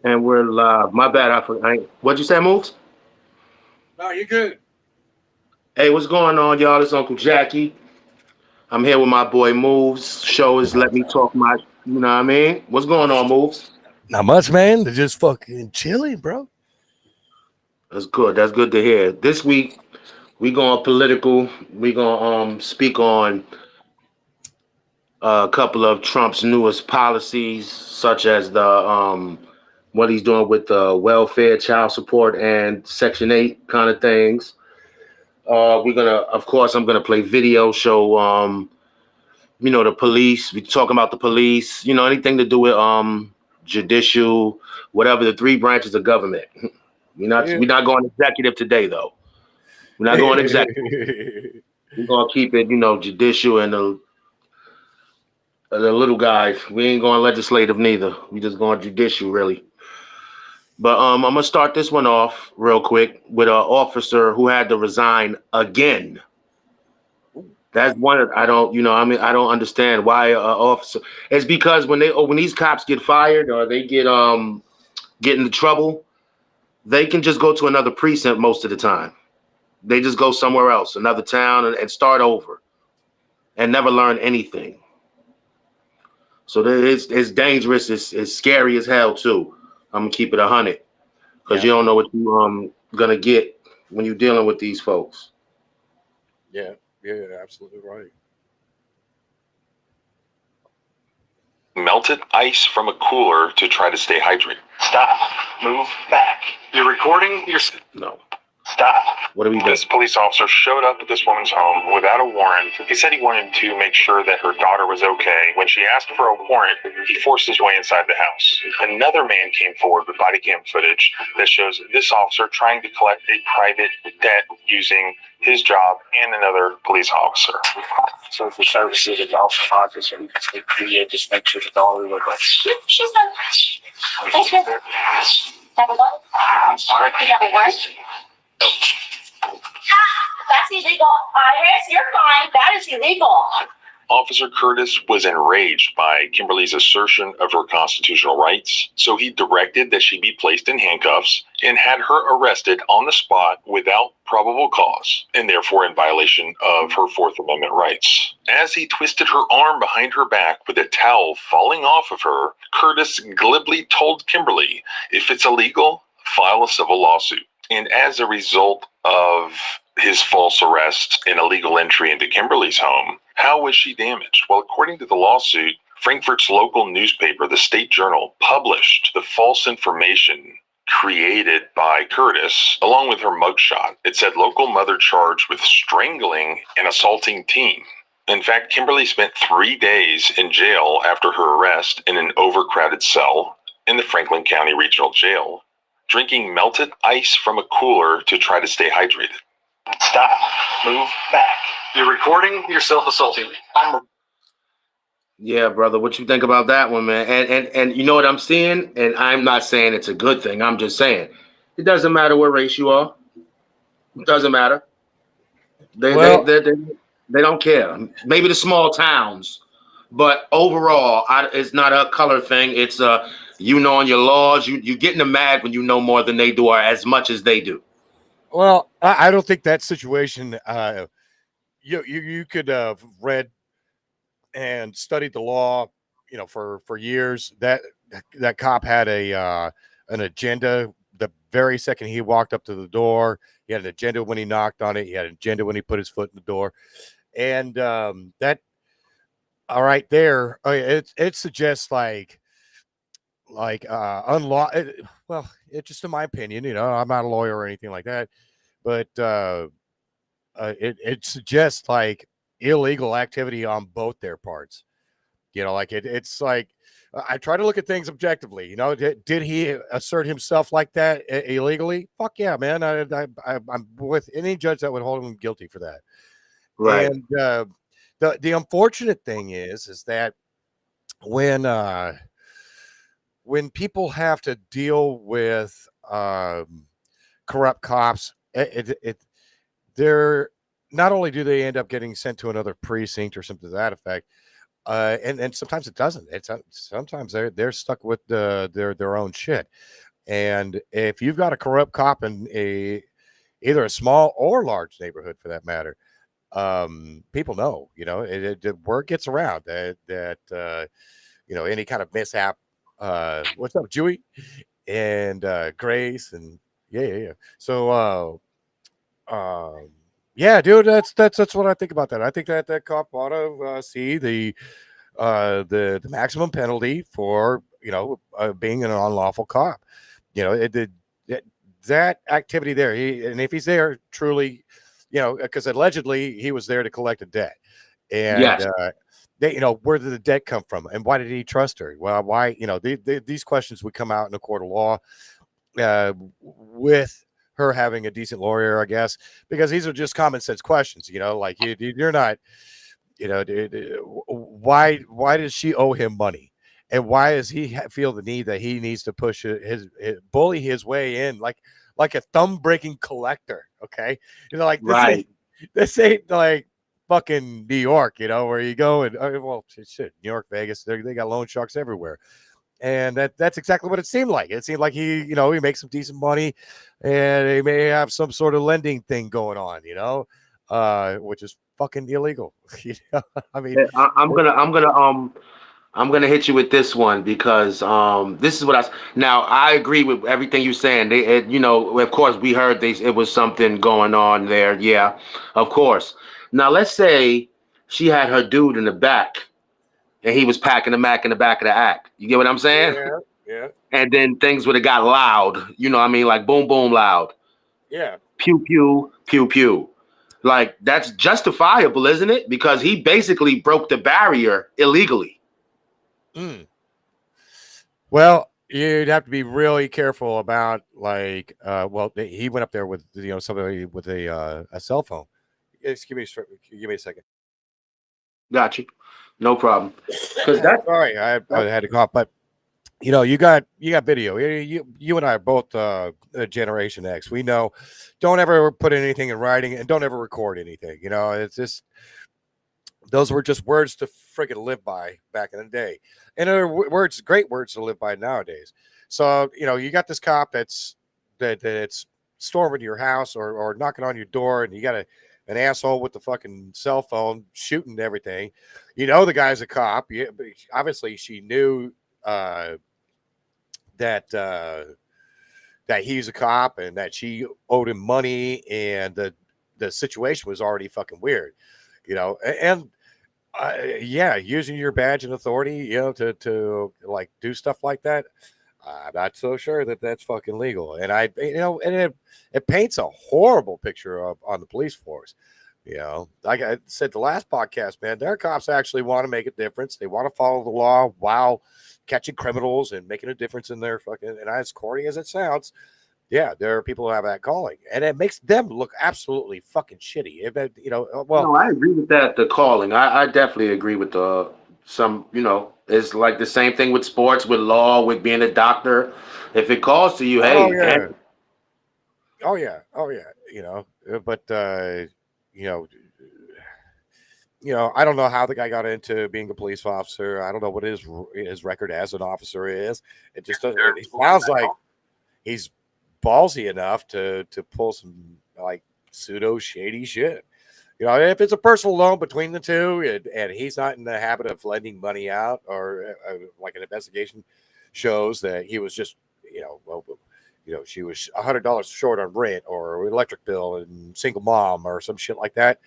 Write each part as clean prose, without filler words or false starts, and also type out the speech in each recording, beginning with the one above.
And we're live. My bad. What'd you say, Moves? No, you're good. Hey, what's going on, y'all? It's Uncle Jackie. I'm here with my boy Moves. Show is Let Me Talk My. You know what I mean? What's going on, Moves? Not much, man. They're just fucking chilling, bro. That's good. That's good to hear. This week we going political. We gonna speak on a couple of Trump's newest policies, such as the what he's doing with the welfare, child support, and Section 8 kind of things. We're gonna, of course, I'm gonna play video, show the police. We talking about the police, anything to do with judicial, whatever the three branches of government. Yeah. We're not going executive today though. We're not going executive. We're gonna keep it, judicial and the little guys. We ain't going legislative neither. We just going judicial really. But I'm gonna start this one off real quick with an officer who had to resign again. That's one of, I don't, I don't understand why officer. It's because when these cops get fired or they get into trouble, they can just go to another precinct most of the time. They just go somewhere else, another town, and start over, and never learn anything. So it's dangerous. It's scary as hell too. I'm gonna keep it 100 because Yeah. you don't know what you gonna get when you're dealing with these folks. Yeah, absolutely right. Melted ice from a cooler to try to stay hydrated. Stop. Move back. You're recording? No. Stop. What are we doing? This police officer showed up at this woman's home without a warrant. He said he wanted to make sure that her daughter was okay. When she asked for a warrant, he forced his way inside the house. Another man came forward with body cam footage that shows this officer trying to collect a private debt using his job and another police officer. Social services adult officer. You just make sure the daughter looks like She's done. Thank you. Have a look. I'm sorry. You have a warrant? That's illegal. Iris, you're fine. That is illegal. Officer Curtis was enraged by Kimberly's assertion of her constitutional rights, so he directed that she be placed in handcuffs and had her arrested on the spot without probable cause, and therefore in violation of her Fourth Amendment rights. As he twisted her arm behind her back with a towel falling off of her, Curtis glibly told Kimberly, if it's illegal, file a civil lawsuit. And as a result of his false arrest and illegal entry into Kimberly's home, how was she damaged? Well, according to the lawsuit, Frankfurt's local newspaper, the State Journal, published the false information created by Curtis, along with her mugshot. It said local mother charged with strangling and assaulting teen. In fact, Kimberly spent 3 days in jail after her arrest in an overcrowded cell in the Franklin County Regional Jail, drinking melted ice from a cooler to try to stay hydrated. Stop. Move back. You're recording? You're self-assaulting me. Yeah, brother. What you think about that one, man? And you know what I'm seeing? And I'm not saying it's a good thing. I'm just saying it doesn't matter what race you are. It doesn't matter. They don't care. Maybe the small towns, but overall, it's not a color thing. It's knowing your laws. You getting them mad when you know more than they do or as much as they do. Well, I don't think that situation. You could have read and studied the law, for years. That cop had an agenda. The very second he walked up to the door, he had an agenda when he knocked on it. He had an agenda when he put his foot in the door, and that. All right, there. It suggests unlaw. Well, it's just in my opinion. I'm not a lawyer or anything like that, but it suggests illegal activity on both their parts. It's like I try to look at things objectively. Did he assert himself like that illegally? Fuck yeah, man. I'm with any judge that would hold him guilty for that. Right. And the unfortunate thing is that when people have to deal with corrupt cops, they're not only do they end up getting sent to another precinct or something to that effect, And sometimes it doesn't. It's sometimes they're stuck with their own shit. And if you've got a corrupt cop in either a small or large neighborhood, for that matter, people know. The word gets around that any kind of mishap. What's up, Jewy and Grace and yeah. So yeah, dude, that's what I think about that. I think that cop ought to see the maximum penalty for being an unlawful cop. That activity there. And if he's there truly, because allegedly he was there to collect a debt, and Yes. where did the debt come from, and why did he trust her? Well, why? These questions would come out in a court of law with her having a decent lawyer, I guess, because these are just common sense questions. Like you're not. Why does she owe him money, and why does he feel the need that he needs to push his bully his way in like a thumb breaking collector? Okay, like Right. this ain't like fucking New York, where you go and well, shit, New York, Vegas, they got loan sharks everywhere. And that's exactly what it seemed like. It seemed like he makes some decent money, and he may have some sort of lending thing going on, which is fucking illegal. I mean, I'm gonna hit you with this one because this is what now I agree with everything you're saying. Of course we heard it was something going on there. Yeah, of course. Now let's say she had her dude in the back and he was packing the Mac in the back of the act. You get what I'm saying? yeah, yeah, And then things would have got loud. You know what I mean? Like boom, boom, loud. yeah. Pew, pew, pew, pew. Like that's justifiable, isn't it? Because he basically broke the barrier illegally. Mm. Well, you'd have to be really careful about he went up there with somebody with a cell phone. Just give me a second. Got you. No problem. Because that Sorry, I had to cough, but you got video. You and I are both Generation X. We know. Don't ever put anything in writing, and don't ever record anything. It's just those were just words to friggin' live by back in the day, and they're words, great words to live by nowadays. So you got this cop that's storming your house or knocking on your door, and you got an asshole with the fucking cell phone shooting everything. The guy's a cop. Obviously, she knew that he's a cop and that she owed him money, and the situation was already fucking weird, and yeah, using your badge and authority, to like do stuff like that. I'm not so sure that that's fucking legal, and it paints a horrible picture on the police force. Like I said the last podcast, man, their cops actually want to make a difference. They want to follow the law while catching criminals and making a difference in their fucking. And as corny as it sounds, yeah, there are people who have that calling, and it makes them look absolutely fucking shitty. Well, no, I agree with that. The calling, I definitely agree with some. It's like the same thing with sports, with law, with being a doctor. If it calls to you, oh hey, yeah, oh yeah, oh yeah, but you know, I don't know how the guy got into being a police officer. I don't know what his record as an officer is. It just doesn't. It sounds like he's ballsy enough to pull some like pseudo shady shit. If it's a personal loan between the two, and he's not in the habit of lending money out, or like an investigation shows that he was just, she was $100 short on rent or electric bill and single mom or some shit like that.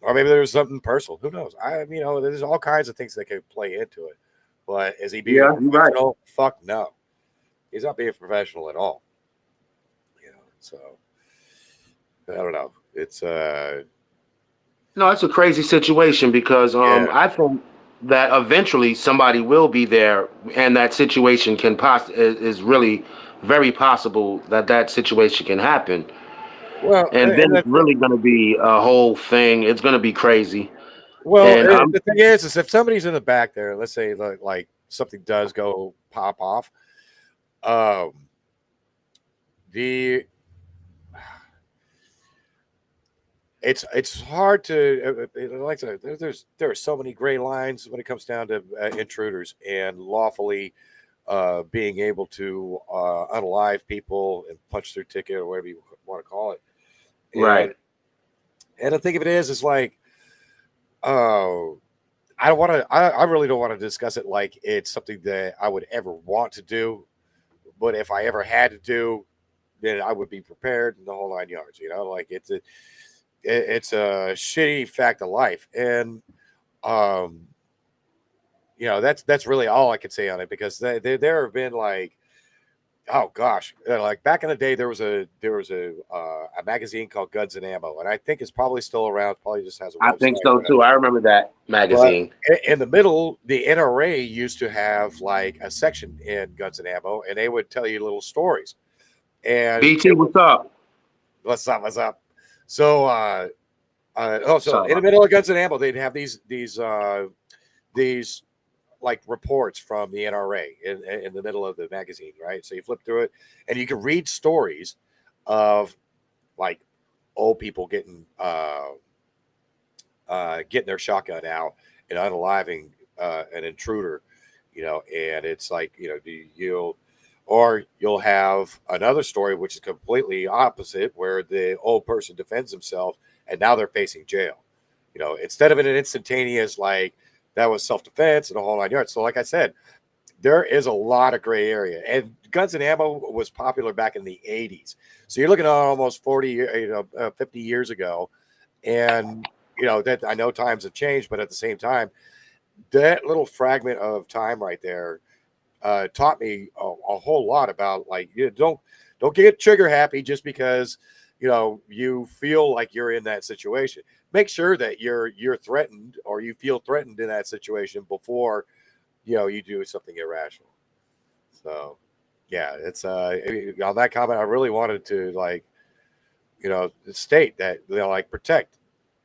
Or maybe there was something personal. Who knows? There's all kinds of things that could play into it. But is he being yeah, you're right. professional? Fuck no. He's not being professional at all. So I don't know. It's No, it's a crazy situation because yeah. I think that eventually somebody will be there, and that situation is really very possible that situation can happen. Well, And then and it's really going to be a whole thing. It's going to be crazy. well, And I'm the thing is if somebody's in the back there, let's say like something does go pop off, the it's hard to like I said, there are so many gray lines when it comes down to intruders and lawfully being able to unalive people and punch their ticket or whatever you want to call it. Right. And the thing of it is like, oh, I don't want to. I really don't want to discuss it like it's something that I would ever want to do. But if I ever had to do, then I would be prepared in the whole 9 yards. Like it's a shitty fact of life, and that's really all I can say on it because there have been like, oh gosh, like back in the day there was a magazine called Guns and Ammo, and I think it's probably still around. Probably just has a I website think or so whatever. too. I remember that magazine. But in the middle, the NRA used to have like a section in Guns and Ammo, and they would tell you little stories. And BT, what's up? what's up? What's up? So, so Sorry. in the middle of Guns and Ammo, they'd have these like reports from the NRA in the middle of the magazine, right? So you flip through it, and you can read stories of like old people getting their shotgun out and unaliving an intruder, and it's like you'll have another story which is completely opposite, where the old person defends himself and now they're facing jail. Instead of an instantaneous like that was self-defense and a whole 9 yards. So like I said, there is a lot of gray area, and Guns and Ammo was popular back in the 80s. So you're looking at almost 50 years ago, and that I know times have changed, but at the same time, that little fragment of time right there taught me a whole lot about like don't get trigger happy just because you feel like you're in that situation. Make sure that you're threatened or you feel threatened in that situation before you do something irrational. So yeah, it's on that comment I really wanted to like state that like protect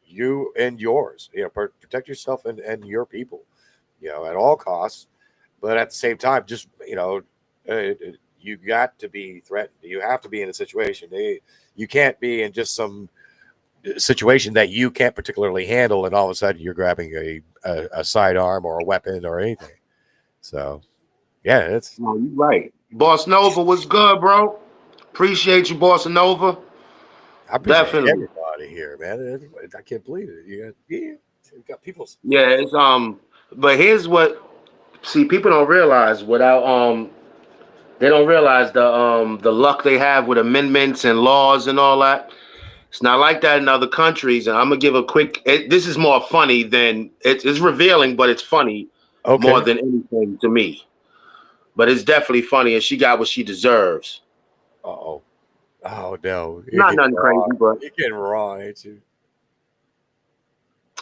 you and yours, protect yourself and your people, at all costs. But at the same time, just you got to be threatened. You have to be in a situation. You can't be in just some situation that you can't particularly handle, and all of a sudden you're grabbing a sidearm or a weapon or anything. So, yeah, it's No, you're right. Boss Nova, what's good, bro? Appreciate you, Boss Nova. I appreciate Definitely. everybody here, man. I can't believe it. You got people. Yeah, it's but here's what people don't realize they don't realize the luck they have with amendments and laws and all that. It's not like that in other countries. And I'm gonna give a quick. This is more funny than it's revealing, but it's funny more than anything to me. But it's definitely funny, and she got what she deserves. Oh no, Not nothing crazy, but you're getting raw, ain't you?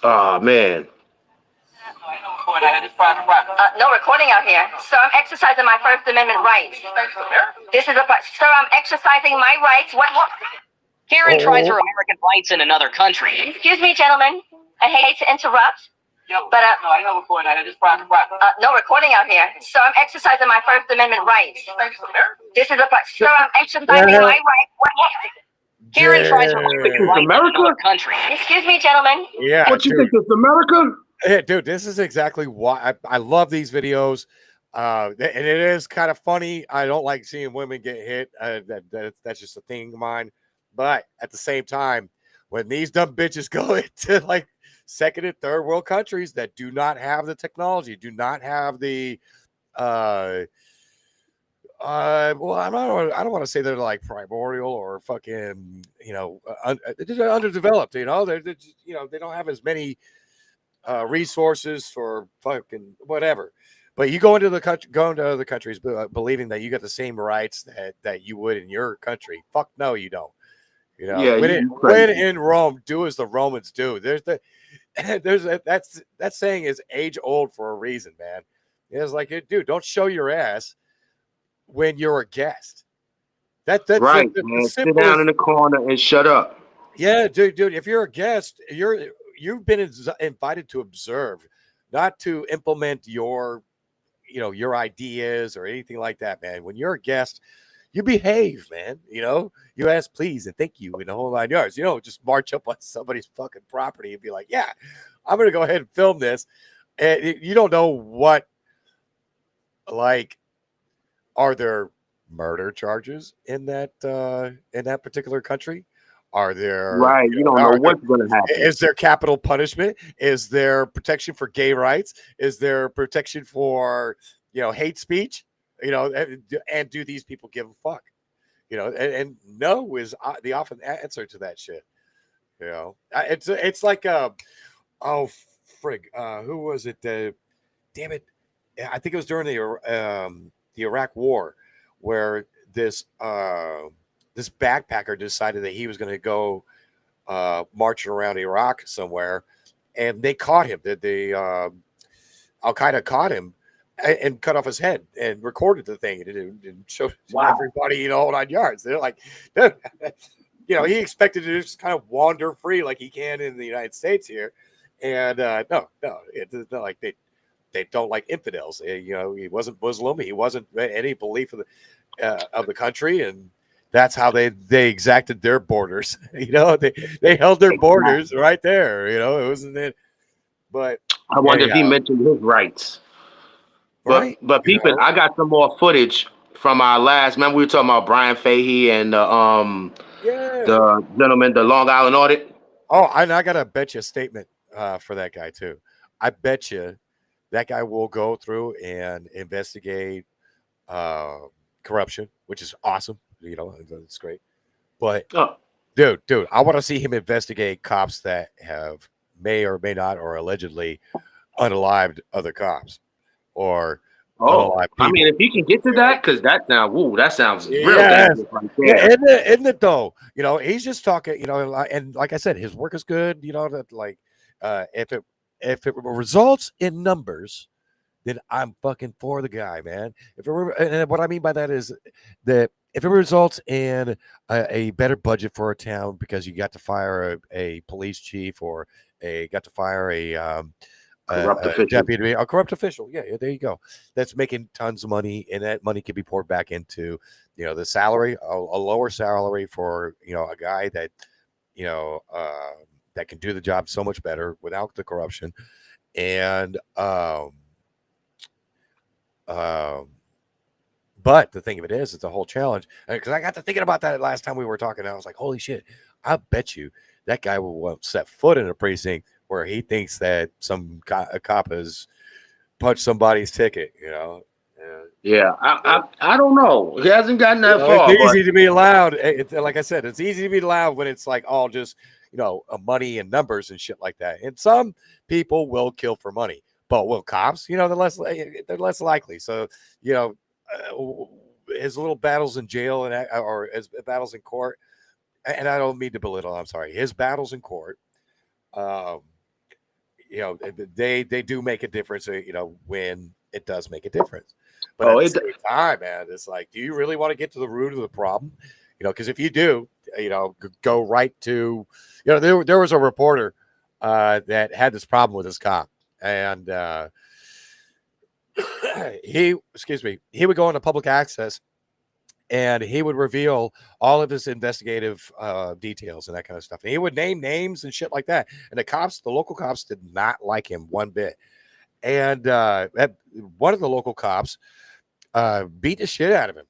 oh man. No recording out here. Sir, I'm exercising my First Amendment rights. This is sir, I'm exercising my rights. What? Karen tries her American rights in another country. Excuse me, gentlemen. I hate to interrupt. But No, I know recording out here. This is private. no recording out here. Sir, I'm exercising my First Amendment rights. This is sir, I'm exercising my rights. What? Karen tries her American rights in another country. Excuse me, gentlemen. Yeah. What you think it's America? Hey, dude, this is exactly why I love these videos. And it is kind of funny. I don't like seeing women get hit. That's just a thing of mine. But at the same time, when these dumb bitches go into like second and third world countries that do not have the technology, do not have the well, I don't want to say they're like primordial or fucking, they're underdeveloped, they're just, they don't have as many resources for fucking whatever. But you go into the country, go into other countries, believing that you got the same rights that you would in your country. Fuck no, you don't. When in Rome, do as the Romans do. That saying is age old for a reason, man. It's like, dude, don't show your ass when you're a guest. That's right, man. Sit down in the corner and shut up. Yeah, dude. If you're a guest, you've been invited to observe, not to implement your ideas or anything like that, man. When you're a guest, you behave, man. You know, you ask please and thank you in the whole 9 yards. You don't just march up on somebody's fucking property and be like, yeah, I'm going to go ahead and film this. And you don't know what, like, are there murder charges in that particular country? Are there Right. You don't know what's going to happen. is there capital punishment? Is there protection for gay rights? Is there protection for, hate speech? And do these people give a fuck? And no is the often answer to that shit. It's like oh frig, who was it? Damn it, I think it was during the Iraq War where this backpacker decided that he was going to go marching around Iraq somewhere, and they caught him. The Al Qaeda caught him and cut off his head and recorded the thing and showed everybody, whole 9 yards. They're like, he expected to just kind of wander free like he can in the United States here, and no, it's not like they don't like infidels. He wasn't Muslim. He wasn't any belief of the country, and that's how they exacted their borders. They held their borders right there. It wasn't it. But I wonder if he mentioned his rights. But people, I got some more footage from our last. Remember we were talking about Brian Fahey and the gentleman, the Long Island audit. Oh, and I got to bet you a statement for that guy too. I bet you that guy will go through and investigate corruption, which is awesome. It's great. But dude, I want to see him investigate cops that may or may not or allegedly unalived other cops or unalived people. I mean, if he can get to that, because that sounds real dangerous right there. Yeah, isn't it though? He's just talking. And like I said, his work is good. If it results in numbers, then I'm fucking for the guy, man. And what I mean by that is that if it results in a better budget for a town because you got to fire a police chief or got to fire a deputy, a corrupt official, yeah, there you go. That's making tons of money, and that money can be poured back into the salary, a lower salary for a guy that that can do the job so much better without the corruption, and but the thing of it is, it's a whole challenge. Because I got to thinking about that last time we were talking, and I was like, holy shit, I bet you that guy won't set foot in a precinct where he thinks that a cop has punched somebody's ticket, Yeah, I don't know. He hasn't gotten that far. It's easy to be loud. Like I said, it's easy to be loud when it's like all just, money and numbers and shit like that. And some people will kill for money. But will cops? They're less likely. So, his little battles in jail or his battles in court, and I don't mean to belittle. I'm sorry. His battles in court, they do make a difference. When it does make a difference. But at the same time, man, it's like, do you really want to get to the root of the problem? Because if you do, go right to, there was a reporter that had this problem with his cop. And he would go into public access and he would reveal all of his investigative details and that kind of stuff. And he would name names and shit like that. And the local cops did not like him one bit. And one of the local cops beat the shit out of him,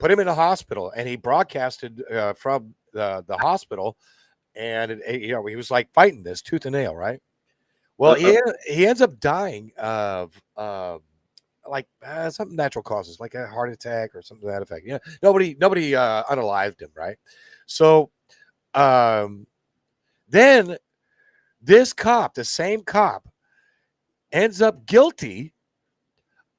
put him in a hospital, and he broadcasted from the hospital. And he was like fighting this tooth and nail, right? Well, he ends up dying of some natural causes, like a heart attack or something to that effect. Nobody unalived him, right? So then this cop, the same cop, ends up guilty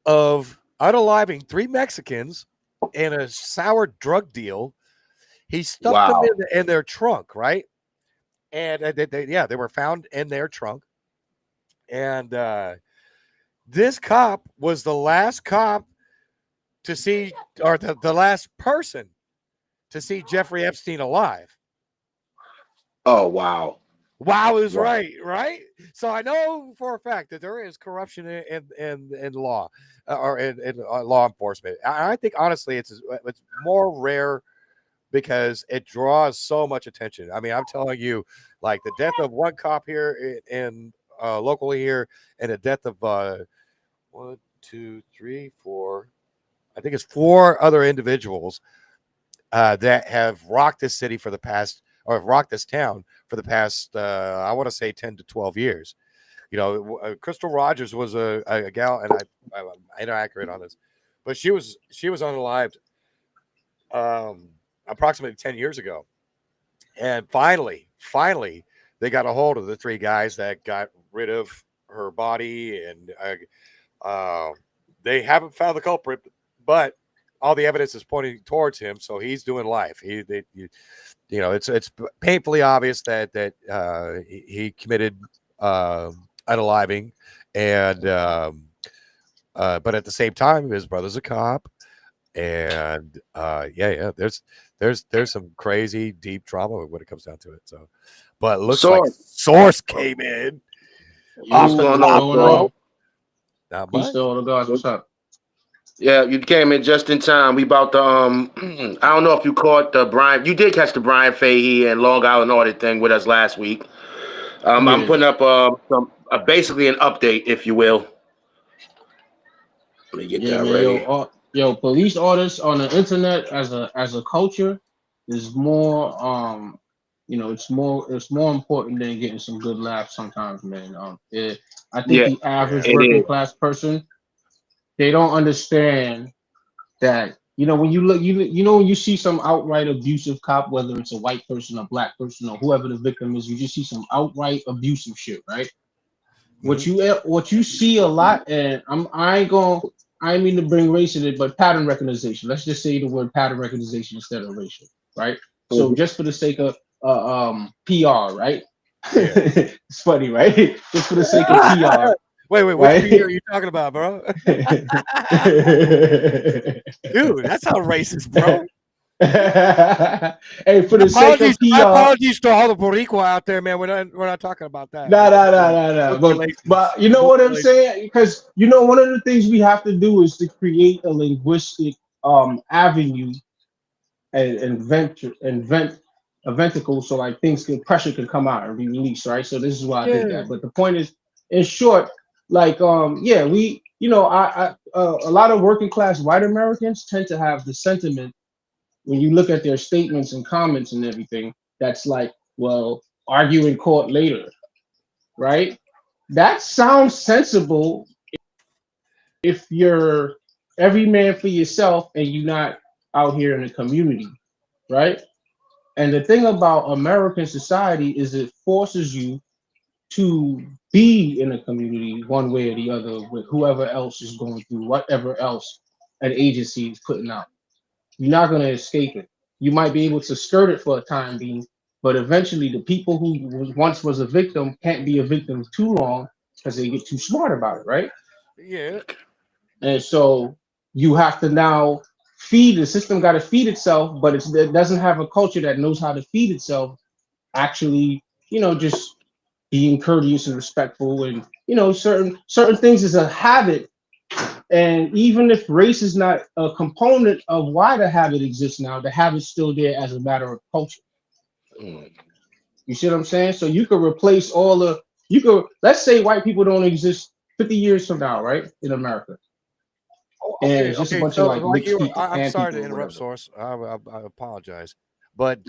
of unaliving 3 Mexicans in a sour drug deal. He stuffed them in their trunk, right? And they were found in their trunk. And this cop was the last cop to see, or the last person to see Jeffrey Epstein alive. Oh, wow. Wow is right, right? So I know for a fact that there is corruption in law or in law enforcement. I think honestly it's more rare because it draws so much attention. I mean, I'm telling you, like the death of one cop here in locally here, and the death of 1, 2, 3, 4. I think it's 4 other individuals that have rocked this city for the past, or have rocked this town for the past, I want to say 10 to 12 years. You know, Crystal Rogers was a gal, and I'm inaccurate on this, but she was unalived approximately 10 years ago. And finally, they got a hold of the 3 guys that got rid of her body, and they haven't found the culprit, but all the evidence is pointing towards him, so he's doing life. It's painfully obvious that he committed unaliving, and but at the same time, his brother's a cop, and there's some crazy deep trauma when it comes down to it. So, but it looks like Source came in. What's going on, bro? Not Peace much. to all the guys. What's up? Yeah, you came in just in time. We about to I don't know if you caught the Brian. You did catch the Brian Fahey and Long Island audit thing with us last week. I'm putting up basically an update, if you will. Let me get that man, ready. Yo, police audits on the internet as a culture is more it's more important than getting some good laughs sometimes, man. I think the average working class person, they don't understand that, when you look, when you see some outright abusive cop, whether it's a white person, a black person, or whoever the victim is, you just see some outright abusive shit, right? Mm-hmm. What you see a lot, and I ain't mean to bring race in it, but pattern recognition. Let's just say the word pattern recognition instead of racial, right? So just for the sake of PR, right? Yeah. It's funny, right? Just for the sake of PR. Wait, right? which PR are you talking about, bro? Dude, that's how racist, bro. Hey, for the sake of PR. My apologies to all the Boricua out there, man. We're not talking about that. No. But you know what I'm saying? Because one of the things we have to do is to create a linguistic avenue and invent a ventricle, so like pressure can come out and be released, right? So this is why I did that. But the point is, in short, like we I a lot of working class white Americans tend to have the sentiment, when you look at their statements and comments and everything, that's like, well, argue in court later, right? That sounds sensible if you're every man for yourself and you're not out here in the community, right? And the thing about American society is it forces you to be in a community one way or the other with whoever else is going through whatever else an agency is putting out. You're not going to escape it. You might be able to skirt it for a time being, but eventually the people who once was a victim can't be a victim too long because they get too smart about it, right? Yeah. And so you have to now feed the system, got to feed itself, but it doesn't have a culture that knows how to feed itself. Actually, just being courteous and respectful, and certain things is a habit. And even if race is not a component of why the habit exists now, the habit's still there as a matter of culture. You see what I'm saying? So you could replace let's say white people don't exist 50 years from now, right? In America. And it's just a bunch of like people. I'm sorry to interrupt, Source. I apologize. But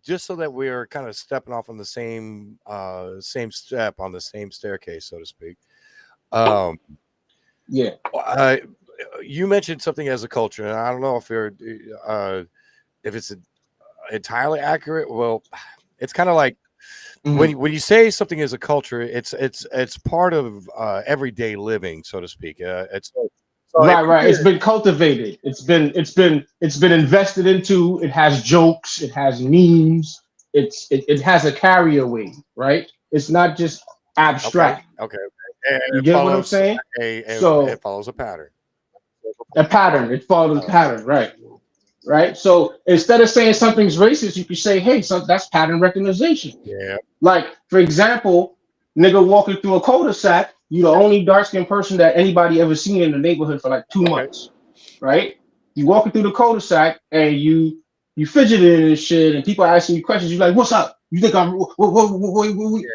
just so that we are kind of stepping off on the same step on the same staircase, so to speak. You mentioned something as a culture, and I don't know if it's entirely accurate. Well, it's kind of like when you say something is a culture, it's part of everyday living, so to speak. Right. It's been cultivated. It's been invested into. It has jokes. It has memes. It has a carrier-away, right? It's not just abstract. Okay. You get what I'm saying? It follows a pattern. It follows a pattern, right? right? So instead of saying something's racist, you could say, hey, that's pattern recognition. Yeah. Like, for example, nigga walking through a cul-de-sac, you the only dark-skinned person that anybody ever seen in the neighborhood for like 2 months, right? You walking through the cul-de-sac and you fidgeting and shit, and people are asking you questions. You're like, "What's up? You think I'm,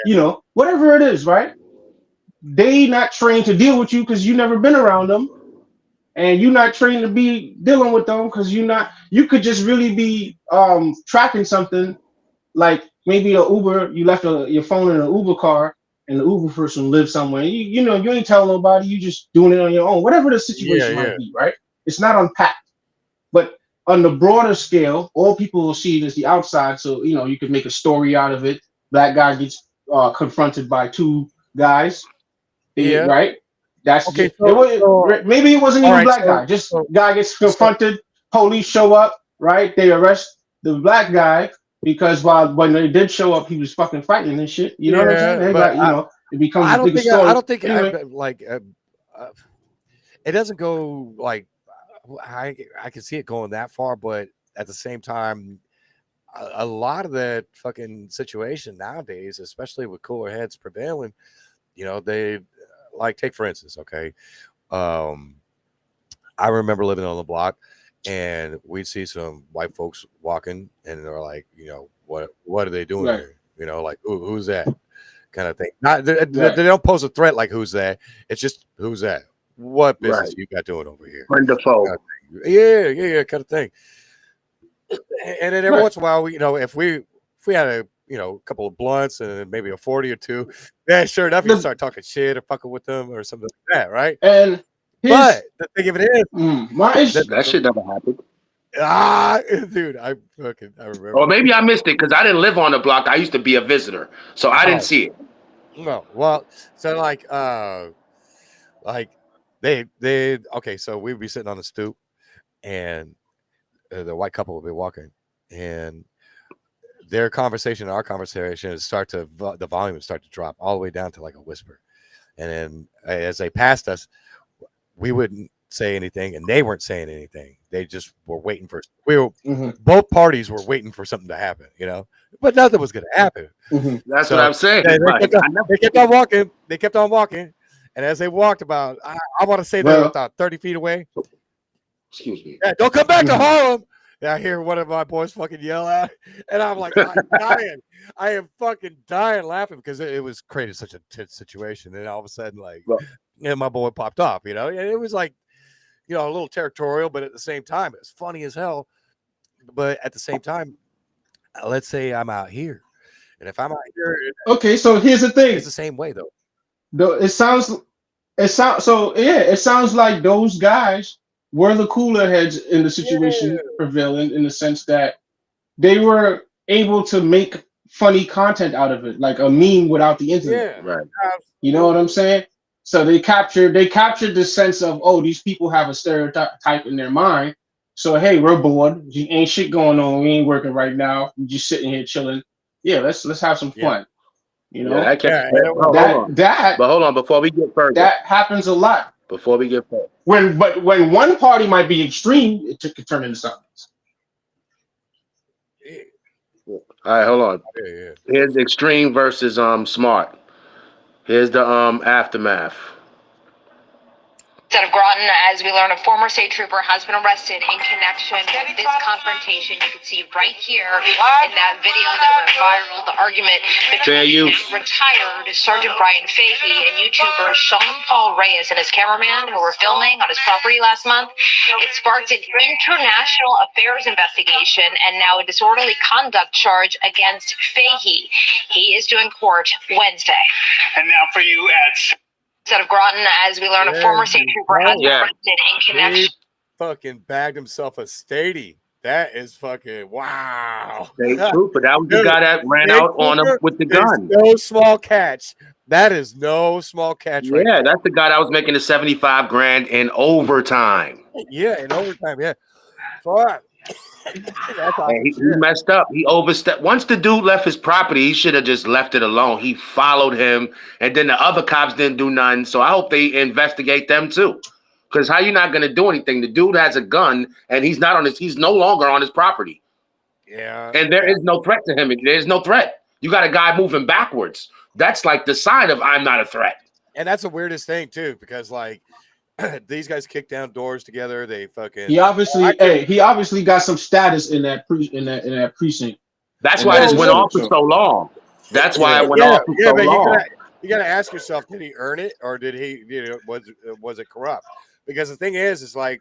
you know, whatever it is, right?" They not trained to deal with you because you never been around them, and you're not trained to be dealing with them because you could just really be tracking something, like maybe a Uber, you left your phone in an Uber car and the Uber person lives somewhere. You know, you ain't telling nobody, you just doing it on your own, whatever the situation might be, right? It's not unpacked. But on the broader scale, all people will see it as the outside. So, you know, you could make a story out of it. Black guy gets confronted by 2 guys. Yeah. Right? That's okay. Maybe it wasn't even right, black guy. Just guy gets confronted. Police show up. Right? They arrest the black guy because when they did show up, he was fucking fighting and shit. You know what I'm saying? They got, you know, it becomes a big story. I don't think anyway. It doesn't go like I can see it going that far, but at the same time, a lot of that fucking situation nowadays, especially with cooler heads prevailing, you know, they like, take for instance, okay, I remember living on the block and we'd see some white folks walking and they're like, you know, what are they doing here? You know, like, who's that kind of thing. Not they don't pose a threat like who's that. It's just who's that? What business you got doing over here? Wonderful. Yeah, kind of thing. And then every once in a while, if we had a couple of blunts and maybe a 40 or 2, yeah, sure enough, you start talking shit or fucking with them or something like that, right? And but the thing of it is, that shit never happened. Dude, I remember. Or maybe I missed it because I didn't live on the block. I used to be a visitor, so I didn't see it. No, well, so like they okay, so we'd be sitting on the stoop, and the white couple would be walking, and their conversation and our conversation would the volume would start to drop all the way down to like a whisper, and then as they passed us, we wouldn't say anything, and they weren't saying anything. They just were waiting for. Both parties were waiting for something to happen, but nothing was going to happen. That's what I'm saying. They kept on walking. They kept on walking, and as they walked about, I want to say they were about 30 feet away. Excuse me. Yeah, don't come back to Harlem. And I hear one of my boys fucking yell out, and I'm like, I'm dying. I am fucking dying laughing because it was created such a tense situation, and all of a sudden, like, my boy popped off. And it was like, a little territorial, but at the same time, it's funny as hell. But at the same time, let's say I'm out here, and if I'm out here, okay. So here's the thing. It's the same way though. It sounds like those guys were the cooler heads in the situation prevailing, in the sense that they were able to make funny content out of it, like a meme without the internet. Right. You know what I'm saying? So they captured the sense of, oh, these people have a stereotype in their mind. So hey, we're bored. Ain't shit going on. We ain't working right now. We just sitting here chilling. Yeah, let's have some fun. But hold on, before we get further, that happens a lot. Before we get further, when one party might be extreme, it could turn into something. All right, hold on. Here's extreme versus smart. Here's the aftermath. Instead of Groton, as we learn, a former state trooper has been arrested in connection with this confrontation. You can see right here in that video that went viral, the argument between retired Sergeant Brian Fahey and YouTuber Sean Paul Reyes and his cameraman who were filming on his property last month. It sparked an international affairs investigation and now a disorderly conduct charge against Fahey. He is due in court Wednesday. And now for you at Instead of Groton, as we learn, a former state trooper has been arrested in connection. He fucking bagged himself a statey. That is fucking wow. State trooper. That was the guy that ran out on him with the gun. No small catch. That is no small catch. Yeah, right, that's the guy that was making the $75,000 in overtime. Yeah, in overtime. Yeah. Fuck. He messed up. He overstepped. Once the dude left his property, he should have just left it alone. He followed him, and then the other cops didn't do nothing. So I hope they investigate them too, Because how you not gonna do anything? The dude has a gun and he's no longer on his property. Yeah. And there is no threat to him. There's no threat. You got a guy moving backwards. That's like the sign of I'm not a threat. And that's the weirdest thing too, because like these guys kick down doors together. They fucking He obviously got some status in that precinct. That's And why that's this went what's off up, for so. so long. That's why it went yeah, off for so but long. you gotta ask yourself, did he earn it or did he, was it corrupt? Because the thing is like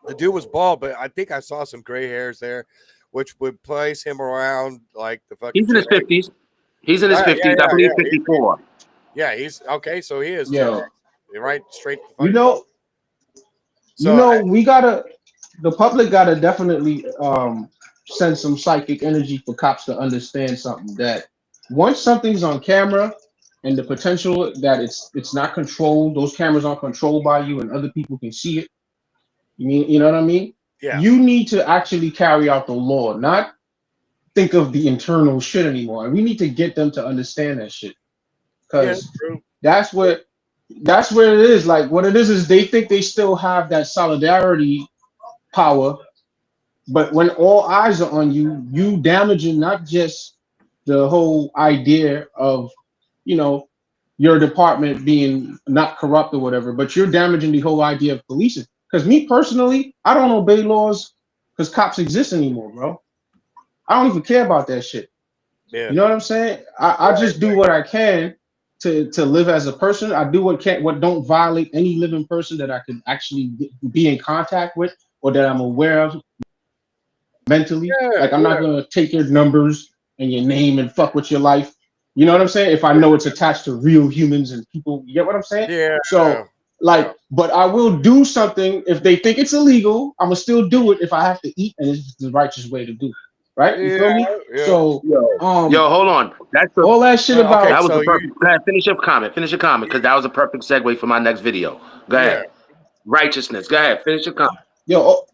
the dude was bald, but I think I saw some gray hairs there, which would place him around like the fucking. He's in his 50s. He's in his 50s. I believe 54. Yeah, he's okay. So he is. Yeah. Right, straight. The public gotta definitely send some psychic energy for cops to understand something, that once something's on camera and the potential that it's not controlled, those cameras aren't controlled by you and other people can see it. You know what I mean? Yeah. You need to actually carry out the law, not think of the internal shit anymore. And we need to get them to understand that shit. Because that's where it is. Like what it is they think they still have that solidarity power, but when all eyes are on you, you damaging not just the whole idea of, your department being not corrupt or whatever, but you're damaging the whole idea of policing. Because me personally, I don't obey laws because cops exist anymore, bro. I don't even care about that shit. Yeah. You know what I'm saying? I just do what I can to live as a person. I do what don't violate any living person that I could actually be in contact with or that I'm aware of mentally. Like I'm not gonna take your numbers and your name and fuck with your life. You know what I'm saying? If I know it's attached to real humans and people, you get what I'm saying? Yeah. So but I will do something if they think it's illegal. I'm gonna still do it if I have to eat, and it's the righteous way to do it. Right? You feel me? Yeah. So yo, hold on. That's all that shit about that was the perfect. Go ahead, finish your comment, because that was a perfect segue for my next video. Go ahead. Righteousness. Go ahead, finish your comment. Yo,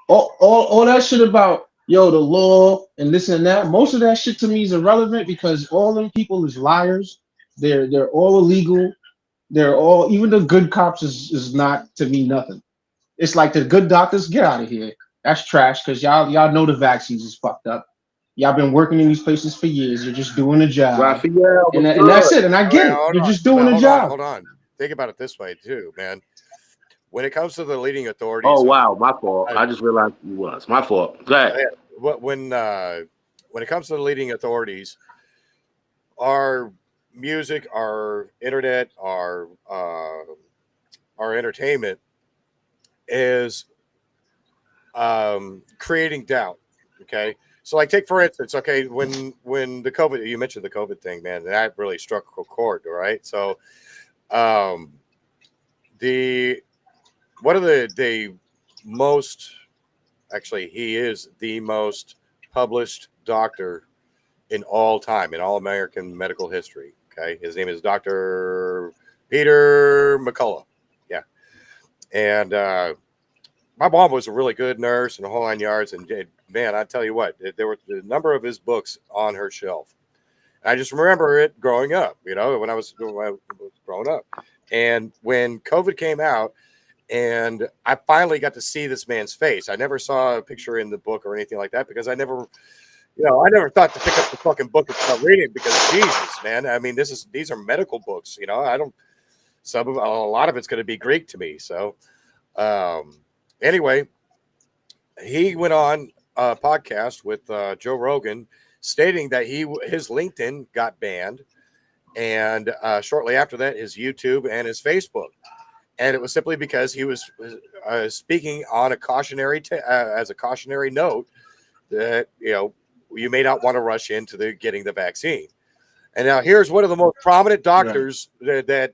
all that shit about the law and this and that. Most of that shit to me is irrelevant because all them people is liars. They're all illegal. They're all, even the good cops is not to me nothing. It's like the good doctors, get out of here. That's trash because y'all know the vaccines is fucked up. Y'all been working in these places for years. You're just doing a job. Raphael, and that's it. And I get it. You're just doing a job. Hold on. Think about it this way too, man. When it comes to the leading authorities. Oh wow, my fault. I just realized it was my fault. Go ahead. When it comes to the leading authorities, our music, our internet, our entertainment is creating doubt. Okay, so like take for instance, okay, when the COVID, you mentioned the COVID thing, man, that really struck a chord. All right, so one of the most, actually, he is the most published doctor in all time, in all American medical history. Okay. His name is Dr. Peter McCullough. Yeah. And my mom was a really good nurse and the whole 9 yards. And man, I tell you what, there were a number of his books on her shelf. And I just remember it growing up, when I was growing up. And when COVID came out, and I finally got to see this man's face. I never saw a picture in the book or anything like that because I never thought to pick up the fucking book and start reading it because Jesus, man. I mean, these are medical books, a lot of it's going to be Greek to me. So, anyway, he went on a podcast with Joe Rogan stating that his LinkedIn got banned. And shortly after that, his YouTube and his Facebook. And it was simply because he was speaking on a cautionary as a cautionary note that you may not want to rush into getting the vaccine. And now here's one of the most prominent doctors that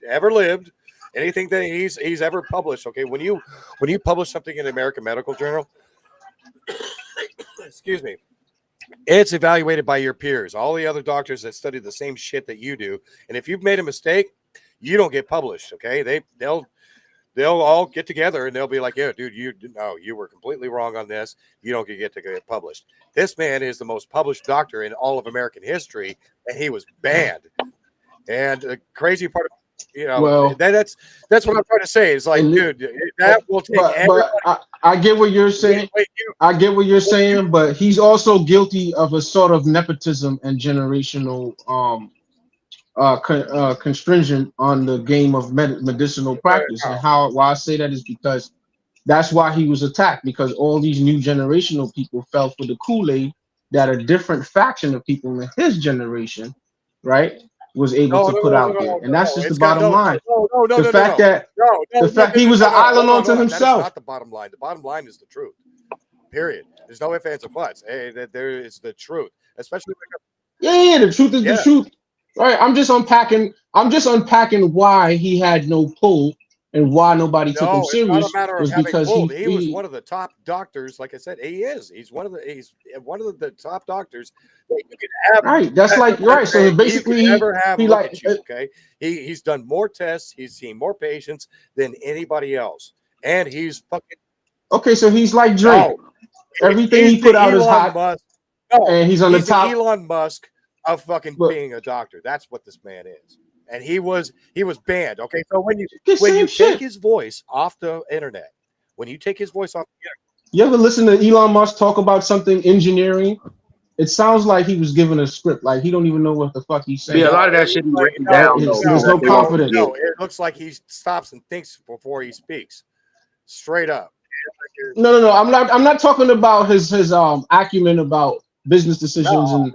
ever lived. Anything that he's ever published. Okay, when you publish something in the American Medical Journal, excuse me, it's evaluated by your peers, all the other doctors that study the same shit that you do. And if you've made a mistake, you don't get published. Okay. They'll all get together and they'll be like, yeah, dude, you were completely wrong on this. You don't get to get published. This man is the most published doctor in all of American history, and he was banned. And the crazy part You know, Well, that's what I'm trying to say. Is like, and dude, that will take everybody. but I get what you're saying. I get what you're saying, but he's also guilty of a sort of nepotism and generational constringent on the game of medicinal practice. And why I say that is because that's why he was attacked, because all these new generational people fell for the Kool-Aid that a different faction of people in his generation, right, was able to put out there. And that's just the bottom line. The fact that he was an island unto himself. That is not the bottom line. The bottom line is the truth. Period. There's no ifs, ands, or buts. Hey, there is the truth, especially. Yeah, the truth is the truth. Right. I'm just unpacking why he had no pull and why nobody took him serious. It's not a matter of having pulled. He was one of the top doctors. Like I said, he is. He's one of the top doctors that you can have. Right. That's like right. So basically, he's done more tests. He's seen more patients than anybody else, and he's fucking okay. So he's like Drake. Everything he put out is hot, and he's on the top. Elon Musk of fucking being a doctor. That's what this man is. And he was banned. Okay. So when you take his voice off the internet, you ever listen to Elon Musk talk about something engineering? It sounds like he was given a script. Like he don't even know what the fuck he's saying. Yeah, a lot of that shit he's written down. There's no confidence. No, it looks like he stops and thinks before he speaks. Straight up. No. I'm not talking about his acumen about business decisions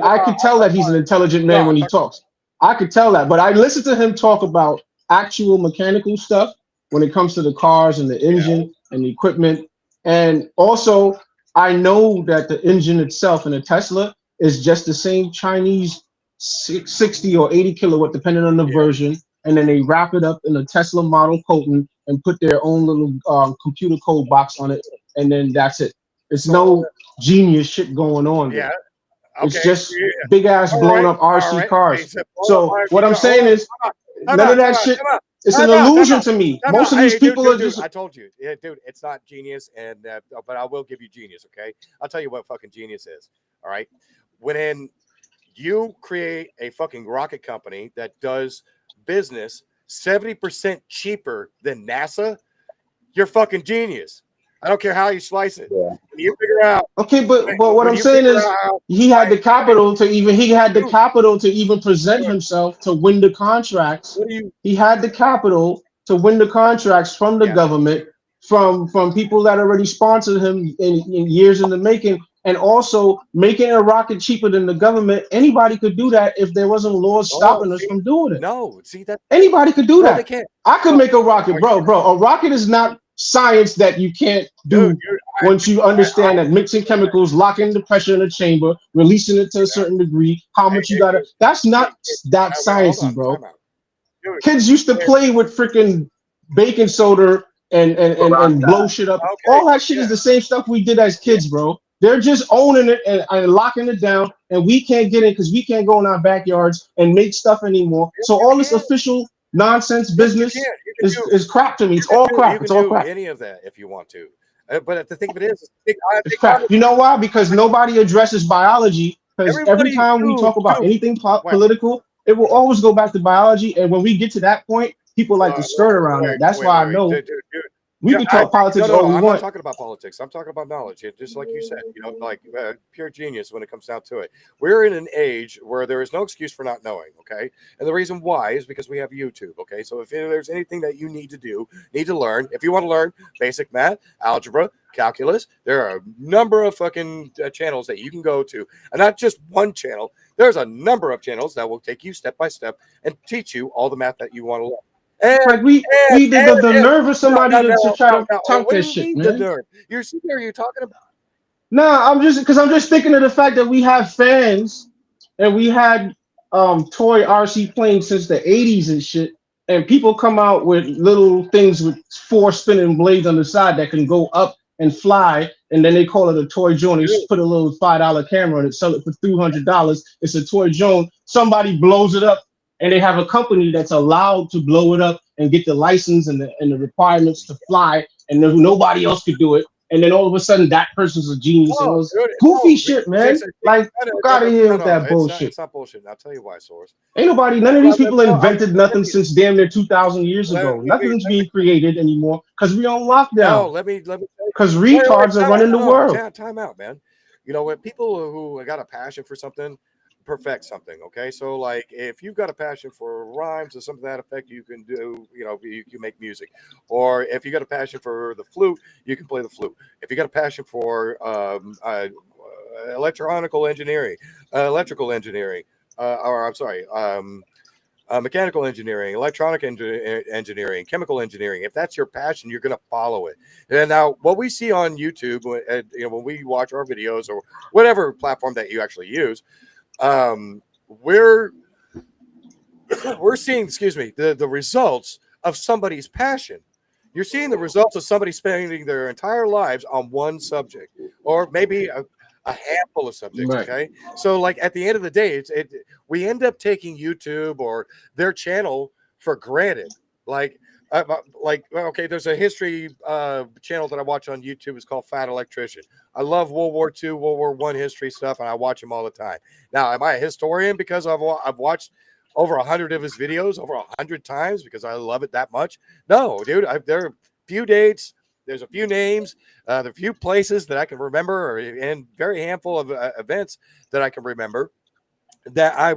I could tell that he's an intelligent man when he talks. I could tell that, but I listened to him talk about actual mechanical stuff when it comes to the cars and the engine and the equipment. And also, I know that the engine itself in a Tesla is just the same Chinese 60 or 80 kilowatt, depending on the version. And then they wrap it up in a Tesla model coating and put their own little computer code box on it. And then that's it. It's no genius shit going on there. It's just big ass blown up RC cars. So what I'm saying is none of that shit. It's an illusion to me. Most of these people are just. I told you, dude. It's not genius, and but I will give you genius. Okay, I'll tell you what fucking genius is. All right, when you create a fucking rocket company that does business 70% cheaper than NASA, you're fucking genius. I don't care how you slice it. Yeah. You figure out. Okay, but what I'm saying is he had the capital to even present himself to win the contracts. He had the capital to win the contracts from the government, from people that already sponsored him in years in the making, and also making a rocket cheaper than the government. Anybody could do that if there wasn't laws stopping us from doing it. No, see that anybody could do that. They can't. I could make a rocket, bro. A rocket is not science that you can't do once you understand that mixing chemicals, locking the pressure in the chamber, releasing it to a certain degree, how much you gotta. That's not that sciencey, bro. Kids used to play with freaking baking soda and blow shit up. All that shit is the same stuff we did as kids, bro. They're just owning it and locking it down, and we can't get it because we can't go in our backyards and make stuff anymore. So all this official nonsense business is crap to me. It's all crap. It's all crap. Any of that if you want to, but the thing of it is, it's crap. You know why? Because nobody addresses biology. Because every time we talk about anything political, it will always go back to biology. And when we get to that point, people like to skirt around it. That's why I know. We can talk politics all we want. I'm not talking about politics. I'm talking about knowledge. Just like you said, like pure genius when it comes down to it. We're in an age where there is no excuse for not knowing, okay? And the reason why is because we have YouTube, okay? So if there's anything that you need to learn, if you want to learn basic math, algebra, calculus, there are a number of fucking channels that you can go to. And not just one channel. There's a number of channels that will take you step by step and teach you all the math that you want to learn. Like we did the nerve of somebody to try to talk that shit, man. You're sitting there, you're talking about. Nah, I'm just thinking of the fact that we have fans and we had toy RC planes since the 80s and shit, and people come out with little things with 4 spinning blades on the side that can go up and fly, and then they call it a toy drone. They just put a little $5 camera on it, sell it for $300. It's a toy drone. Somebody blows it up. And they have a company that's allowed to blow it up and get the license and the requirements to fly, and nobody else could do it. and then all of a sudden that person's a genius. It No, was dude, goofy no, shit, because man. Like, fuck out of here with that it's bullshit. not bullshit. And I'll tell you why, Source. Ain't nobody, none of these people I'll invented nothing give you since damn near 2,000 years ago. Nothing's being created anymore because we on no, lockdown. let me Because wait, retards are running the world. time out, man. You know, when people who got a passion for something perfect something, okay? So like if you've got a passion for rhymes or something to that effect, you can do, you know, you can make music. Or if you got a passion for the flute, you can play the flute. If you got a passion for electronical engineering, electrical engineering, or I'm sorry, mechanical engineering, electronic engineering, chemical engineering. If that's your passion, you're going to follow it. And now, what we see on YouTube, you know, when we watch our videos or whatever platform that you actually use, we're seeing, excuse me, the results of somebody's passion. You're seeing the results of somebody spending their entire lives on one subject, or maybe a handful of subjects. Right. Okay, so like at the end of the day, we end up taking YouTube or their channel for granted. Like, okay, there's a history channel that I watch on YouTube. It's called Fat Electrician. I love World War II, World War I history stuff, and I watch him all the time. Now, am I a historian because I've watched over 100 of his videos over 100 times because I love it that much? No, dude. There are a few dates. There's a few names. There are a few places that I can remember, and very handful of events that I can remember that I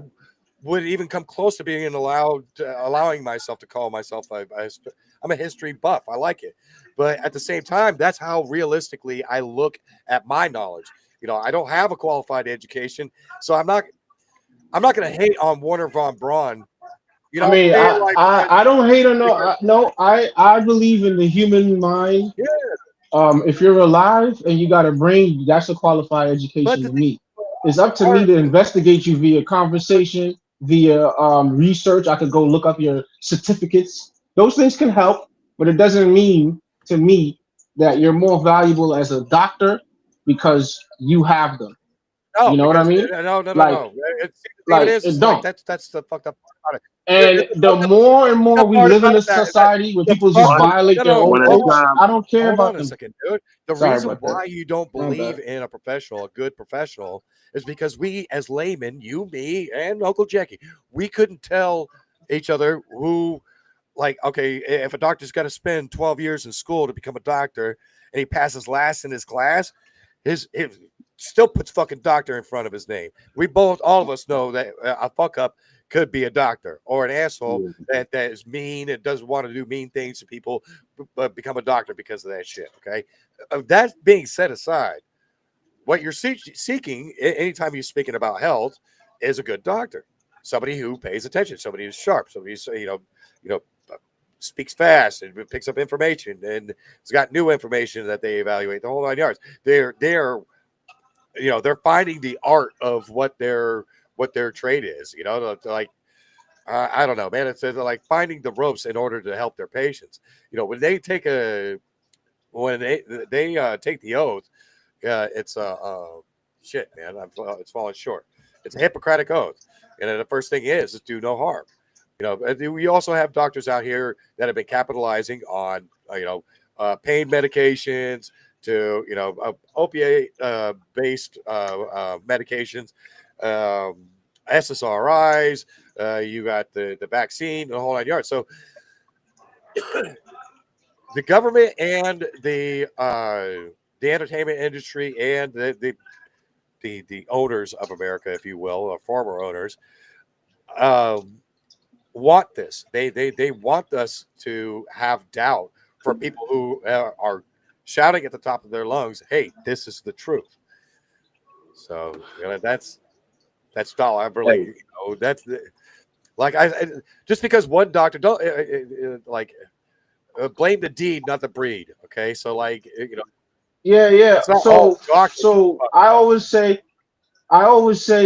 would even come close to being allowing myself to call myself I'm a history buff. I like it. But at the same time, that's how realistically I look at my knowledge. You know, I don't have a qualified education, so I'm not going to hate on Warner von Braun. You know, I mean, like, I don't hate on I believe in the human mind. yeah. If you're alive and you got a brain, that's a qualified education to me. It's up to me to investigate you via conversation, via research. I could go look up your certificates. Those things can help, but it doesn't mean to me that you're more valuable as a doctor because you have them. No, You know what I mean? No. Like, It's don't. That's the fucked up part of it. And the more and more we live in a society where people just violate their own oaths, I don't care about them. Hold on a second, dude. The reason why you don't believe in a professional, a good professional, is because we as laymen, you, me, and Uncle Jackie, we couldn't tell each other who, like, okay, if a doctor's got to spend 12 years in school to become a doctor and he passes last in his class, his still puts fucking doctor in front of his name. All of us know that a fuck up could be a doctor or an asshole that is mean and doesn't want to do mean things to people, but become a doctor because of that shit. Okay. That being set aside, what you're seeking anytime you're speaking about health is a good doctor, somebody who pays attention, somebody who's sharp, somebody who's, you know, speaks fast and picks up information and has got new information that they evaluate the whole 9 yards. They're you know, they're finding the art of what their trade is, you know, like, I don't know, man. It's like finding the ropes in order to help their patients. You know, when they take they take the oath, it's shit, man. It's falling short. It's a Hippocratic oath, and the first thing is do no harm. You know, we also have doctors out here that have been capitalizing on pain medications, to opiate based medications, SSRIs. You got the vaccine, the whole 9 yards. So the government and the entertainment industry and the owners of America, if you will, or former owners, want this. They want us to have doubt for people who are shouting at the top of their lungs, "Hey, this is the truth." So that's all I really, that's like I just because one doctor don't blame the deed, not the breed. Okay, so like yeah. So I always say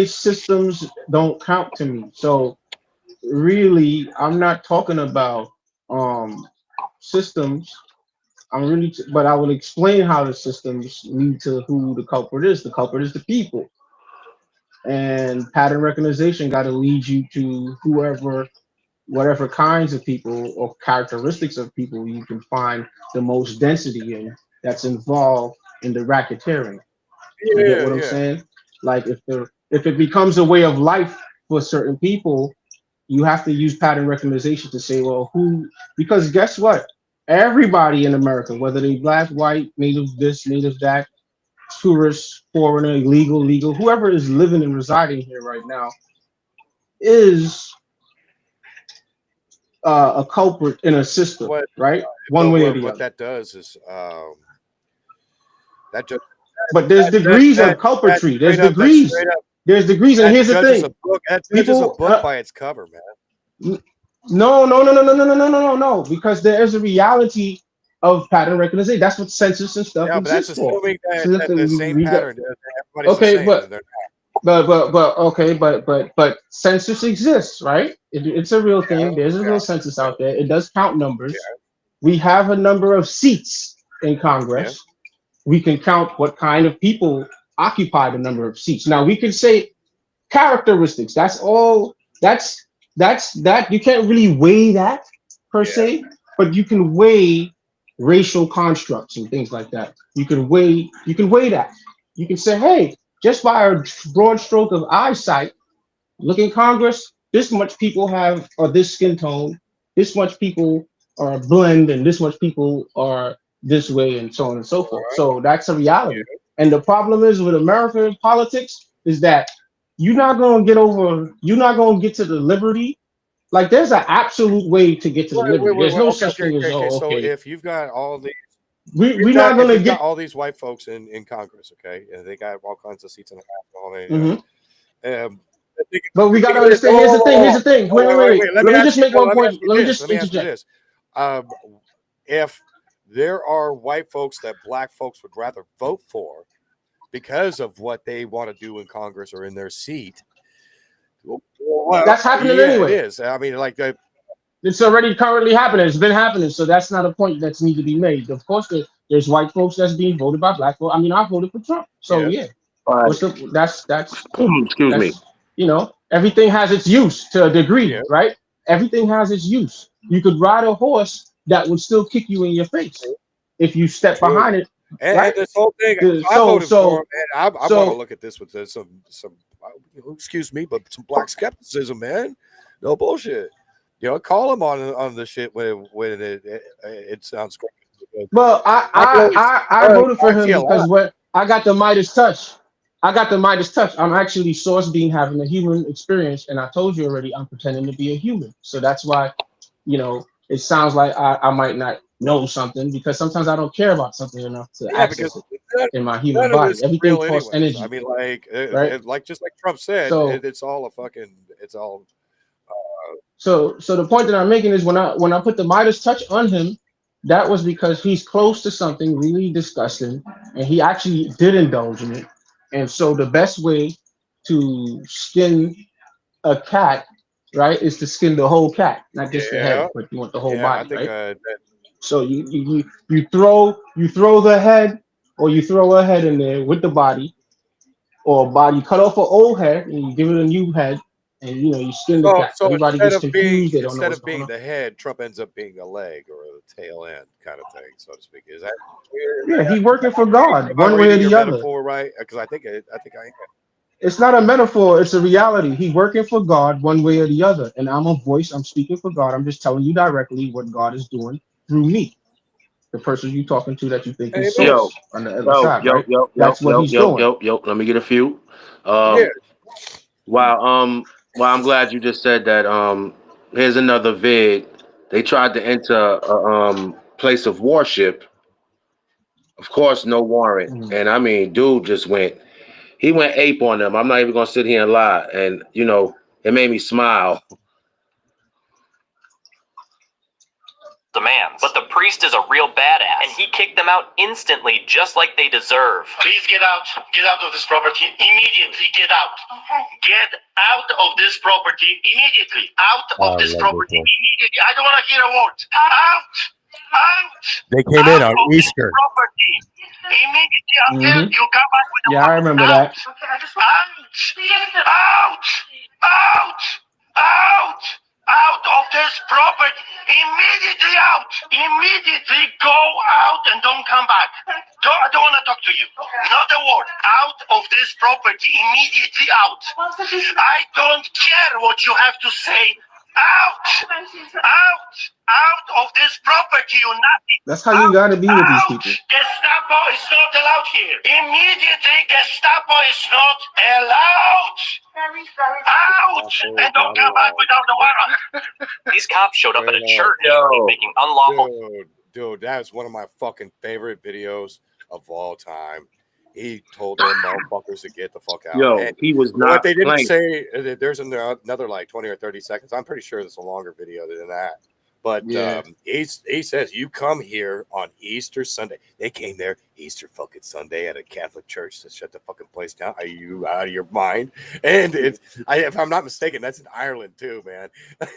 systems don't count to me. So really, I'm not talking about systems. But I will explain how the systems lead to who the culprit is. The culprit is the people. And pattern recognition got to lead you to whatever kinds of people or characteristics of people you can find the most density in. that's involved in the racketeering. You get what I'm Yeah. saying? Like if it becomes a way of life for certain people, you have to use pattern recognition to say, well, who? Because guess what? Everybody in America, whether they black, white, native this, native that, tourist, foreigner, illegal, legal, whoever is living and residing here right now, is a culprit in a system, What right? One way or the what other. that does is that just But there's degrees of culpritry. There's that degrees. straight up There's degrees, and that here's the judges a thing: book. That judges a people. book by its cover, man. No, because there is a reality of pattern recognition. That's what census and stuff Yeah, but that's exists for. assuming So that the same we got pattern that everybody's the okay, same. but And they're census exists, right? It's a real thing. There's a yeah, real census out there. It does count numbers. We have a number of seats in Congress. We can count what kind of people occupy the number of seats. Now we can say characteristics. That's all. That you can't really weigh that per se, but you can weigh racial constructs and things like that. You can weigh that. You can say, hey, just by a broad stroke of eyesight, look in Congress, this much people have or this skin tone, this much people are blend, and this much people are this way, and so on and so forth. So that's a reality. And the problem is with American politics is that you're not going to get to the liberty. Like there's an absolute way to get to the liberty. There's no such thing as, oh, So okay. if you've got all these, We're not going to got get all these white folks in Congress, okay, and they got all kinds of seats in the House. But we got to understand. Here's the thing. Wait. Let me just make one point. Let me just interject. If there are white folks that black folks would rather vote for because of what they want to do in Congress or in their seat, well, that's happening anyway. It is. I mean, like it's already currently happening. It's been happening. So that's not a point that's need to be made. Of course, there's white folks that's being voted by black folks. I mean, I voted for Trump. So yeah. That's excuse me. You know, everything has its use to a degree, right? Everything has its use. You could ride a horse that would still kick you in your face if you step behind it. And this whole thing, I voted for him, man. I want to look at this with some excuse me, but some black skepticism, man. No bullshit. You know, call him on the shit when it sounds great. Well, I voted for him because when I got the Midas touch. I'm actually source being having a human experience, and I told you already I'm pretending to be a human. So that's why, you know, it sounds like I might not know something because sometimes I don't care about something enough to access it in my human body. Everything costs energy. I mean, like, right? Like just like Trump said, so, it's all a fucking, it's all. So the point that I'm making is when I put the Midas touch on him, that was because he's close to something really disgusting, and he actually did indulge in it. And so the best way to skin a cat, right, is to skin the whole cat, not just the head, but you want the whole body, right? So you throw the head, or you throw a head in there with the body, or body cut off an old head and you give it a new head, and you skin the cat. So everybody gets confused. They don't know what's going on. Instead of being the head, Trump ends up being a leg or a tail end kind of thing, so to speak. Is that? Yeah, he's working for God, one way or the other. Metaphor, right? Because I think I am. It's not a metaphor; it's a reality. He's working for God, one way or the other. And I'm a voice. I'm speaking for God. I'm just telling you directly what God is doing through me, the person you're talking to that you think is source on the other side. Right? That's what he's doing. Let me get a few. Wow. Well, I'm glad you just said that. Here's another vid. They tried to enter a place of worship. Of course, no warrant. And I mean, dude just went ape on them. I'm not even gonna sit here and lie. And it made me smile. Demands. But the priest is a real badass, and he kicked them out instantly, just like they deserve. Please get out. Get out of this property immediately. Get out. Get out of this property immediately. Out of this property immediately. I don't want to hear a word. Out. They came in on Easter. Property. Immediately. Until you come back with the I remember that. Out. Out of this property. Immediately out. Immediately go out and don't come back. I don't want to talk to you. Not a word. Out of this property. Immediately out. I don't care what you have to say. Out. Out. Out of this property. You're not. That's how you gotta be with these people. Gestapo is not allowed here. Immediately, Gestapo is not allowed. Out! And don't come back without the warrant. These cops showed up at a Straight church Yo. making unlawful. Dude, that's one of my fucking favorite videos of all time. He told them motherfuckers to get the fuck out. Yo, And he was what not they didn't playing. say, there's another like 20 or 30 seconds. I'm pretty sure it's a longer video than that. But Yeah. he says, you come here on Easter Sunday. They came there Easter fucking Sunday at a Catholic church to shut the fucking place down. Are you out of your mind? And if I'm not mistaken, that's in Ireland too, man.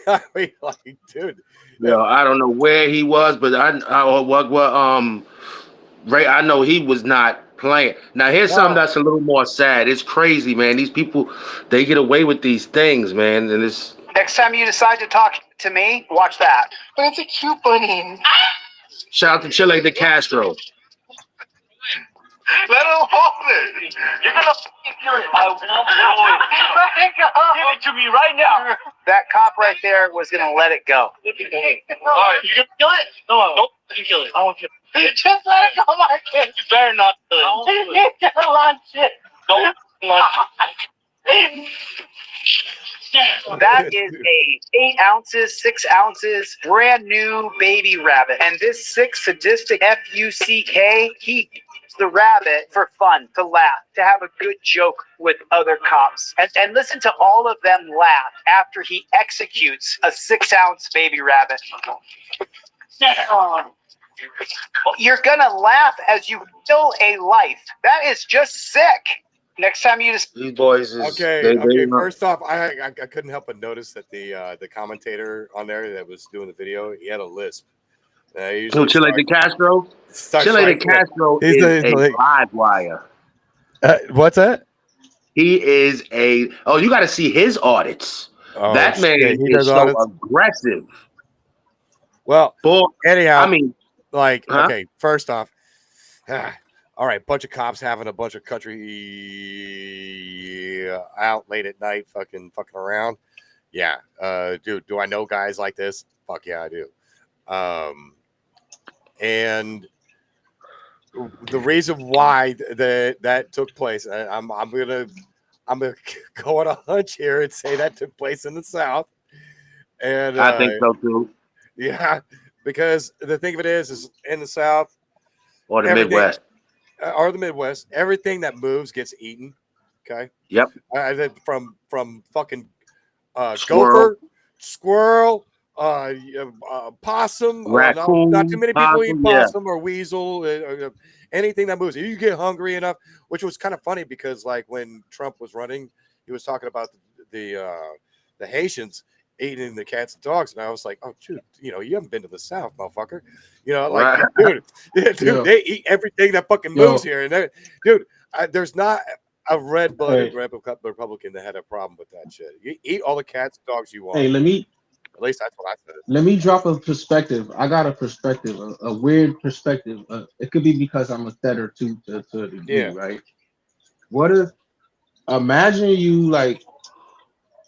I mean, like, dude. Yo, I don't know where he was, but Ray, I know he was not playing. Now here's something that's a little more sad. It's crazy, man. These people, they get away with these things, man, and it's. Next time you decide to talk to me, watch that. But it's a cute bunny. Shout out to Chile de Castro. Let him hold it. You're gonna feel it. I give it to me right now. That cop right there was gonna let it go. All right, you gonna kill it? No, don't you kill it. I won't kill it. Just let it go, Marcus. You better not kill it. You're gonna launch it. Don't launch it. That is a 8 ounces, 6 ounces, brand new baby rabbit. And this sick, sadistic F-U-C-K, he eats the rabbit for fun, to laugh, to have a good joke with other cops. And listen to all of them laugh after he executes a 6-ounce baby rabbit. You're gonna laugh as you kill a life. That is just sick. Next time you just These boys is Okay. First off, I couldn't help but notice that the commentator on there that was doing the video, he had a lisp. Who, Chile de Castro? starts Chile de like- Castro He's is a like- live wire. What's that? He is a. Oh, you got to see his audits. Oh, That man shit, he is does so audits? aggressive. Well, Boy, anyhow, I mean, like, Huh? okay, first off, all right, bunch of cops having a bunch of country out late at night, fucking around. Yeah, dude, do I know guys like this? Fuck yeah, I do. And the reason why that took place, I'm gonna go on a hunch here and say that took place in the South. And I think so too. yeah, because the thing of it is in the South Or the everything- Midwest. Or the Midwest, everything that moves gets eaten. Okay. Yep. From fucking Squirrel. gopher, squirrel, possum, Raccoon, not too many people eat possum, yeah. possum or weasel, anything that moves. If you get hungry enough, which was kind of funny because like when Trump was running, he was talking about the Haitians eating the cats and dogs, and I was like, oh, dude, you haven't been to the South, motherfucker. Like, Right. dude, Yo. they eat everything that fucking Yo. moves here, and there's not a red-blooded Republican that had a problem with that shit. You eat all the cats and dogs you want. Hey, At least that's what I said. let me drop a perspective. I got a perspective, a weird perspective. It could be because I'm a thedder too, to a degree, Yeah. right? What if, imagine you like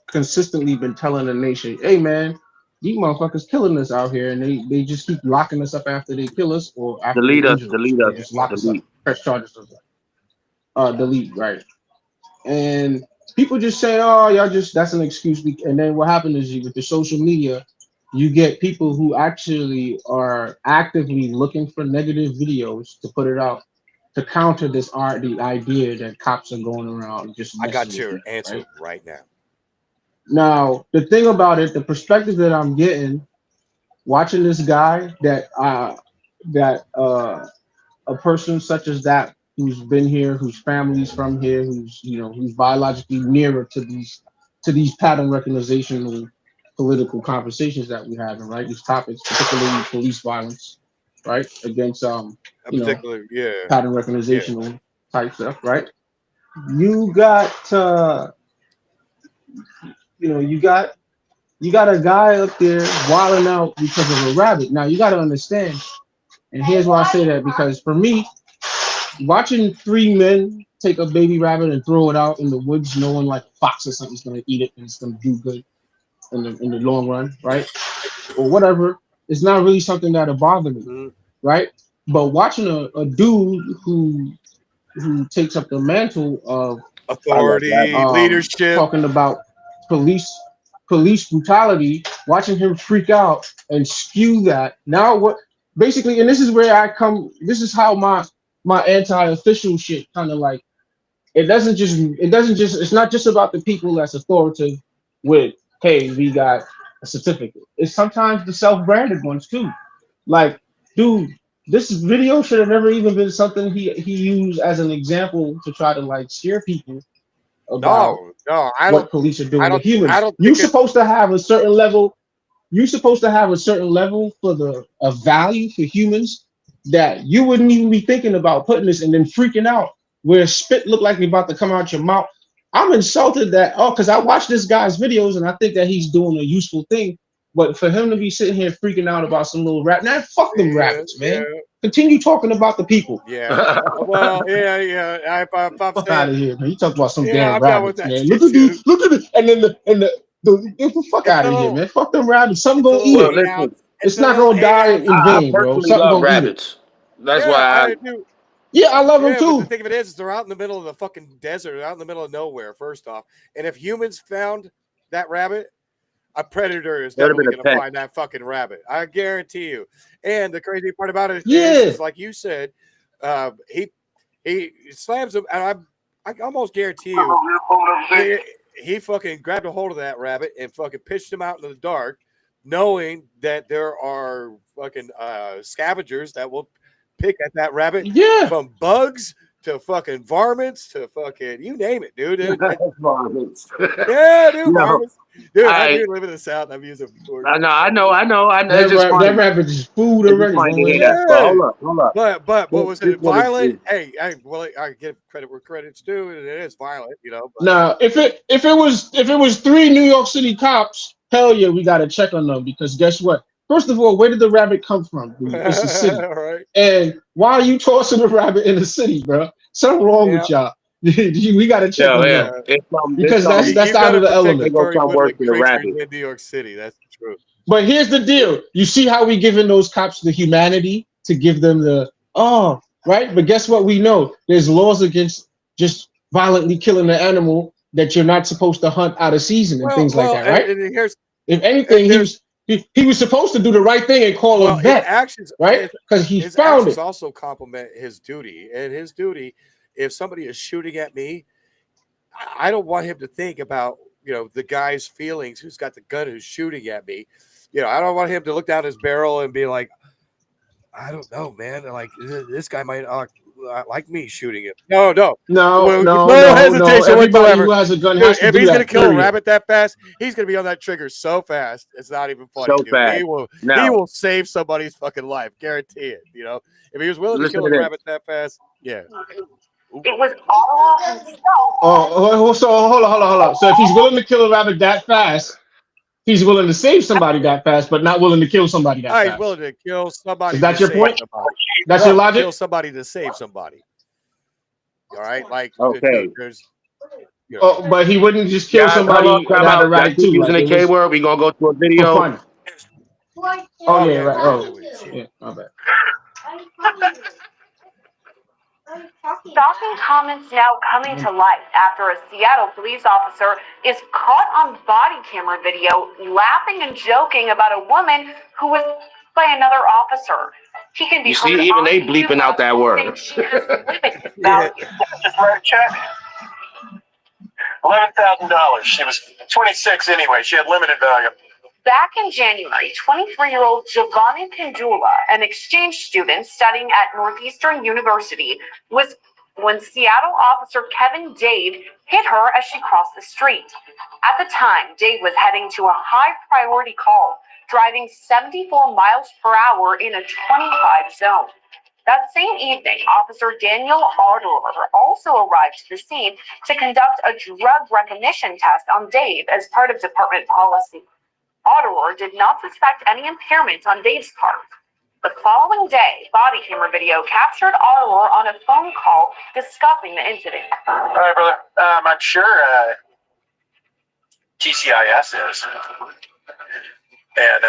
consistently been telling the nation, hey man, these motherfuckers killing us out here, and they just keep locking us up after they kill us or after Delete they us, injure delete They us, just lock us delete. up, press charges. Delete, right? And people just say, oh, y'all just, that's an excuse. And then what happened is with the social media, you get people who actually are actively looking for negative videos to put it out to counter the idea that cops are going around just I got messing your with people, answer right? right now. Now, the thing about it, the perspective that I'm getting, watching this guy that a person such as that who's been here, whose family's from here, who's biologically nearer to these pattern recognizational political conversations that we're having, right? These topics, particularly police violence, right? Against pattern recognizational type stuff, right? You got You got a guy up there wilding out because of a rabbit. Now you got to understand, and here's why I say that, because for me, watching three men take a baby rabbit and throw it out in the woods, knowing like a fox or something's gonna eat it and it's gonna do good in the long run, right? Or whatever, it's not really something that'll bother me, right? But watching a dude who takes up the mantle of Authority, leadership. talking about police brutality, watching him freak out and skew that. Now what basically, and this is where I come, this is how my anti-official shit kind of like, it's not just about the people that's authoritative with, hey, we got a certificate. It's sometimes the self-branded ones too. Like, dude, this video should have never even been something he used as an example to try to like scare people about what police are doing to humans. You're supposed to have a certain level. You're supposed to have a certain level for a value for humans that you wouldn't even be thinking about putting this and then freaking out where spit looked like it's about to come out your mouth. I'm insulted that because I watch this guy's videos and I think that he's doing a useful thing. But for him to be sitting here freaking out about some little rat, now fuck them rabbits, man. Yeah. Continue talking about the people. Yeah. Well, yeah. I'm fuck out of here, man. You talk about some damn rabbits, man. Look at this, and then the fuck out of here, man. Fuck them rabbits. Something gonna eat it. Listen, it's not gonna die in vain, bro. Something love gonna rabbits. That's why I love them too. But the thing of it is they're out in the middle of the fucking desert, out in the middle of nowhere. First off, and if humans found that rabbit, a predator is definitely going to find that fucking rabbit. I guarantee you. And the crazy part about it is like you said, he slams him, and I almost guarantee you he fucking grabbed a hold of that rabbit and fucking pitched him out in the dark, knowing that there are fucking scavengers that will pick at that rabbit from bugs to fucking varmints to fucking you name it, dude. varmints. Yeah, dude, varmints. Dude, I do live in the South. I've used it before. I know. That rabbit is food already. Hold up. But was it violent? Hey, I give credit where credit's due, and it is violent, you know. Now, if it was 3 New York City cops, hell yeah, we gotta check on them because guess what? First of all, where did the rabbit come from? Dude? It's the city. Right. And why are you tossing a rabbit in the city, bro? Something wrong with y'all. We got to check on that. Because that's out of the element. In New York City, that's true. But here's the deal. You see how we giving those cops the humanity to give them the, right? But guess what we know? There's laws against just violently killing an animal that you're not supposed to hunt out of season and things like that, right? If anything, he was supposed to do the right thing and call a vet, right? Because he found it. Also complement his duty, and his duty. If somebody is shooting at me, I don't want him to think about the guy's feelings who's got the gun who's shooting at me. I don't want him to look down his barrel and be like, I don't know, man. Like this guy might like me shooting him. No hesitation whatsoever. Who has a gun if he's going to kill a rabbit that fast, he's going to be on that trigger so fast. It's not even funny. So fast. He will save somebody's fucking life. Guarantee it. If he was willing to kill a rabbit that fast, yeah. It was all himself. So hold on. So if he's willing to kill a rabbit that fast, he's willing to save somebody that fast, but not willing to kill somebody that fast. He's willing to kill somebody. Is that your point? That's your logic? Kill somebody to save somebody. All right? Like, okay. There's... but he wouldn't just kill somebody without a rabbit too. Using a K word, we're going to go to a video. Right. Oh, yeah, my bad. Shocking comments now coming to light after a Seattle police officer is caught on body camera video laughing and joking about a woman who was by another officer. He can be. You see, even they bleeping out that word. Just write a check. $11,000. She was 26 anyway. She had limited value. Back in January, 23-year-old Giovanni Pendula, an exchange student studying at Northeastern University, was when Seattle officer Kevin Dade hit her as she crossed the street. At the time, Dade was heading to a high-priority call, driving 74 miles per hour in a 25 zone. That same evening, Officer Daniel Ardour also arrived to the scene to conduct a drug recognition test on Dade as part of department policy. Otterer did not suspect any impairment on Dave's part. The following day, body camera video captured Otterer on a phone call discussing the incident. All right, brother. I'm sure TCIS is. And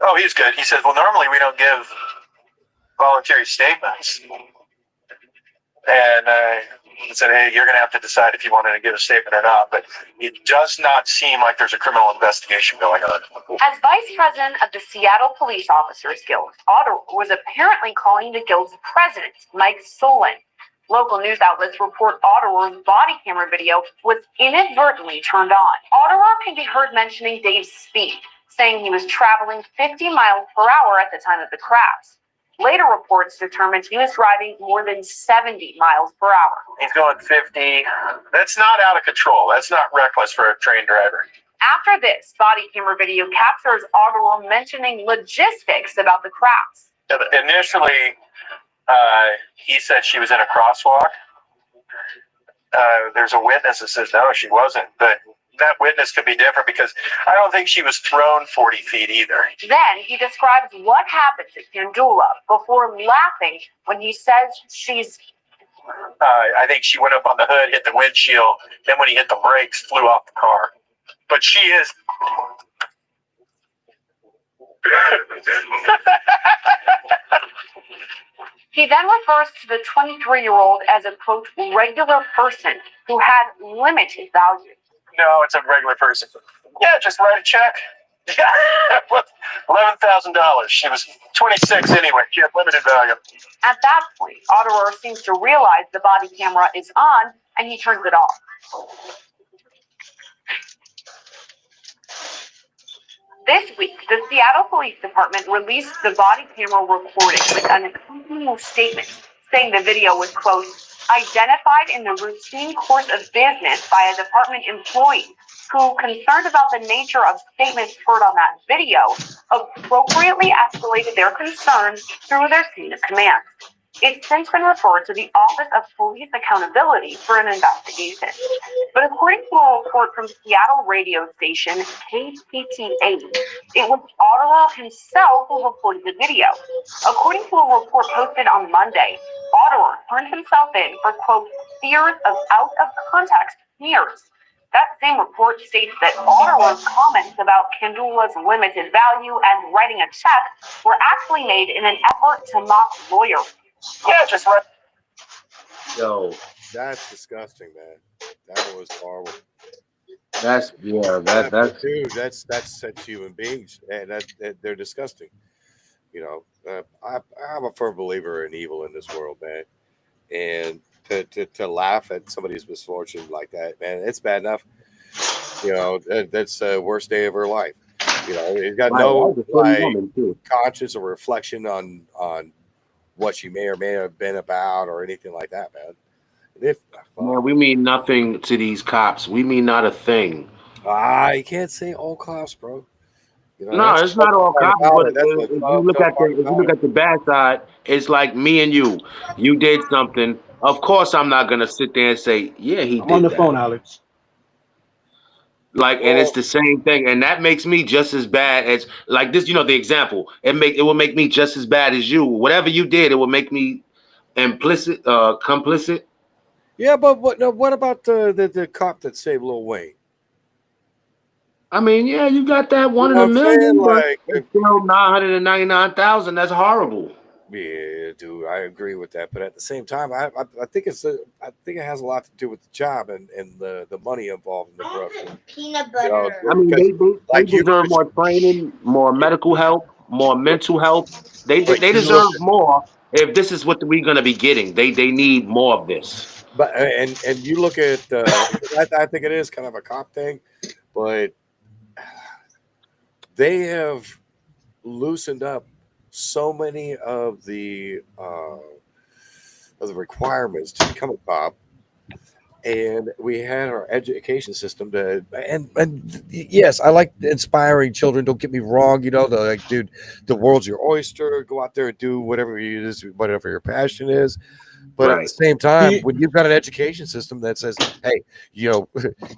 oh, he's good. He says, well, normally we don't give voluntary statements. And he said, hey, you're going to have to decide if you wanted to give a statement or not. But it does not seem like there's a criminal investigation going on. As vice president of the Seattle Police Officers Guild, Otterer was apparently calling the guild's president, Mike Solon. Local news outlets report Otterer's body camera video was inadvertently turned on. Otterer can be heard mentioning Dave's speed, saying he was traveling 50 miles per hour at the time of the crash. Later reports determined he was driving more than 70 miles per hour. He's going 50. That's not out of control. That's not reckless for a trained driver. After this, body camera video captures Otterer mentioning logistics about the crash. Initially, he said she was in a crosswalk. There's a witness that says, no, she wasn't. But that witness could be different because I don't think she was thrown 40 feet either. Then he describes what happened to Kandula before laughing when he says she's... I think she went up on the hood, hit the windshield, then when he hit the brakes, flew off the car. But she is... He then refers to the 23-year-old as a, quote, regular person who had limited value. No, it's a regular person. Yeah, just write a check. $11,000. She was 26 anyway. She had limited value. At that point, Otterer seems to realize the body camera is on, and he turns it off. This week, the Seattle Police Department released the body camera recording with an accompanying statement saying the video was, quote, identified in the routine course of business by a department employee who, concerned about the nature of statements heard on that video, appropriately escalated their concerns through their chain of command. It's since been referred to the Office of Police Accountability for an investigation. But according to a report from Seattle radio station KPTH, it was Otterer himself who reported the video. According to a report posted on Monday, Otterer turned himself in for, quote, fears of out-of-context smears. That same report states that Otterer's comments about Kandula's limited value and writing a check were actually made in an effort to mock lawyers. Yeah, just right. Yo, That's disgusting, man. That was horrible. that's Dude, that's such human beings, and that they're disgusting. You know, I'm a firm believer in evil in this world, man. And to laugh at somebody's misfortune like that, man, it's bad enough. You know, that's the worst day of her life. You know, he's got no conscience or reflection on what she may or may have been about or anything like that, man. Man, we mean nothing to these cops. We mean not a thing. You can't say all cops, bro. You know, No, it's not all cops. But if if you look at the bad side, it's like me and you. You did something. Of course, I'm not gonna sit there and say, "Yeah, he did." I'm on the that. phone, Alex. Like, and it's the same thing, and that makes me just as bad as like this. You know, the example. It will make me just as bad as you. Whatever you did, it will make me complicit. Yeah, but what about the cop that saved Lil Wayne? I mean, yeah, you got that one in a million, but it's still 999,000. That's horrible. Yeah, dude, I agree with that. But at the same time, I think I think it has a lot to do with the job and the money involved in the corruption. Peanut butter. I mean, they deserve more training, more medical help, more mental help. They deserve more. If this is what we're going to be getting, they need more of this. But and you look at, I think it is kind of a cop thing, but they have loosened up so many of the requirements to become a cop, and we had our education system and yes, I like inspiring children. Don't get me wrong, you know, dude, the world's your oyster. Go out there and do whatever it is, whatever your passion is. But at Right. the same time, He- when you've got an education system that says, "Hey, you know,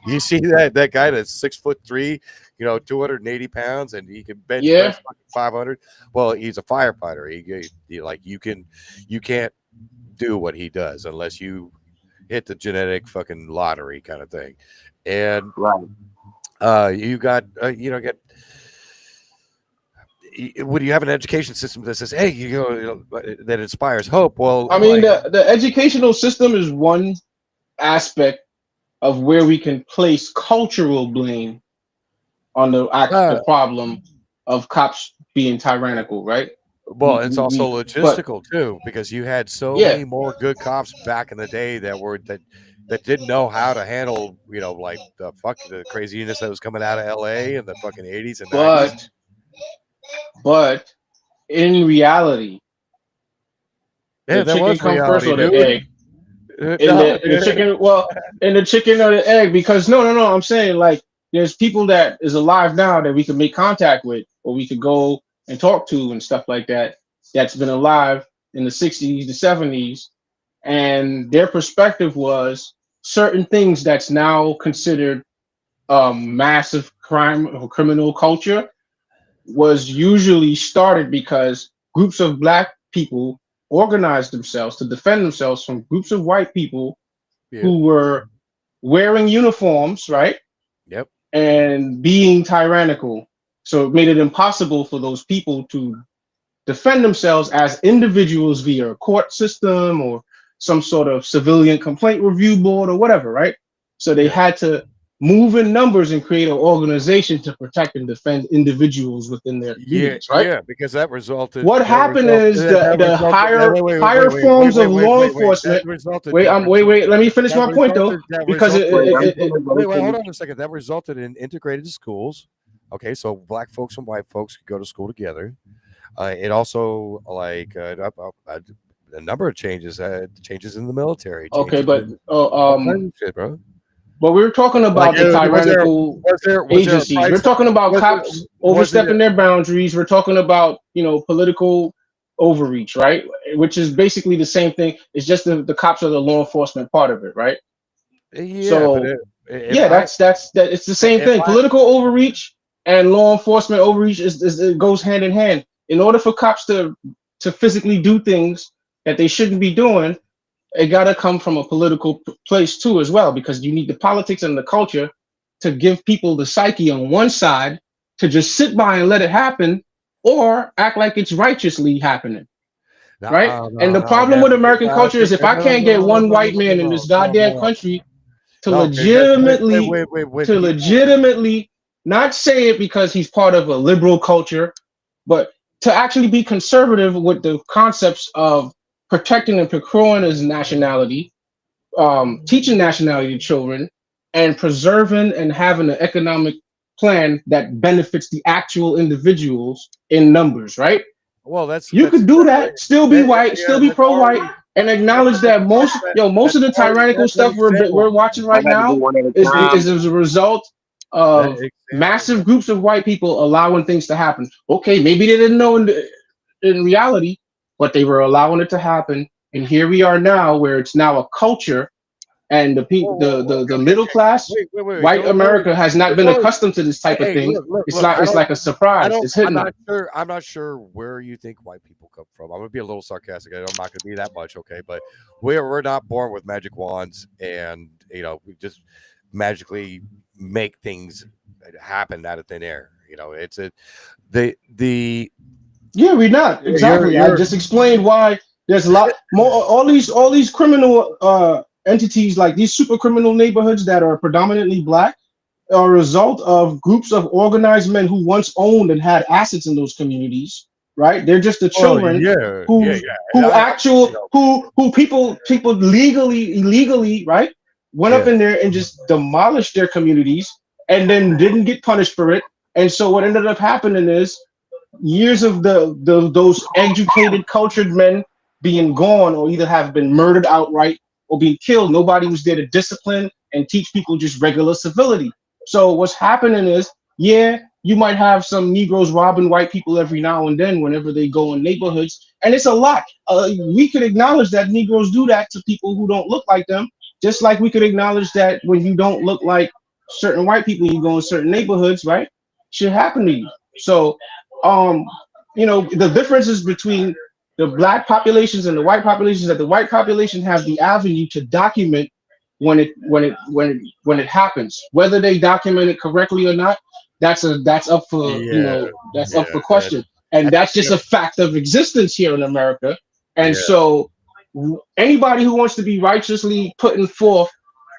you see that guy that's 6'3", 280 pounds, and he can bench Yeah. press 500." Well, he's a firefighter. You can't do what he does unless you hit the genetic fucking lottery kind of thing. And you got when you have an education system that says, "Hey, that inspires hope." Well, I mean, the educational system is one aspect of where we can place cultural blame on the problem of cops being tyrannical, right? well, it's also But logistical too, because you had so Yeah. many more good cops back in the day that didn't know how to handle, like the craziness that was coming out of LA in the fucking 80s and 90s. but in reality, Yeah, the that chicken was come first reality, or the dude. egg? In the chicken, well, in the chicken or the egg, because no, I'm saying, like, there's people that is alive now that we can make contact with, or we could go and talk to and stuff like that, that's been alive in the 60s, the 70s, and their perspective was certain things that's now considered massive crime or criminal culture was usually started because groups of black people organized themselves to defend themselves from groups of white people who were wearing uniforms, right? Yep. And being tyrannical. So it made it impossible for those people to defend themselves as individuals via a court system or some sort of civilian complaint review board or whatever, right? So they had to move in numbers and create an organization to protect and defend individuals within their communities, right? Yeah, because that resulted. What happened is the higher forms of law enforcement. Wait. Let me finish my point though, because wait, hold on a second. That resulted in integrated schools. Okay, so black folks and white folks could go to school together. It also a number of changes in the military. Okay, but Shit, bro. But we're talking about the tyrannical agencies. We're talking about cops overstepping their boundaries. We're talking about, political overreach, right? Which is basically the same thing. It's just the cops are the law enforcement part of it, right? Yeah. So that's it's the same thing. Political overreach and law enforcement overreach it goes hand in hand. In order for cops to physically do things that they shouldn't be doing, it got to come from a political place too as well, because you need the politics and the culture to give people the psyche on one side to just sit by and let it happen, or act like it's righteously happening, right? And the problem with American culture is if I can't get one white man in this goddamn country to legitimately not say it because he's part of a liberal culture, but to actually be conservative with the concepts of protecting and procuring his nationality, teaching nationality to children, and preserving and having an economic plan that benefits the actual individuals in numbers, right? Well, you could do that, still be white, still be pro-white, and acknowledge that most of the tyrannical stuff we're watching right now is as a result of massive groups of white people allowing things to happen. Okay, maybe they didn't know in reality, but they were allowing it to happen, and here we are now, where it's now a culture, and the people, the middle class, white America has not been accustomed to this type of thing. It's like a surprise. It's hidden. I'm not sure where you think white people come from. I'm gonna be a little sarcastic. I'm not gonna be that much, okay? But we're not born with magic wands, and we just magically make things happen out of thin air. It's Yeah, we're not exactly. I just explained why there's a lot more. All these criminal entities, like these super criminal neighborhoods that are predominantly black, are a result of groups of organized men who once owned and had assets in those communities. Right? They're just the children who people illegally, right, went up in there and just demolished their communities and then didn't get punished for it. And so what ended up happening is years of those educated, cultured men being gone, or either have been murdered outright or being killed. Nobody was there to discipline and teach people just regular civility. So what's happening is, you you might have some Negroes robbing white people every now and then whenever they go in neighborhoods, and it's a lot. We could acknowledge that Negroes do that to people who don't look like them, just like we could acknowledge that when you don't look like certain white people, you go in certain neighborhoods, right? Should happen to you. So, the differences between the black populations and the white populations, that the white population have the avenue to document when it happens. Whether they document it correctly or not, that's up for up for question. And that's just a fact of existence here in America. And so anybody who wants to be righteously putting forth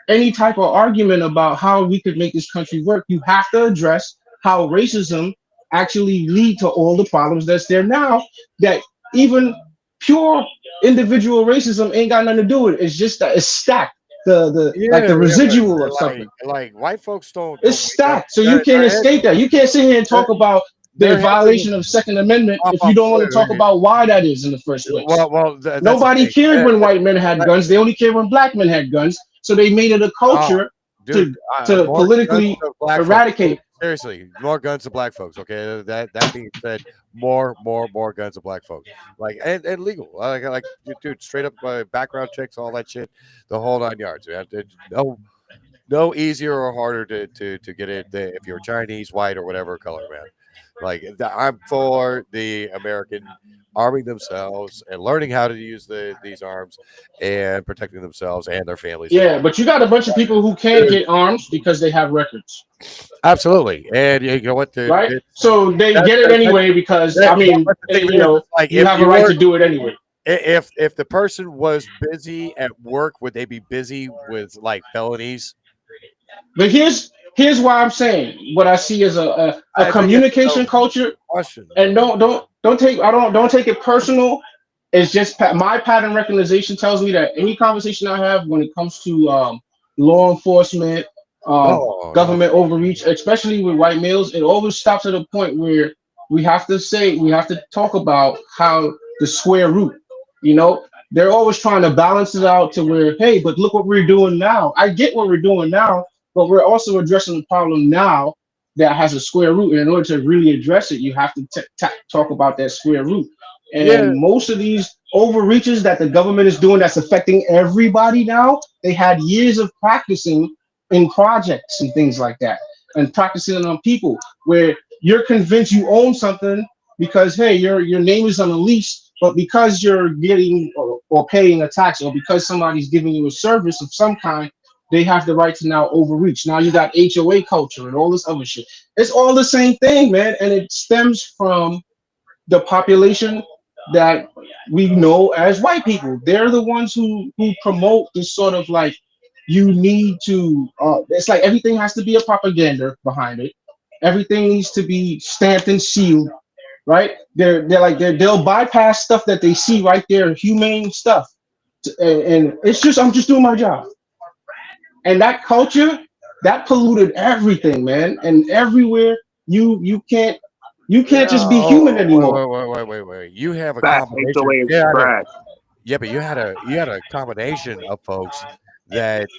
any type of argument about how we could make this country work, you have to address how racism actually lead to all the problems that's there now, that even pure individual racism ain't got nothing to do with it. It's just that it's stacked. The residual of something. Like white folks don't. It's stacked, so you can't escape that. You can't sit here and talk about the violation of Second Amendment if you don't want to talk about why that is in the first place. Nobody cared when white men had guns. They only cared when black men had guns. So they made it a culture to politically eradicate. Seriously, more guns to black folks. Okay, that being said, more guns to black folks. Like and legal. Like dude, straight up background checks, all that shit, the whole 9 yards. No easier or harder to get in if you're Chinese, white, or whatever color, man. Like I'm for the American arming themselves and learning how to use these arms and protecting themselves and their families. Yeah, but you got a bunch of people who can't get arms because they have records. Absolutely, and you know what? Right? So they get it anyway because you have a right to do it anyway. If the person was busy at work, would they be busy with like felonies? But here's why I'm saying what I see as a communication culture. And don't take it personal. It's just my pattern recognition tells me that any conversation I have when it comes to law enforcement, government overreach, especially with white males, it always stops at a point where we have to talk about how the square root. They're always trying to balance it out to where, hey, but look what we're doing now. I get what we're doing now, but we're also addressing the problem now that has a square root. And in order to really address it, you have to talk about that square root. And most of these overreaches that the government is doing that's affecting everybody now, they had years of practicing in projects and things like that, and practicing on people where you're convinced you own something because, hey, your name is on a lease, but because you're getting or paying a tax, or because somebody's giving you a service of some kind, they have the right to now overreach. Now you got HOA culture and all this other shit. It's all the same thing, man. And it stems from the population that we know as white people. They're the ones who promote this sort of like, you need to, it's like everything has to be a propaganda behind it. Everything needs to be stamped and sealed, right? They'll bypass stuff that they see right there, humane stuff. And it's just, I'm just doing my job. And that culture, that polluted everything, man. And everywhere you can't just be human anymore. Wait. You have a combination. But you had a combination of folks that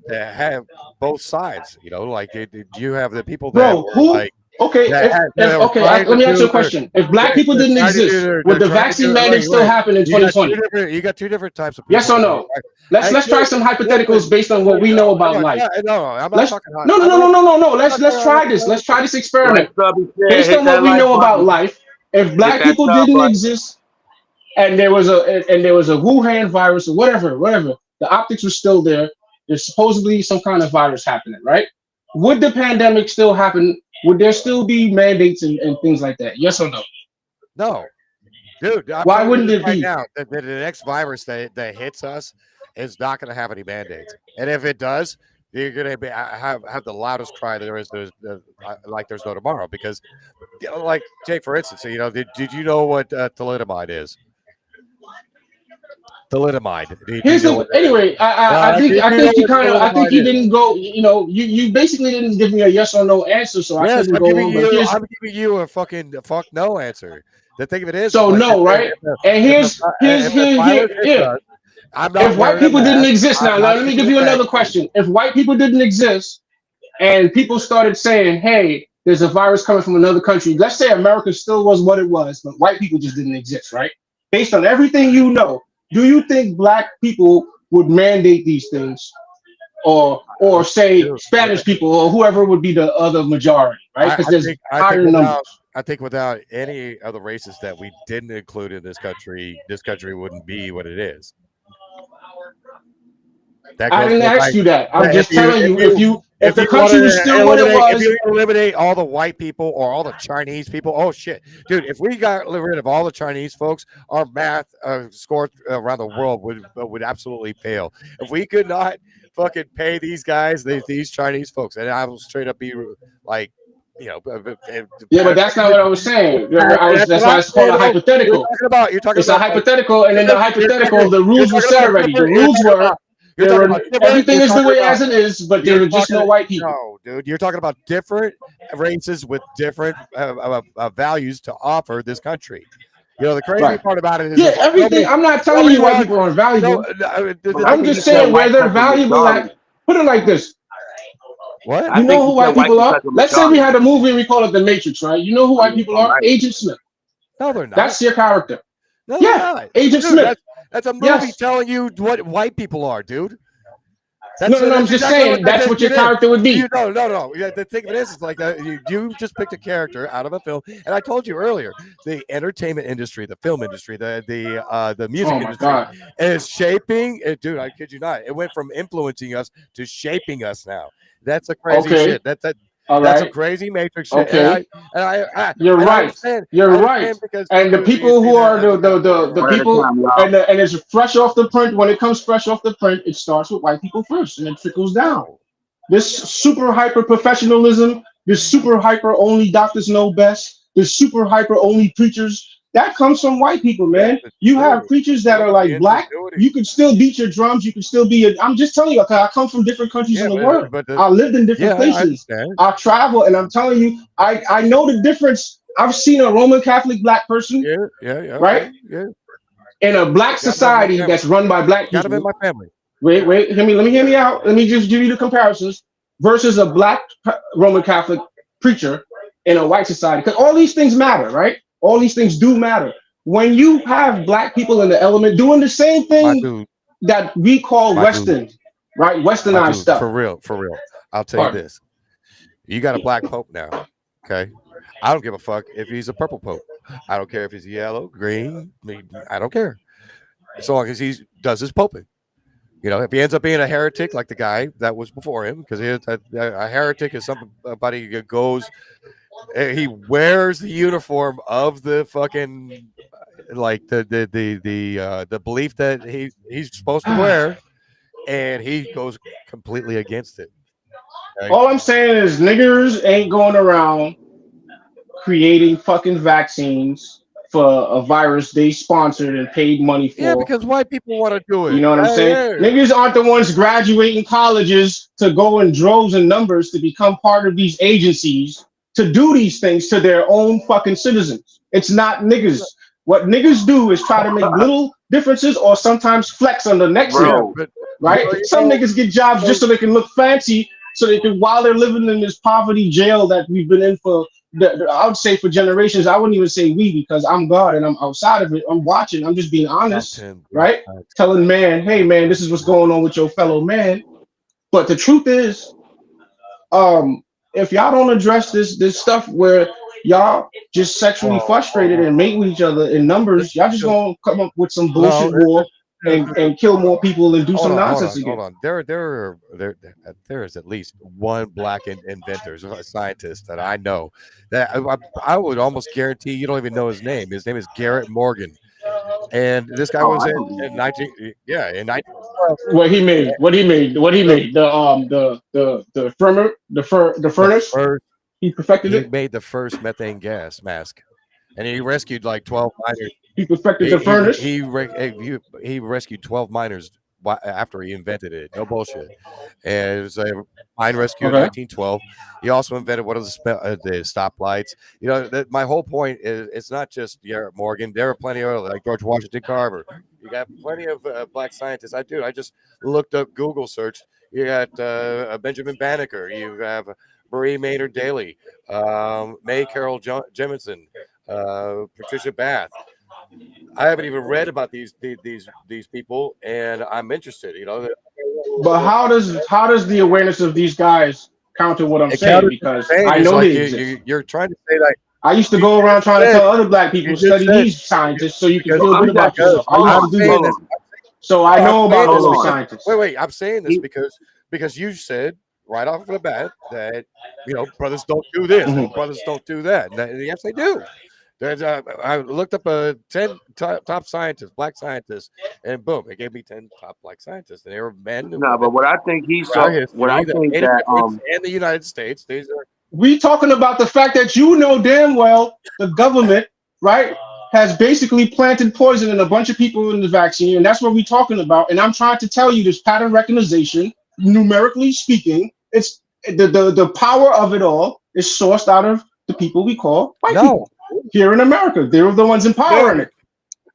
have both sides. Like you have the people that let me ask you a question. If black people didn't exist, would the vaccine mandate still happen in 2020? You got two different types of people. Yes or no? Let's try some hypotheticals based on what we know about life. No, I'm not talking. No. Let's try this. Let's try this experiment based on what we know about life. If black people didn't exist, and there was a Wuhan virus or whatever, the optics was still there. There's supposedly some kind of virus happening, right? Would the pandemic still happen? Would there still be mandates and things like that? Yes or no? No, dude. Why wouldn't it be? Now that the next virus that hits us is not going to have any mandates, and if it does, you're going to have the loudest cry there's no tomorrow. Because, like Jay, for instance, did you know what thalidomide is? Thalidomide. Anyway, I think you didn't go. You basically didn't give me a yes or no answer, so I couldn't go on. I'm giving you a fucking fuck no answer. The thing of it is, so no, right? And here's if white people didn't exist, now let me give you another question. If white people didn't exist, and people started saying, "Hey, there's a virus coming from another country. Let's say America still was what it was, but white people just didn't exist, right? Based on everything you know, do you think black people would mandate these things, or say Spanish people or whoever would be the other majority, right? Because there's higher numbers. I think without any of the races that we didn't include in this country wouldn't be what it is. I didn't ask you that. I'm just telling you, if the country was still what it was. If you eliminate all the white people or all the Chinese people, oh shit, dude! If we got rid of all the Chinese folks, our math score around the world would absolutely fail. If we could not fucking pay these guys, these Chinese folks, and I will straight up be like, you know, yeah, but that's not what I was saying. That's why it's called a hypothetical. You're talking it's about a hypothetical, and in the hypothetical, the rules were set already. The rules were. Everything is the way as it is, but there are just no white people. No, dude, you're talking about different races with different values to offer this country. You know, the crazy part about it is everything. I'm not telling you white people aren't valuable. I'm just saying where they're valuable at. Put it like this. What? You know who white people are? Let's say we had a movie and we call it The Matrix, right? You know who white people are? Agent Smith. No, they're not. That's your character. No, yeah, Agent Smith. That's a movie telling you what white people are, dude. No, I'm just saying that's what your character would be. No. The thing of it is like you just picked a character out of a film, and I told you earlier, the entertainment industry, the film industry, the music industry is shaping. Dude, I kid you not. It went from influencing us to shaping us now. That's a crazy shit. That's a crazy Matrix shit. Okay. You're right. Because and the people who are the people and it's fresh off the print. When it comes fresh off the print, it starts with white people first, and it trickles down. This super hyper professionalism, this super hyper only doctors know best, this super hyper only preachers. That comes from white people, man. You have preachers that are like black. You can still beat your drums. You can still be. I'm just telling you, I come from different countries in the world. I lived in different places. I travel, and I'm telling you, I know the difference. I've seen a Roman Catholic black person, right? Yeah. In a black society that's run by black people. Got him in my family. Wait, let me hear me out. Let me just give you the comparisons versus a black Roman Catholic preacher in a white society, because all these things matter, right? All these things do matter. When you have black people in the element doing the same thing that we call Western, right? Westernized stuff. For real. I'll tell you this. You got a black pope now, okay? I don't give a fuck if he's a purple pope. I don't care if he's yellow, green. I don't care. As long as he does his poping. You know, if he ends up being a heretic like the guy that was before him, because a heretic is somebody who goes... He wears the uniform of the fucking like the belief that he's supposed to wear, and he goes completely against it. Okay? All I'm saying is niggers ain't going around creating fucking vaccines for a virus they sponsored and paid money for. Yeah, because white people want to do it. You know what I'm saying? Yeah. Niggas aren't the ones graduating colleges to go in droves and numbers to become part of these agencies to do these things to their own fucking citizens. It's not niggas. What niggas do is try to make little differences or sometimes flex on the next nigga, right? Some niggas get jobs just so they can look fancy, so they can, while they're living in this poverty jail that we've been in for, I would say for generations. I wouldn't even say we, because I'm God and I'm outside of it. I'm watching. I'm just being honest, right? Telling man, hey man, this is what's going on with your fellow man. But the truth is, if y'all don't address this stuff where y'all just sexually frustrated and mate with each other in numbers, y'all just gonna come up with some bullshit war and kill more people and do some nonsense again. Hold on. There is at least one black inventor, a scientist that I know that I would almost guarantee you don't even know his name. His name is Garrett Morgan. And this guy was in 19 What he made the furnace. He perfected it. He made the first methane gas mask, and he rescued like 12 miners. He perfected the furnace. He rescued 12 miners after he invented it. No bullshit. And it was a mine rescue in 1912. He also invented one of the stoplights. You know, my whole point is it's not just Garrett Morgan. There are plenty of like George Washington Carver. You got plenty of black scientists. I just looked up Google search. You got Benjamin Banneker. You have Marie Maynard Daly, May Carol Jemison, Patricia Bath. I haven't even read about these people, and I'm interested. You know, But how does the awareness of these guys counter what I'm it saying? counted Because saying I is know like they exist. you're trying to say that I used to you go around just trying to said tell other black people you just study said these scientists so you can because feel good about because yourself. I used I'm to do saying that. this. So I No, I'm know about saying all this those because scientists. wait, I'm saying this because you said right off the bat that brothers don't do this or Mhm. brothers don't do that. And yes, they do. There's I looked up 10 top scientists, black scientists, and boom, it gave me 10 top black scientists, and they were men and Nah, but women what I think he throughout saw, what I history that think made a that difference in the United States. These are We talking about the fact that you know damn well the government, right, has basically planted poison in a bunch of people in the vaccine, and that's what we're talking about. And I'm trying to tell you this pattern recognition, numerically speaking, it's the power of it all is sourced out of the people we call white people here in America. They're the ones empowering it.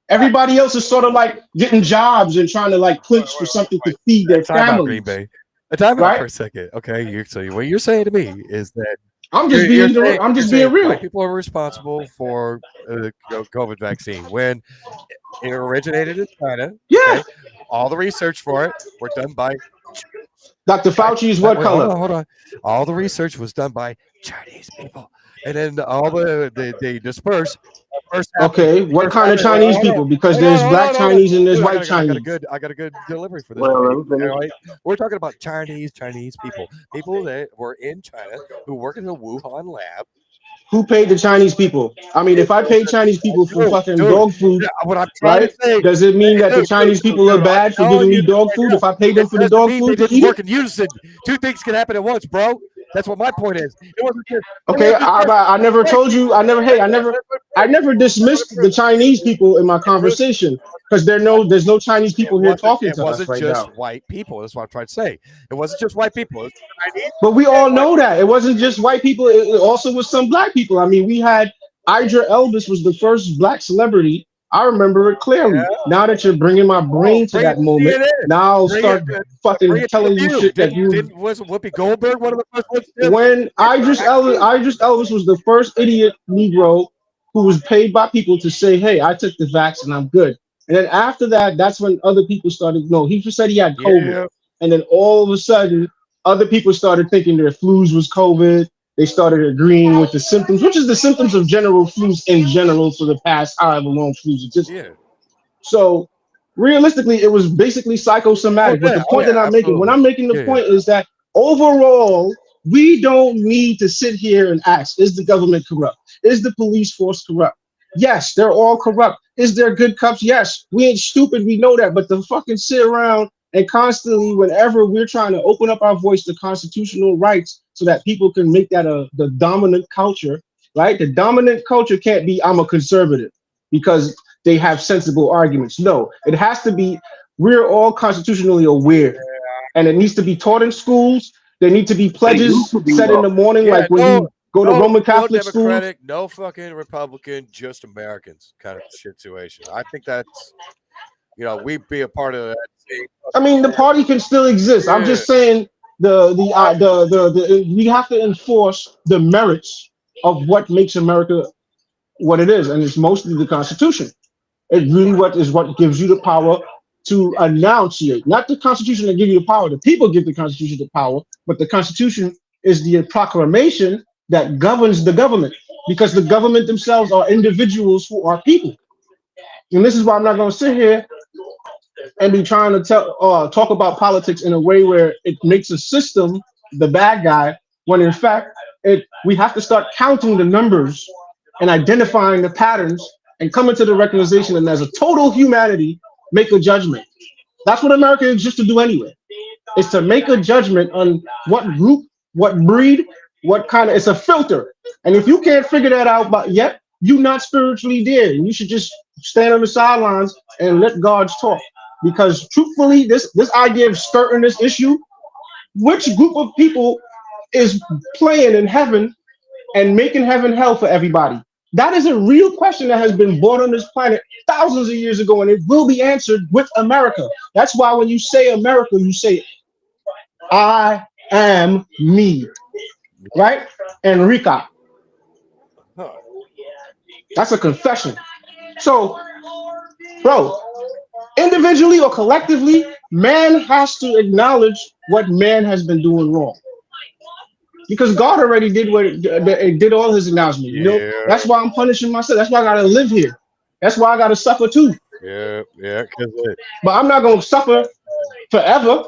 Everybody else is sort of like getting jobs and trying to like clinch for something to feed their time out, Green families. Bay. A time out for Right? a second. Okay, so what you're saying to me is that I'm just you're being saying real. white people are responsible for the COVID vaccine when it originated in China. Yeah. Okay, all the research for it were done by Dr. Fauci is what wait, color? hold on. All the research was done by Chinese people, and then all they dispersed. First happened Okay, what in kind of China. Chinese people? Because there's black Chinese and there's Dude, white I Chinese. got a good delivery for this. Well, Buddy. let me finish. All right? We're talking about Chinese people that were in China who work in the Wuhan lab. Who paid the Chinese people? I mean, if I pay Chinese people for fucking Dude, dog food, what I'm trying right? to say, Does it mean that the Chinese people are I'm bad for telling giving you me this dog right food? now. If I pay them It for the doesn't dog mean food they to didn't eat work it? in unison. Two things can happen at once, bro. That's what my point is. It wasn't just. Okay, I never told you. I never dismissed the Chinese people in my conversation because there's no Chinese people here talking It to us wasn't right just now. white people. That's what I'm trying to say. It wasn't just white people. It was Chinese But we all and white know that it wasn't just white people. It also was some black people. I mean, we had Idra Elbis was the first black celebrity. I remember it clearly. Now that you're bringing my brain to bring it that to moment, CNN. now I'll Bring start it fucking to the telling you View. shit that you. Wasn't Whoopi Goldberg one of the first ones? To When Idris Elvis was the first idiot Negro who was paid by people to say, "Hey, I took the vax and I'm good." And then after that, that's when other people started. No, he just said he had COVID, Yeah. and then all of a sudden, other people started thinking their flus was COVID. They started agreeing with the symptoms, which is the symptoms of general flus in general for the past however long flus exist. Yeah. So realistically, it was basically psychosomatic. But the point that I'm making, when absolutely. I'm making the Yeah, point is that overall, we don't need to sit here and ask, is the government corrupt? Is the police force corrupt? Yes, they're all corrupt. Is there good cops? Yes. We ain't stupid, we know that. But to fucking sit around and constantly, whenever we're trying to open up our voice to constitutional rights so that people can make that the dominant culture, right? The dominant culture can't be I'm a conservative because they have sensible arguments. No, it has to be we're all constitutionally aware, and it needs to be taught in schools. There need to be pledges said in the morning, like when you go to Roman Catholic schools. Democratic, no fucking Republican, just Americans kind of situation. I think that's we be a part of that. I mean, the party can still exist. I'm just saying the we have to enforce the merits of what makes America what it is, and it's mostly the Constitution. It really what gives you the power to enunciate, not the Constitution that gives you the power. The people give the Constitution the power, but the Constitution is the proclamation that governs the government, because the government themselves are individuals who are people. And this is why I'm not going to sit here and be trying to talk about politics in a way where it makes a system the bad guy, when in fact we have to start counting the numbers and identifying the patterns and coming to the recognition, and as a total humanity, make a judgment. That's what America exists to do anyway. It's to make a judgment on what group, what breed, what kind of. It's a filter, and if you can't figure that out yet, you're not spiritually there. And you should just stand on the sidelines and let God talk. Because truthfully, this idea of skirting this issue, which group of people is playing in heaven and making heaven hell for everybody? That is a real question that has been born on this planet thousands of years ago, and it will be answered with America. That's why when you say America, you say, I am me. right? Enrica. That's a confession. So, bro, individually or collectively, man has to acknowledge what man has been doing wrong. Because God already did all his acknowledgement. You know, Yeah, that's why I'm punishing myself. That's why I gotta live here. That's why I gotta suffer too. yeah. But I'm not gonna suffer forever.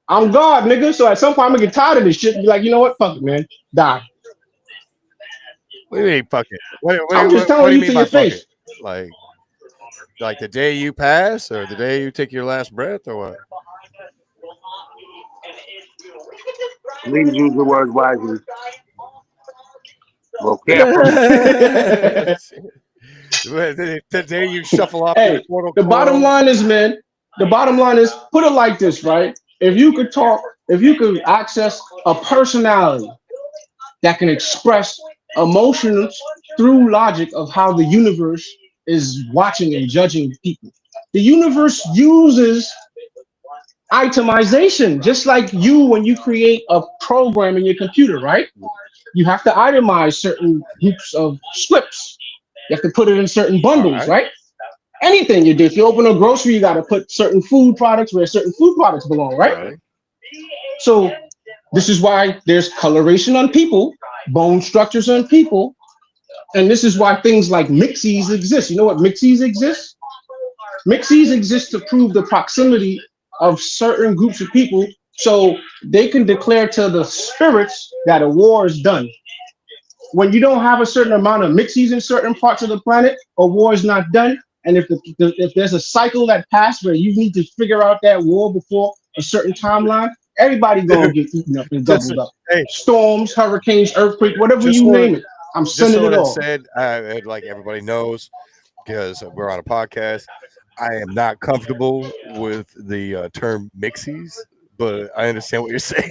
I'm God, nigga. So at some point I'm gonna get tired of this shit and be like, you know what? Fuck it, man. Die. What do you mean, fuck it? What I'm just do telling you you mean to by your fuck face. it? Like the day you pass, or the day you take your last breath, or what? Please use the words wisely. Well, carefully. The day you shuffle off this Hey, mortal the bottom coil. line is, man, the bottom line is, put it like this, right? If you could access a personality that can express emotions through logic of how the universe is watching and judging people. The universe uses itemization, just like you when you create a program in your computer, right? You have to itemize certain groups of scripts. You have to put it in certain All bundles, right. right? Anything you do, if you open a grocery, you got to put certain food products where certain food products belong, right? Right. So this is why there's coloration on people, bone structures on people, and this is why things like mixies exist. You know what mixies exist? Mixies exist to prove the proximity of certain groups of people so they can declare to the spirits that a war is done. When you don't have a certain amount of mixies in certain parts of the planet, a war is not done. And if there's a cycle that passed where you need to figure out that war before a certain timeline, everybody gonna Dude, get eaten up and just gobbled up. hey, Storms, hurricanes, earthquake, whatever just you so name it, I'm just sending so it that's all. said, like everybody knows, because we're on a podcast, I am not comfortable with the term mixies, but I understand what you're saying.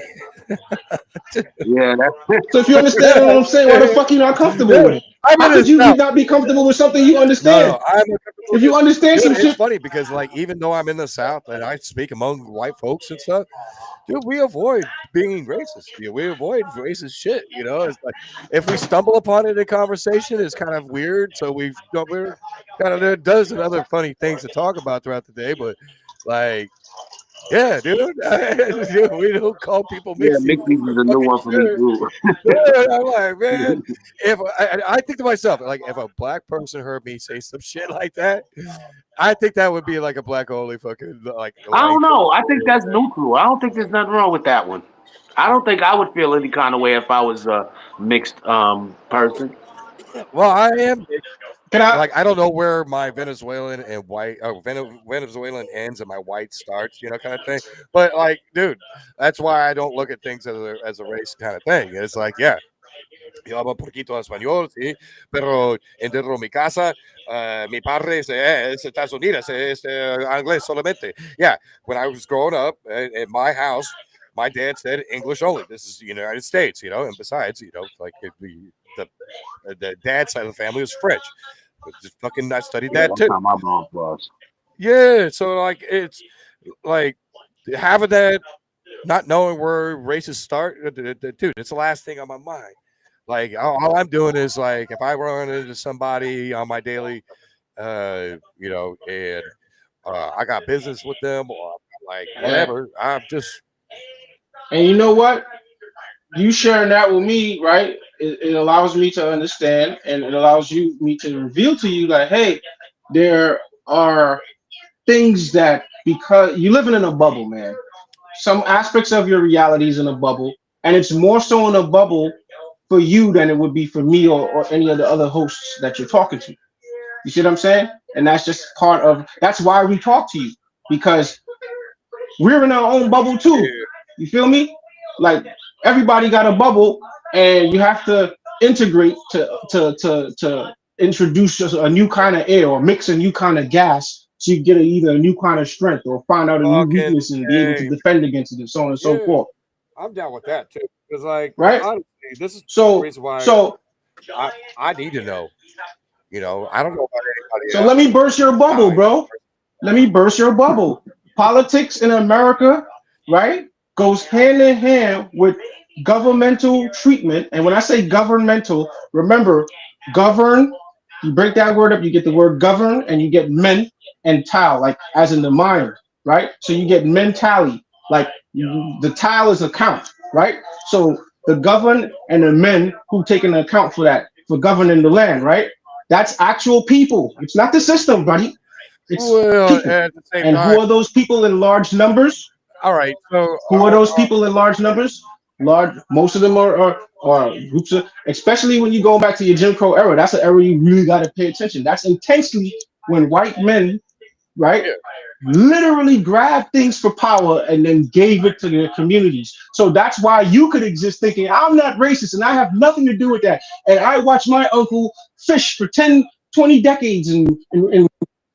Yeah, that's So if you understand what I'm saying, why the fuck you not comfortable with it? I'm How in could this you now. not be comfortable with something you understand? No, I'm uncomfortable If you understand dude, some it's shit, funny because like even though I'm in the South and I speak among white folks and stuff, dude, we avoid being racist. We avoid racist shit. You know, it's like if we stumble upon it in conversation, it's kind of weird. So we're kind of there dozen other funny things to talk about throughout the day, but like. Yeah, dude. Dude, we don't call people yeah. mixy Mickey's is for a new fucking one for me sure. too. Yeah, I'm like, man, if I think to myself, like, if a black person heard me say some shit like that, I think that would be like a black only fucking like. I don't know. I think that's neutral. I don't think there's nothing wrong with that one. I don't think I would feel any kind of way if I was a mixed person. Well, I am can I? like I don't know where my Venezuelan and white Venezuelan ends and my white starts, you know, kind of thing. But like, dude, that's why I don't look at things as a race kind of thing. It's like, yeah, yo hablo un poquito español, sí, pero dentro de mi casa, mi padre es Estados Unidos, es inglés solamente. Yeah, when I was growing up in my house, my dad said English only. This is the United States, you know, and besides, you know, like the dad side of the family was French. But just fucking, I studied Yeah, that that's too. how my mom was. Yeah, so like it's like having that, not knowing where races start, dude. It's the last thing on my mind. Like all I'm doing is like if I run into somebody on my daily, you know, and I got business with them or like whatever, I'm just And you know what? You sharing that with me, right? It allows me to understand, and it allows me to reveal to you, like, hey, there are things that because you're living in a bubble, man. Some aspects of your reality is in a bubble, and it's more so in a bubble for you than it would be for me or any of the other hosts that you're talking to. You see what I'm saying? And that's just part of that's why we talk to you, because we're in our own bubble too. You feel me? Like everybody got a bubble, and you have to integrate to introduce a new kind of air or mix a new kind of gas so you get either a new kind of strength or find out a new fucking weakness and be able to defend against it and so on and so yeah. forth. I'm down with that too. Because like Right? honestly, this is the So reason why so I need to know. You know, I don't know about anybody so else. let me burst your bubble, bro. Let me burst your bubble. Politics in America, right, goes hand in hand with governmental treatment. And when I say governmental, remember, govern, you break that word up, you get the word govern, and you get men and tal, like as in the mind, right? So you get mentality, like the tal is account, right? So the govern and the men who take into account for that, for governing the land, right? That's actual people. It's not the system, buddy. It's Well, people. at the same And time, who are those people in large numbers? all right. So, Who are those people in large numbers? Large, most of them are groups of, especially when you go back to your Jim Crow era. That's an era you really got to pay attention. That's intensely when white men, right, yeah, literally grabbed things for power and then gave it to their communities. So that's why you could exist thinking, I'm not racist and I have nothing to do with that. And I watched my uncle fish for 10, 20 decades in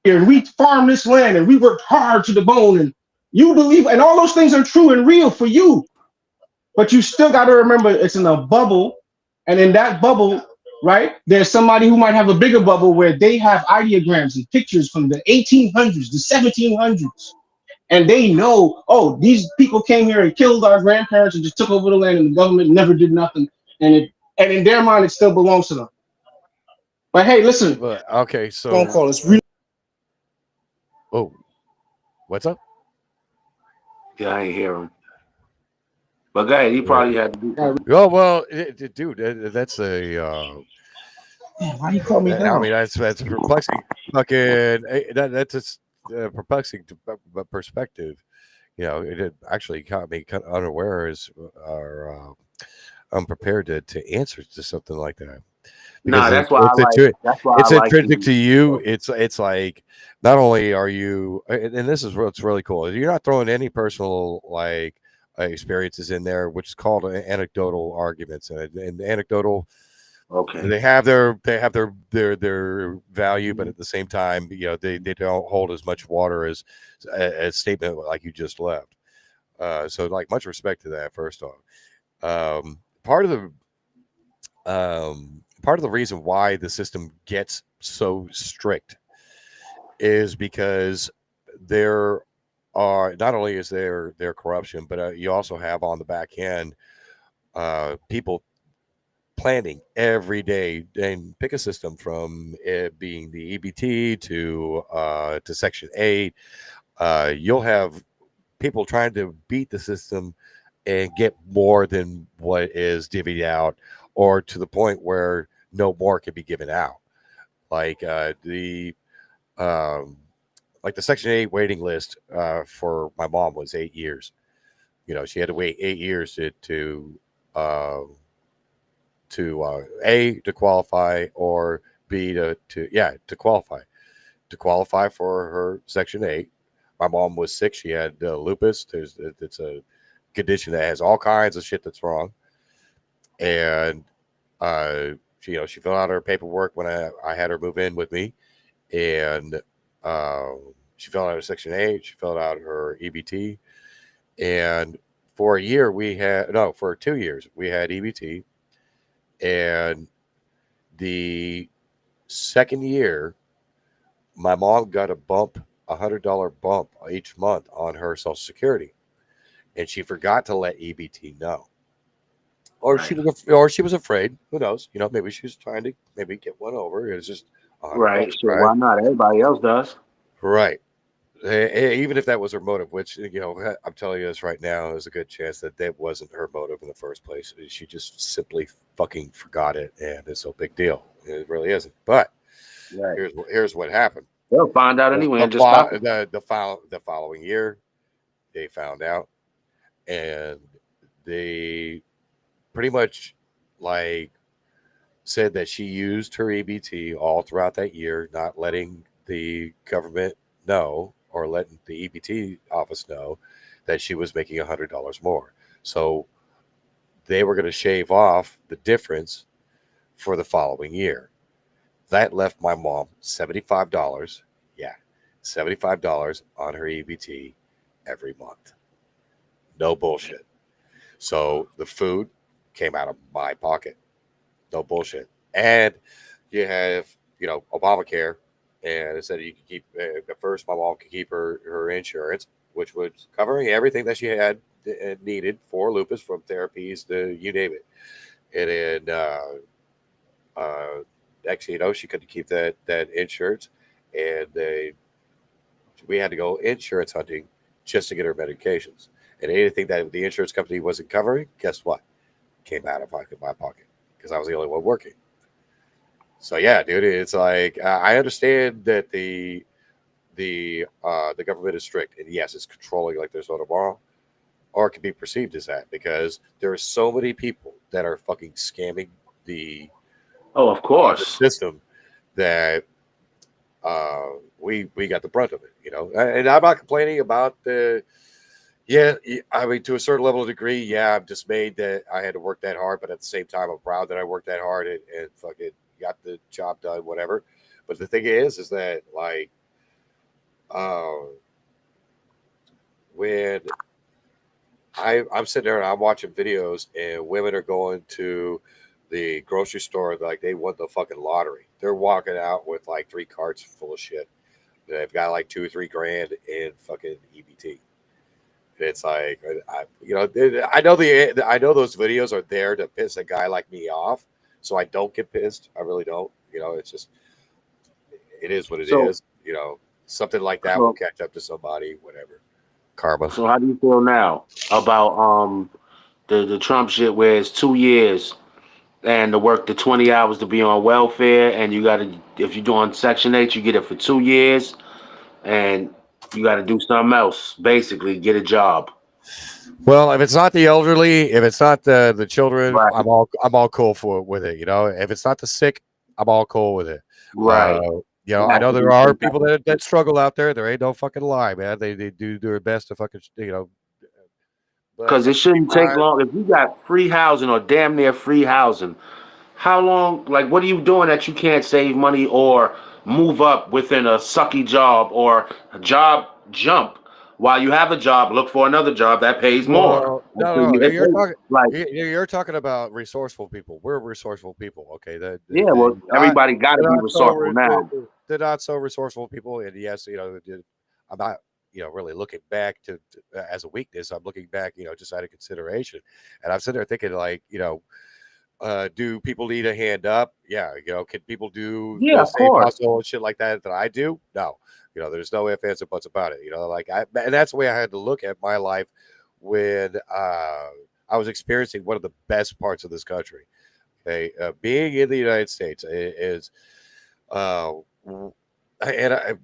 here, and we farm this land and we worked hard to the bone. And you believe, and all those things are true and real for you. But you still got to remember it's in a bubble. And in that bubble, right, there's somebody who might have a bigger bubble where they have ideograms and pictures from the 1800s, the 1700s. And they know, oh, these people came here and killed our grandparents and just took over the land, and the government never did nothing. And in their mind, it still belongs to them. But hey, listen, but okay. phone So, call. It's really oh, what's up? Yeah, I ain't hear him. But go ahead, he probably had to do something. Oh well, dude, that's a. why do you call me I down? mean, that's perplexing. Fucking that's just perplexing perspective. You know, it actually caught me kind of unaware as or unprepared to answer to something like that. Nah, Because that's why I like. That's why I it's like intrinsic to you. you. It's like not only are you, and this is what's really cool. You're not throwing any personal like experiences in there, which is called anecdotal arguments, and anecdotal. Okay. They have their value, but at the same time, you know, they don't hold as much water as a statement like you just left. So, like, much respect to that. First off, part of the reason why the system gets so strict is because there are not only is there corruption, but you also have on the back end people planning every day and pick a system from it being the EBT to Section 8. You'll have people trying to beat the system and get more than what is divvied out, or to the point where no more can be given out. Like like the Section 8 waiting list for my mom was 8 years. You know, she had to wait 8 years to A, to qualify, or B, to qualify for her Section 8. My mom was sick. She had lupus. It's a condition that has all kinds of shit that's wrong. And she filled out her paperwork when I had her move in with me, and she filled out her Section 8. She filled out her EBT, and for 2 years we had EBT, and the second year, my mom got $100 bump each month on her Social Security, and she forgot to let EBT know, or she was afraid. Who knows? You know, maybe she was trying to get one over. It was just Right. So why not? Everybody else does. Right. Even if that was her motive, which, you know, I'm telling you this right now, there's a good chance that wasn't her motive in the first place. She just simply fucking forgot it, and it's no big deal. It really isn't. But here's what happened. They'll find out anyway and just stop it. The following year, they found out, and they pretty much like said that she used her EBT all throughout that year, not letting the government know or letting the EBT office know that she was making $100 more. So they were going to shave off the difference for the following year. That left my mom $75. Yeah, $75 on her EBT every month. No bullshit. So the food came out of my pocket. No bullshit. And you have, Obamacare, and it said you could keep, at first my mom could keep her insurance, which was covering everything that she had needed for lupus, from therapies to you name it. And then actually, she couldn't keep that insurance, and we had to go insurance hunting just to get her medications. And anything that the insurance company wasn't covering, guess what? Came out of my pocket, because I was the only one working. So yeah, dude, it's like I understand that the government is strict, and yes, it's controlling like there's no tomorrow, or it can be perceived as that, because there are so many people that are fucking scamming the of course system that we got the brunt of it, And I'm not complaining about the. Yeah, I mean, to a certain level of degree, yeah, I'm dismayed that I had to work that hard, but at the same time, I'm proud that I worked that hard and fucking got the job done, whatever. But the thing is that like, when I'm sitting there and I'm watching videos and women are going to the grocery store like they won the fucking lottery. They're walking out with like 3 carts full of shit. They've got like $2 or $3 grand in fucking EBT. It's like, I know those videos are there to piss a guy like me off, so I don't get pissed. I really don't. It's just, it is what it is. Something like that will catch up to somebody, whatever. Karma. So how do you feel now about the Trump shit, where it's 2 years and to work the 20 hours to be on welfare, and you got to, if you're doing Section 8, you get it for 2 years, and you got to do something else, basically get a job. Well, if it's not the elderly, if it's not the children, right. I'm all cool with it. If it's not the sick, I'm all cool with it. Right. I know there are people that struggle out there. There ain't no fucking lie, man. They do their best to fucking Because it shouldn't take long. If you got free housing or damn near free housing, how long? Like, what are you doing that you can't save money or move up within a sucky job or a job jump? While you have a job, look for another job that pays more. No, you're talking about resourceful people. We're resourceful people, okay? Everybody got to be resourceful now. They're not so resourceful people, and yes, I'm not, really looking back to as a weakness. I'm looking back, just out of consideration, and I'm sitting there thinking, like, do people need a hand up? Yeah, can people do the same hustle and shit like that I do? No. There's no ifs, ands, or buts about it. And that's the way I had to look at my life when I was experiencing one of the best parts of this country. Okay, being in the United States is, and I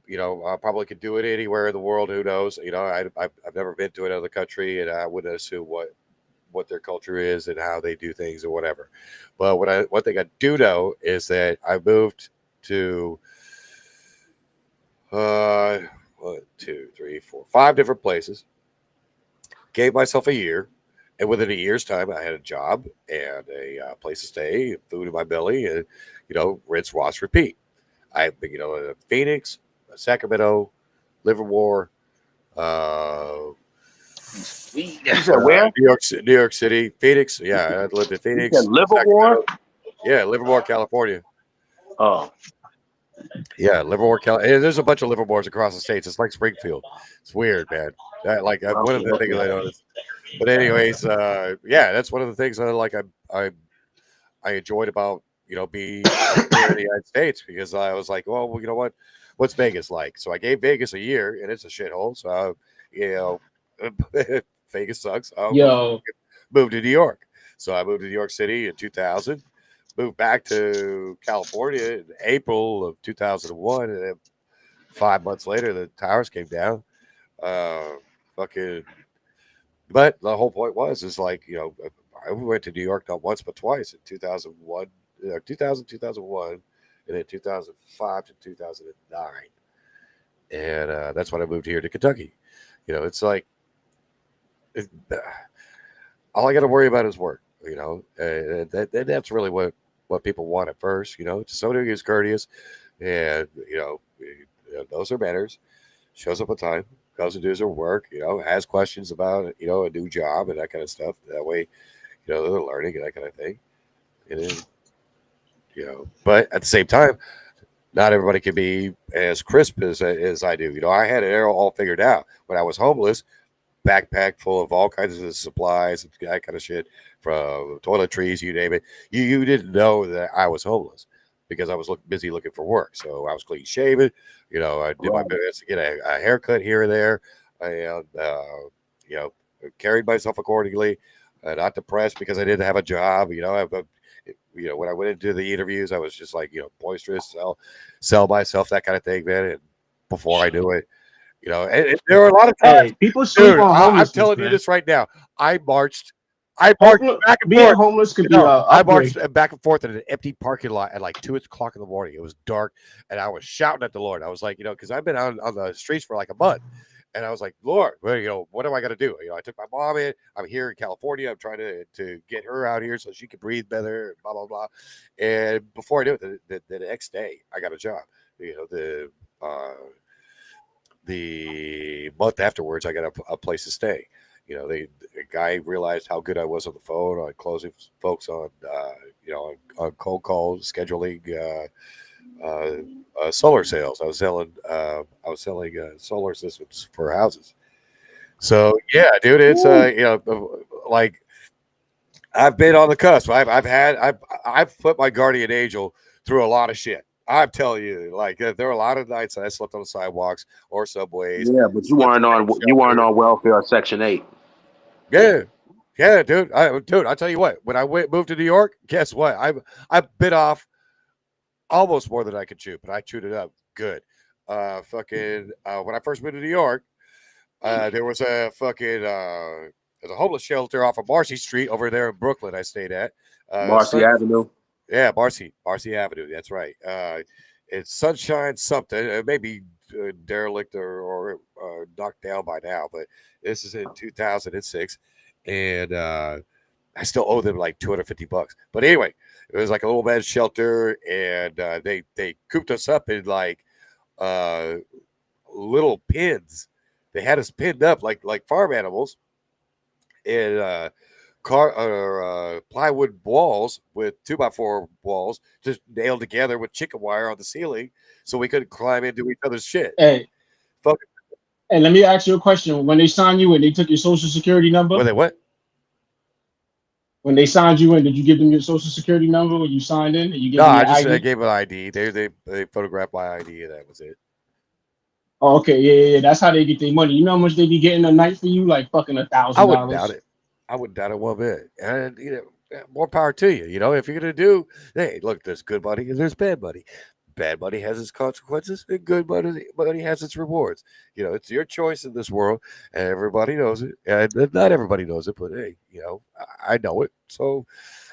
probably could do it anywhere in the world. Who knows? I've never been to another country, and I wouldn't assume what their culture is and how they do things or whatever. But one thing I do know is that I moved to 1, 2, 3, 4, 5 different places. Gave myself a year, and within a year's time, I had a job and a place to stay, food in my belly, and rinse, wash, repeat. I've been, in Phoenix, Sacramento, Livermore, you said where? New York City, Phoenix. Yeah, I lived in Phoenix. You said Livermore? Yeah, Livermore, California. Oh. Yeah, Livermore, California. There's a bunch of Livermores across the states. It's like Springfield. It's weird, man. One of the things I noticed. But anyways, that's one of the things that I enjoyed about being here in the United States, because I was like, well, you know what? What's Vegas like? So I gave Vegas a year, and it's a shithole. So Vegas sucks. Moved to New York. So I moved to New York City in 2000. Moved back to California in April of 2001, and then 5 months later, the towers came down. But the whole point is like, I went to New York not once but twice in 2001, 2001, and then 2005 to 2009, and that's when I moved here to Kentucky. It's like all I got to worry about is work. That's really what people want at first. Somebody who's courteous, and knows their manners, shows up on time, goes and does their work. Has questions about a new job and that kind of stuff. That way, they're learning and that kind of thing. And then, but at the same time, not everybody can be as crisp as I do. I had it all figured out when I was homeless. backpack full of all kinds of supplies and that kind of shit, from toiletries, you name it. You didn't know that I was homeless because I was busy looking for work. So I was clean shaven. You know, I did my best to get a haircut here and there. And, you know, carried myself accordingly. Not depressed because I didn't have a job. You know, you know, when I went into the interviews, I was just like, you know, boisterous, sell myself, that kind of thing, man. And before I knew it, you know, and there were a lot of times. Hey, people sleep on I'm homelessness. telling you man. this right now. I marched back and Being forth. homeless could be. I marched back and forth in an empty parking lot at like 2:00 in the morning. It was dark, and I was shouting at the Lord. I was like, you know, because I've been out on the streets for like a month. And I was like, Lord, well, you know, what am I going to do? You know, I took my mom in. I'm here in California. I'm trying to get her out here so she can breathe better, blah, blah, blah. And before I knew it, the next day, I got a job. You know, the month afterwards, I got a place to stay. You know, the guy realized how good I was on the phone, on closing folks on, you know, on cold calls, scheduling, solar sales. I was selling solar systems for houses. So yeah, dude, it's you know, like I've been on the cusp. I've put my guardian angel through a lot of shit. I'm telling you, like there are a lot of nights that I slept on the sidewalks or subways. Yeah, but you weren't on welfare Section 8. Yeah, dude. I tell you what, when I moved to New York, guess what? I bit off almost more than I could chew, but I chewed it up good. When I first moved to New York, there was a there's a homeless shelter off of Marcy Street over there in Brooklyn. I stayed at Marcy Avenue. Yeah, Marcy Avenue. That's right. It's Sunshine something. It may be derelict or knocked down by now, but this is in 2006, and I still owe them like $250. But anyway, it was like a little man's shelter, and they cooped us up in like little pins. They had us pinned up like farm animals in plywood walls with 2x4 walls, just nailed together with chicken wire on the ceiling, so we couldn't climb into each other's shit. Hey, hey, let me ask you a question. When they signed you in, they took your social security number. Were they what? When they signed you in, did you give them your social security number when you signed in? You No, I just gave an ID. They photographed my ID, and that was it. Oh, okay, yeah. That's how they get their money. You know how much they be getting a night for you? Like fucking $1,000. I wouldn't doubt it. I wouldn't doubt it one bit. And you know, more power to you. You know, if you're gonna do, hey, look, there's good money and there's bad money. Bad money has its consequences, and good money has its rewards. You know, it's your choice in this world, and everybody knows it. And not everybody knows it, but hey, you know, I know it. So,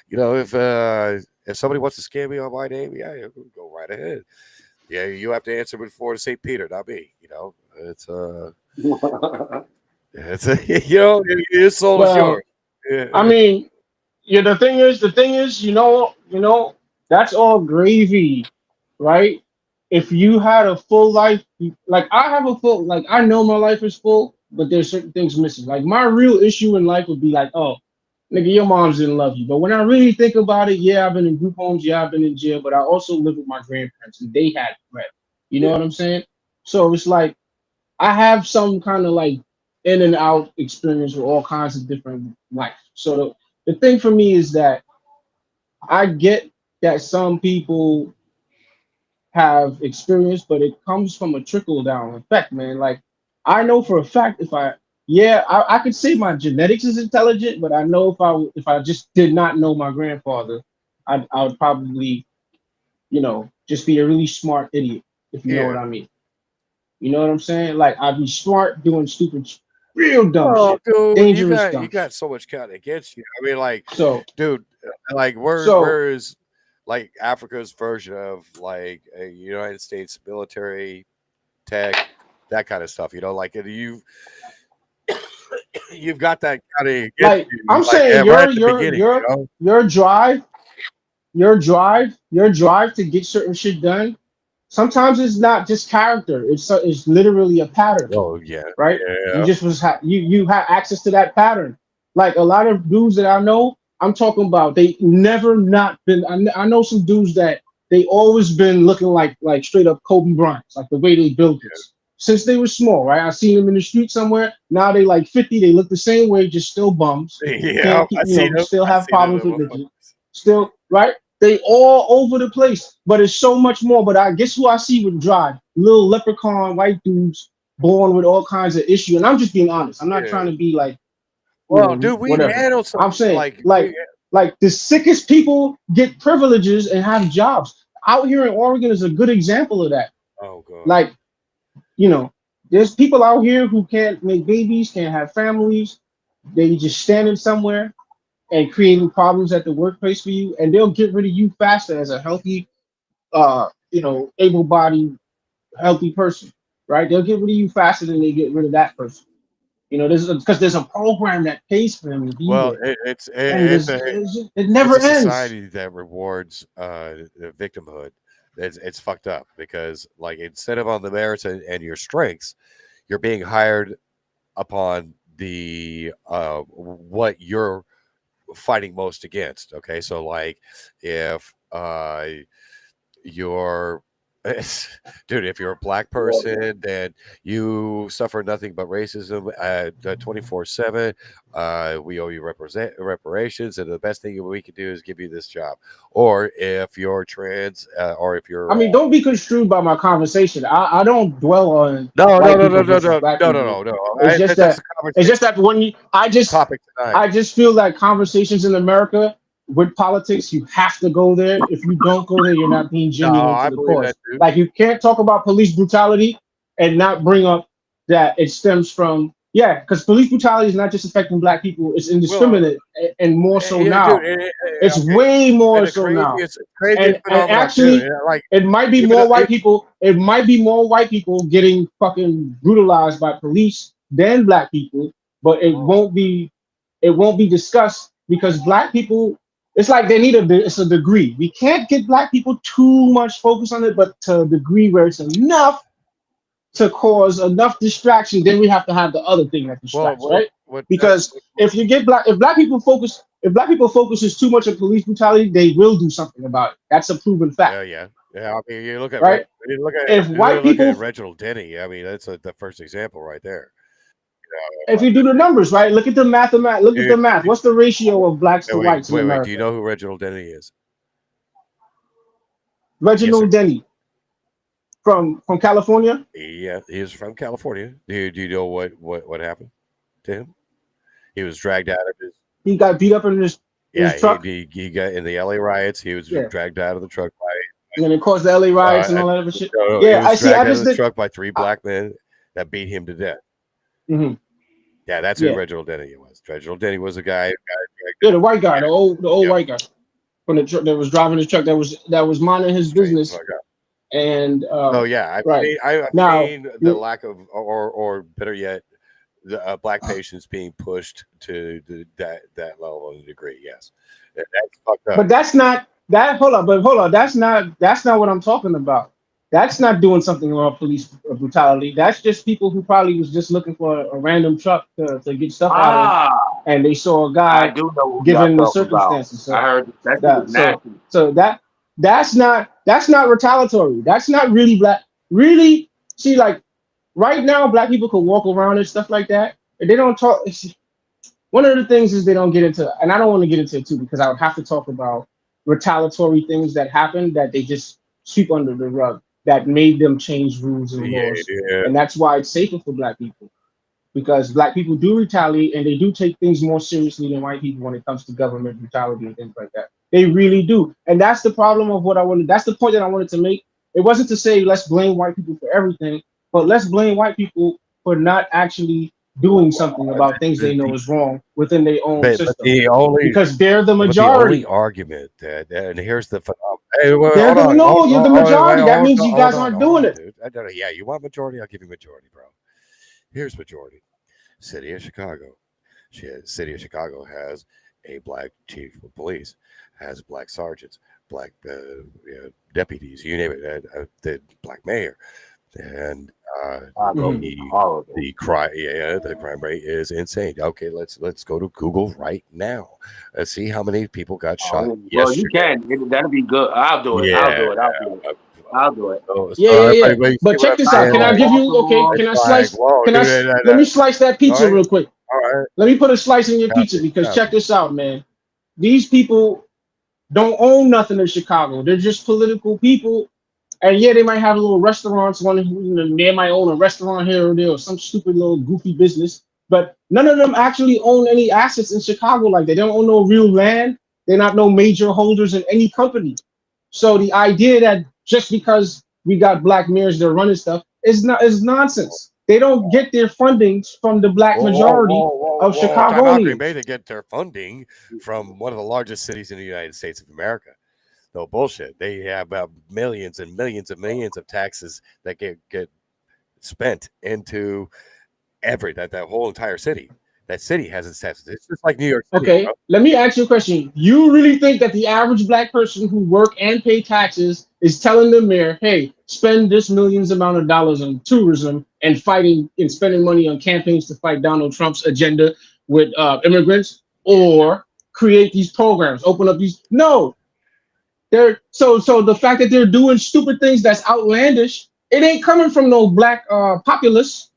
you know, if somebody wants to scam me on my name, yeah, go right ahead. Yeah, you have to answer before to St. Peter, not me. You know, it's you know, your soul is yours. Yeah. I mean, yeah. The thing is, you know, that's all gravy, right? If you had a full life, like I have a full, like I know my life is full, but there's certain things missing. Like my real issue in life would be like, oh, nigga, your moms didn't love you. But when I really think about it, yeah, I've been in group homes, yeah, I've been in jail, but I also live with my grandparents and they had bread. You know what I'm saying? So it's like I have some kind of like in and out experience with all kinds of different life. So the thing for me is that I get that some people have experience, but it comes from a trickle down effect, man. Like I know for a fact I could say my genetics is intelligent, but I know if I just did not know my grandfather, I would probably, you know, just be a really smart idiot, if you know what I mean. You know what I'm saying? Like I'd be smart doing stupid, real dumb shit, dude, dangerous stuff. You got so much count against you. I mean, like, so, dude, like where is like Africa's version of like a United States military tech, that kind of stuff? You know, like you've got that kind of like I'm saying your drive to get certain shit done. Sometimes it's not just character; it's literally a pattern. Oh yeah, right. Yeah. You just you have access to that pattern. Like a lot of dudes that I know, I'm talking about. They never not been. I know some dudes that they always been looking like straight up Kobe Bryant, like the way they built this. since they were small, right? I seen them in the street somewhere. Now they like 50. They look the same way, just still bums. Yeah, Can't, still have problems with bitches. Still, right? They all over the place, but it's so much more. But I guess who I see with drive? Little leprechaun white dudes born with all kinds of issues. And I'm just being honest. I'm not trying to be like, well, dude, we handle something. I'm saying like the sickest people get privileges and have jobs. Out here in Oregon is a good example of that. Oh god. Like, there's people out here who can't make babies, can't have families. They just standing somewhere and creating problems at the workplace for you, and they'll get rid of you faster as a healthy, able-bodied, healthy person, right? They'll get rid of you faster than they get rid of that person. Because there's a program that pays for them to be there. It never ends. A society that rewards the victimhood. It's fucked up because, like, instead of on the merits and your strengths, you're being hired upon the what you're fighting most against. Okay, so like if you're dude, if you're a black person, then you suffer nothing but racism 24/7. We owe you reparations, and the best thing we can do is give you this job. Or if you're trans, or if you're, don't be construed by my conversation. I don't dwell on no. It's just that when I just feel like conversations in America with politics, you have to go there. If you don't go there, you're not being genuine to the cause. Like, you can't talk about police brutality and not bring up that it stems from because police brutality is not just affecting black people; it's indiscriminate and more so now. It's way more so now. And actually, it might be more white people. It might be more white people getting fucking brutalized by police than black people, but it won't be discussed because black people. It's like they need it's a degree. We can't get black people too much focus on it, but to a degree where it's enough to cause enough distraction, then we have to have the other thing that distracts, right? Because if black people focus too much on police brutality, they will do something about it. That's a proven fact. Yeah. I mean, you look at right. If white people, Reginald Denny, I mean, that's the first example right there. If you do the numbers, right? Look at the math. Look at the math. What's the ratio of blacks to whites in America? Do you know who Reginald Denny is? Reginald Denny from California. Yeah, he is from California. Do you know what happened to him? He was dragged out of his. He got beat up in his truck. He got in the LA riots. He was dragged out of the truck by. And it caused the LA riots and all that other shit. He was dragged out of the truck by 3 black men that beat him to death. Mm-hmm. Yeah, that's who Reginald Denny was. Reginald Denny was a guy. The white guy, the old white guy from the truck that was driving his truck that was minding his business. And I've seen the lack of, or better yet, the black patients being pushed to that level of degree. Yes, that's fucked up. But that's not that. Hold on. That's not what I'm talking about. That's not doing something about police brutality. That's just people who probably was just looking for a random truck to get stuff out of, and they saw a guy given the circumstances. So, I heard that's not retaliatory. That's not really black. Really, see, like right now, black people could walk around and stuff like that, and they don't talk. One of the things is they don't get into, and I don't want to get into it too because I would have to talk about retaliatory things that happen that they just sweep under the rug. That made them change rules and laws. And that's why it's safer for black people. Because black people do retaliate and they do take things more seriously than white people when it comes to government brutality and things like that. They really do. And that's the problem of that's the point that I wanted to make. It wasn't to say let's blame white people for everything, but let's blame white people for not actually doing something about things they know is wrong within their own system. Because they're the majority. The only argument and here's the phenomenon. Hey, you're the majority. That means you guys aren't doing it. Yeah, you want majority? I'll give you majority, bro. Here's majority. City of Chicago. City of Chicago has a black chief of police, has black sergeants, black deputies, you name it, the black mayor. And the crime rate is insane. Okay, let's go to Google right now and see how many people got shot. Well, you can. That'll be good. I'll do it. Yeah, I'll do it. I'll do it. Oh, Yeah, so yeah, yeah. everybody, you see But what check I'm this out. saying? Can I Like, give you? Okay, can I it's like, slice? whoa, Can I? dude, Let me slice that pizza all right, real quick. all right, Let me put a slice in your pizza copy, because check copy. this out, man. These people don't own nothing in Chicago. They're just political people. And yeah, they might have little restaurants. They might own a restaurant here or there or some stupid little goofy business. But none of them actually own any assets in Chicago like that. They don't own no real land. They're not no major holders in any company. So the idea that just because we got black mayors that are running stuff is nonsense. They don't get their funding from the black majority of Time out, Green Bay. Chicagoans. They get their funding from one of the largest cities in the United States of America. No bullshit. They have millions and millions and millions of taxes that get spent into that whole entire city. That city has its taxes. It's just like New York City, Okay, bro. let me ask you a question. You really think that the average black person who work and pay taxes is telling the mayor, hey, spend this millions amount of dollars on tourism and fighting and spending money on campaigns to fight Donald Trump's agenda with immigrants, or create these programs, open up these? No, they're so the fact that they're doing stupid things that's outlandish, it ain't coming from no black populists,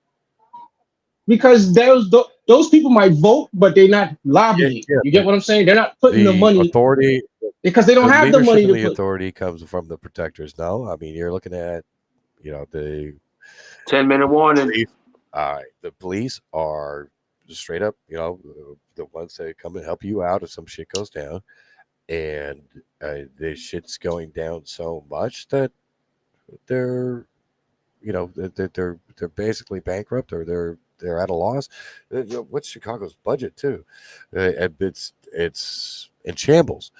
because those people might vote, but they're not lobbying. Yeah, You get what I'm saying? They're not putting the the money authority, because they don't the have the leadership money and to the put. authority comes from the protectors. No, I mean, you're looking at, the 10-minute warning. police. The police are straight up, the ones that come and help you out if some shit goes down, and this shit's going down so much that they're, they're basically bankrupt, or they're at a loss. What's Chicago's budget too? And it's in shambles,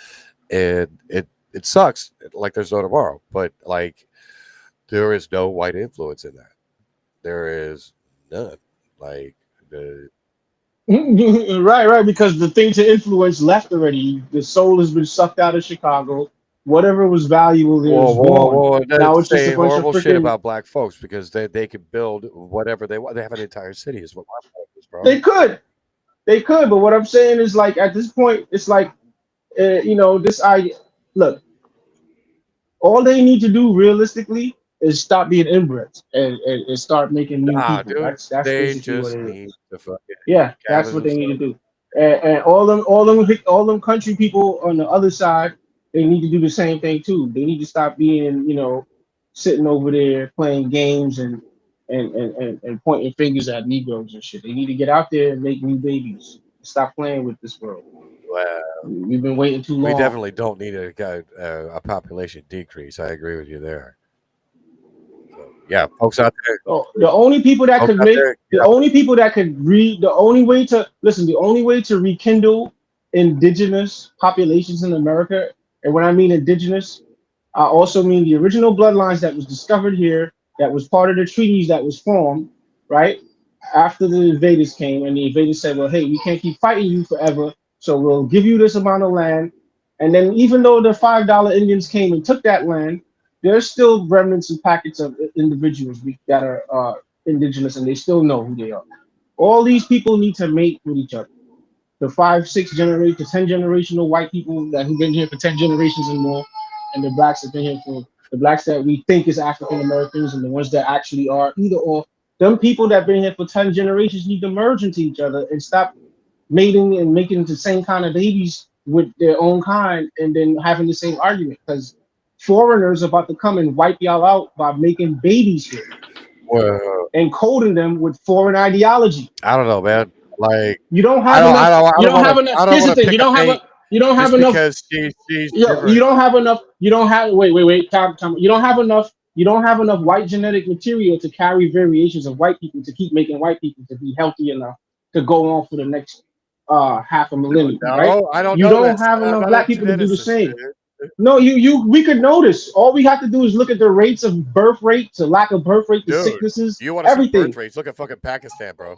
and it sucks. Like there's no tomorrow, but like there is no white influence in that. There is none. Like the Right, because the thing to influence left already. The soul has been sucked out of Chicago. Whatever was valuable there is gone. Now Doesn't it's just a say bunch of horrible shit freaking. about black folks because they could build whatever they want. They have an entire city, is what my point is, bro. They could, but what I'm saying is like at this point, it's like, this idea. Look, all they need to do realistically is stop being inbreds and start making new Nah, people. dude, That's they basically what just it need is. to fucking Yeah, that's gather what they need to themselves. do. And all them country people on the other side, they need to do the same thing too. They need to stop being, sitting over there playing games and pointing fingers at Negroes and shit. They need to get out there and make new babies. Stop playing with this world. Well, We've been waiting too we long. definitely don't need a population decrease. I agree with you there. So, yeah, folks out there, Oh, the only people that folks could out make there, the only people that could read the only way to listen, the only way to rekindle indigenous populations in America, and when I mean indigenous, I also mean the original bloodlines that was discovered here, that was part of the treaties that was formed, right? After the invaders came, and the invaders said, well, hey, we can't keep fighting you forever, so we'll give you this amount of land. And then even though the $5 Indians came and took that land, there's still remnants and packets of individuals that are indigenous, and they still know who they are. All these people need to mate with each other. The 5, 6 generation, the 10 generational white people that have been here for 10 generations and more, and the blacks that have been here for the blacks that we think is African Americans, and the ones that actually are either or. Them people that have been here for 10 generations need to merge into each other and stop mating and making the same kind of babies with their own kind, and then having the same argument, because foreigners are about to come and wipe y'all out by making babies here well, and coding them with foreign ideology. I don't know, man. Like, You don't I have don't, enough. I don't, I You don't don't want have to, enough. I don't Here's the want to thing. pick a mate You don't have just enough. because she's You different. don't have enough. You don't have. Wait. Time. You don't have enough. You don't have enough white genetic material to carry variations of white people to keep making white people to be healthy enough to go on for the next half a millennium, right? No, I don't You know don't this. have I'm enough not a black people to do the geneticist, same. dude. No, we could notice. All we have to do is look at the rates of birth rate, to lack of birth rate, the Dude, sicknesses, you want to see everything. birth rates? Look at fucking Pakistan, bro.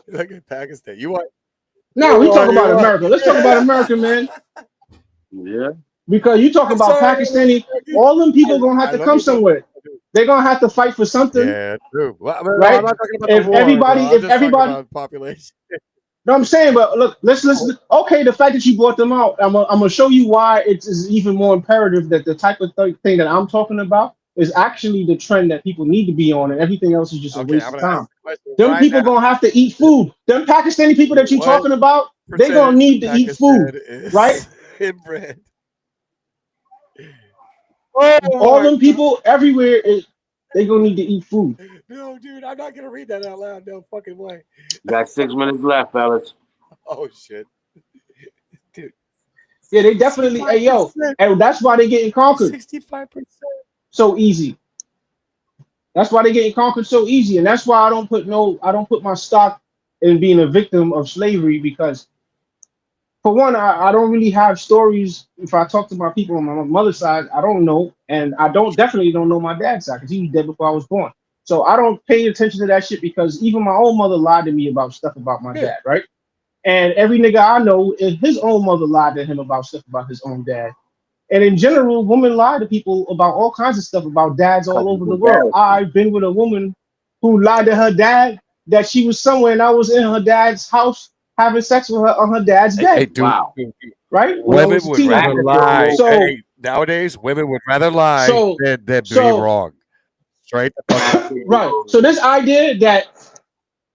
Look at Pakistan. You want? No, we talk you about want- America. Let's talk about America, man. Yeah. Because you talk I'm about sorry. Pakistani, all them people gonna have I to love come you, bro. somewhere. They're gonna have to fight for something, Yeah, true. Well, I mean, no, right? I'm not talking about If the war, bro. I'm just talking everybody, about population. No, I'm saying, but look, let's listen. Okay, the fact that you brought them out, I'm gonna show you why it is even more imperative that the type of thing that I'm talking about is actually the trend that people need to be on, and everything else is just a Okay, waste I'm of gonna ask time. the question Them right people now. gonna have to eat food. Them Pakistani people that you're What talking about, they gonna percentage need of to eat food, Pakistan is right? inbred? Oh All my them people everywhere, they gonna need to eat food. no, dude, I'm not gonna read that out loud. No fucking way. Got 6 minutes left, fellas. Oh shit, dude. Yeah, they definitely. Hey, yo, 65%. and that's why they getting conquered 65%. so easy. That's why they getting conquered so easy, and that's why I don't put my stock in being a victim of slavery because, for one, I don't really have stories. If I talk to my people on my mother's side, I don't know, and I definitely don't know my dad's side because he was dead before I was born. So I don't pay attention to that shit because even my own mother lied to me about stuff about my Yeah. dad, right? And every nigga I know, his own mother lied to him about stuff about his own dad. And in general, women lie to people about all kinds of stuff about dads all over the world. I've been with a woman who lied to her dad that she was somewhere and I was in her dad's house having sex with her on her dad's Hey, bed, dude, Wow. dude, right? When I women was a would teenager. rather lie. So, Hey, nowadays, women would rather lie so, than be so, wrong. Straight the fuck up. right. So this idea that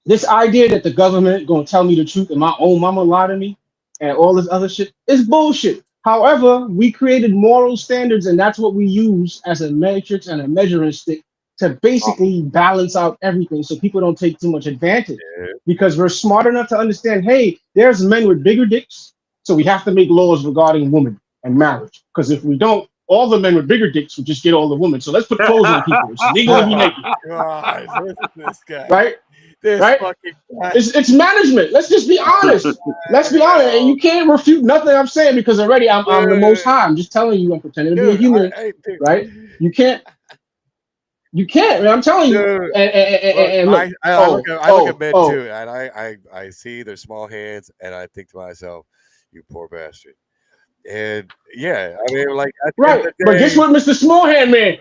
the government gonna tell me the truth and my own mama lie to me and all this other shit is bullshit. However, we created moral standards and that's what we use as a matrix and a measuring stick to basically balance out everything so people don't take too much advantage because we're smart enough to understand, hey, there's men with bigger dicks, so we have to make laws regarding women and marriage because if we don't, all the men with bigger dicks would just get all the women. So let's put clothes on people. So they're gonna be naked, God, listen to this guy. right? This Right? fucking guy. It's management. Let's just be honest. Let's be honest. And you can't refute nothing I'm saying because already I'm the most high. I'm just telling you I'm pretending to be a Dude, human, dude. right? You can't. Man, I'm telling you. Dude, And look, I look at men too, and I see their small hands, and I think to myself, "You poor bastard." And yeah, I mean, like at the end right. of the But day, guess what, Mr. Smallhand Man?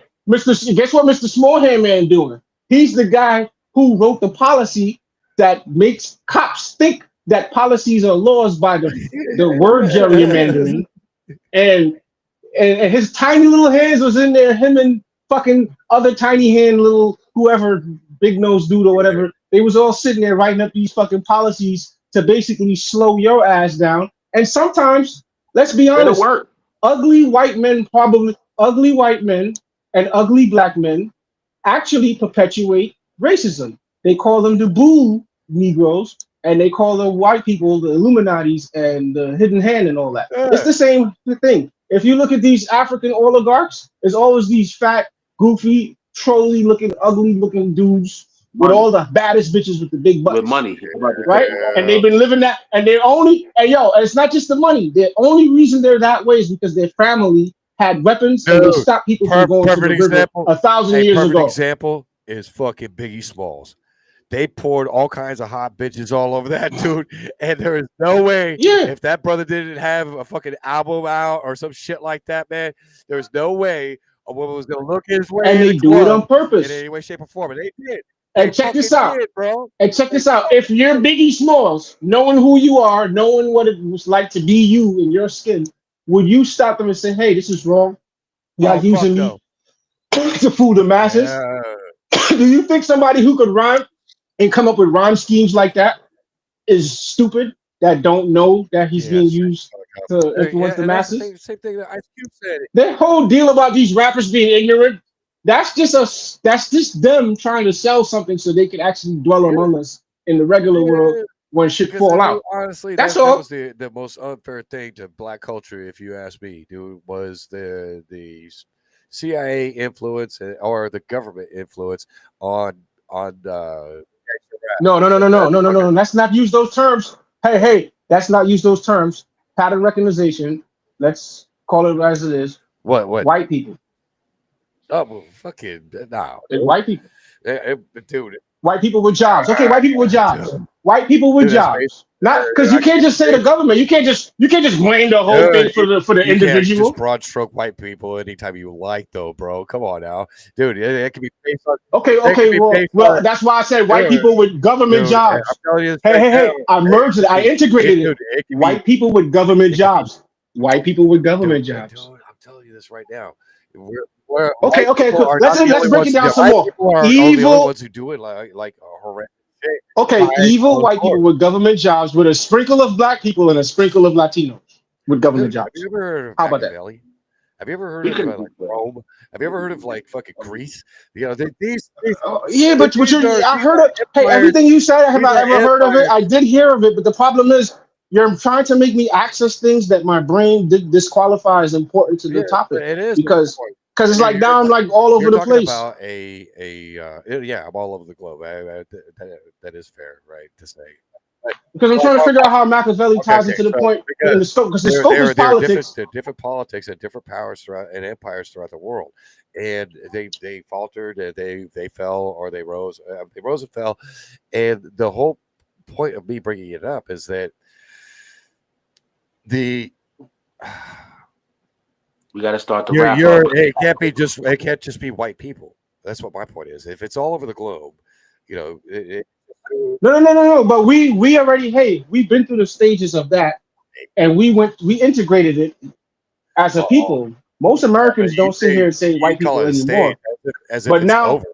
Guess what, Mr. Smallhand Man doing? He's the guy who wrote the policy that makes cops think that policies are laws by the word gerrymandering, and his tiny little hands was in there. Him and fucking other tiny hand little whoever big nose dude or whatever. They was all sitting there writing up these fucking policies to basically slow your ass down. And sometimes, let's be It'll honest, work. ugly white men and ugly black men actually perpetuate racism. They call them the blue Negroes, and they call the white people the Illuminatis and the hidden hand and all that. It's the same thing. If you look at these African oligarchs, it's always these fat, goofy, trolly looking, ugly looking dudes with all the baddest bitches with the big butts. With money. Right? And they've been living that, and they're only, and it's not just the money. The only reason they're that way is because their family had weapons and they stopped people from going to the river 1,000 years perfect ago. example is fucking Biggie Smalls. They poured all kinds of hot bitches all over that dude, and there is no way if that brother didn't have a fucking album out or some shit like that, man. There's no way a woman was gonna look his way. And in they the do it on club purpose. in any way, shape, or form. And they did. And check this out, bro. And check this out. If you're Biggie Smalls, knowing who you are, knowing what it was like to be you in your skin, would you stop them and say, "Hey, this is wrong. Y'all using me to fool the masses"? Do you think somebody who could rhyme and come up with rhyme schemes like that is stupid? That don't know that he's being used to influence the masses? Same thing that Ice Cube said. That whole deal about these rappers being ignorant, that's just them trying to sell something so they can actually dwell among us in the regular world when shit fall out. Honestly, that's that all. was the most unfair thing to black culture, if you ask me, dude, was the CIA influence or the government influence on No. Let's not use those terms. Hey, let's not use those terms. Pattern recognition. Let's call it as it is. What? White people. Oh, well, fucking no. It's white people. Dude. White people with jobs. Okay, white people with jobs. white people with Dude, that's crazy. jobs. Not because you can't just say the government. You can't just blame the whole thing for the You can't individual. just broad stroke white people anytime you like, though, bro. Come on now, dude. It can be based on. Okay. Well, that's why I said white people with government jobs. I'm telling you this Hey, right now. I merged it. I integrated it. Dude, White people with government jobs. White people with government jobs. I'm telling you this right now. Okay. Cool. Let's break it down some more. Evil. The only ones who do it like horrendous shit. Okay, evil white people with government jobs with a sprinkle of black people and a sprinkle of Latinos with government jobs. Have you ever heard of How about that? Machiavelli? Have you ever heard of like Rome? Have you ever heard of like fucking Greece? You know, these yeah, but I heard of. Hey, everything you said, have I ever heard of it? I did hear of it, but the problem is you're trying to make me access things that my brain disqualify as important to the topic. It is because it's like now I'm like all over the place. About I'm all over the globe. That is fair, right? To say. Because I'm trying to figure out how Machiavelli ties into the point in the scope. Because the scope is politics. There are different politics and different powers and empires throughout the world, and they faltered, and they fell, or they rose. They rose and fell, and the whole point of me bringing it up is that we got to start the wrap up. It can't just be white people. That's what my point is. If it's all over the globe, you know. No. But we already we've been through the stages of that, and we integrated it as a people. Most Americans don't sit here and say white people anymore. As if but it's now, over.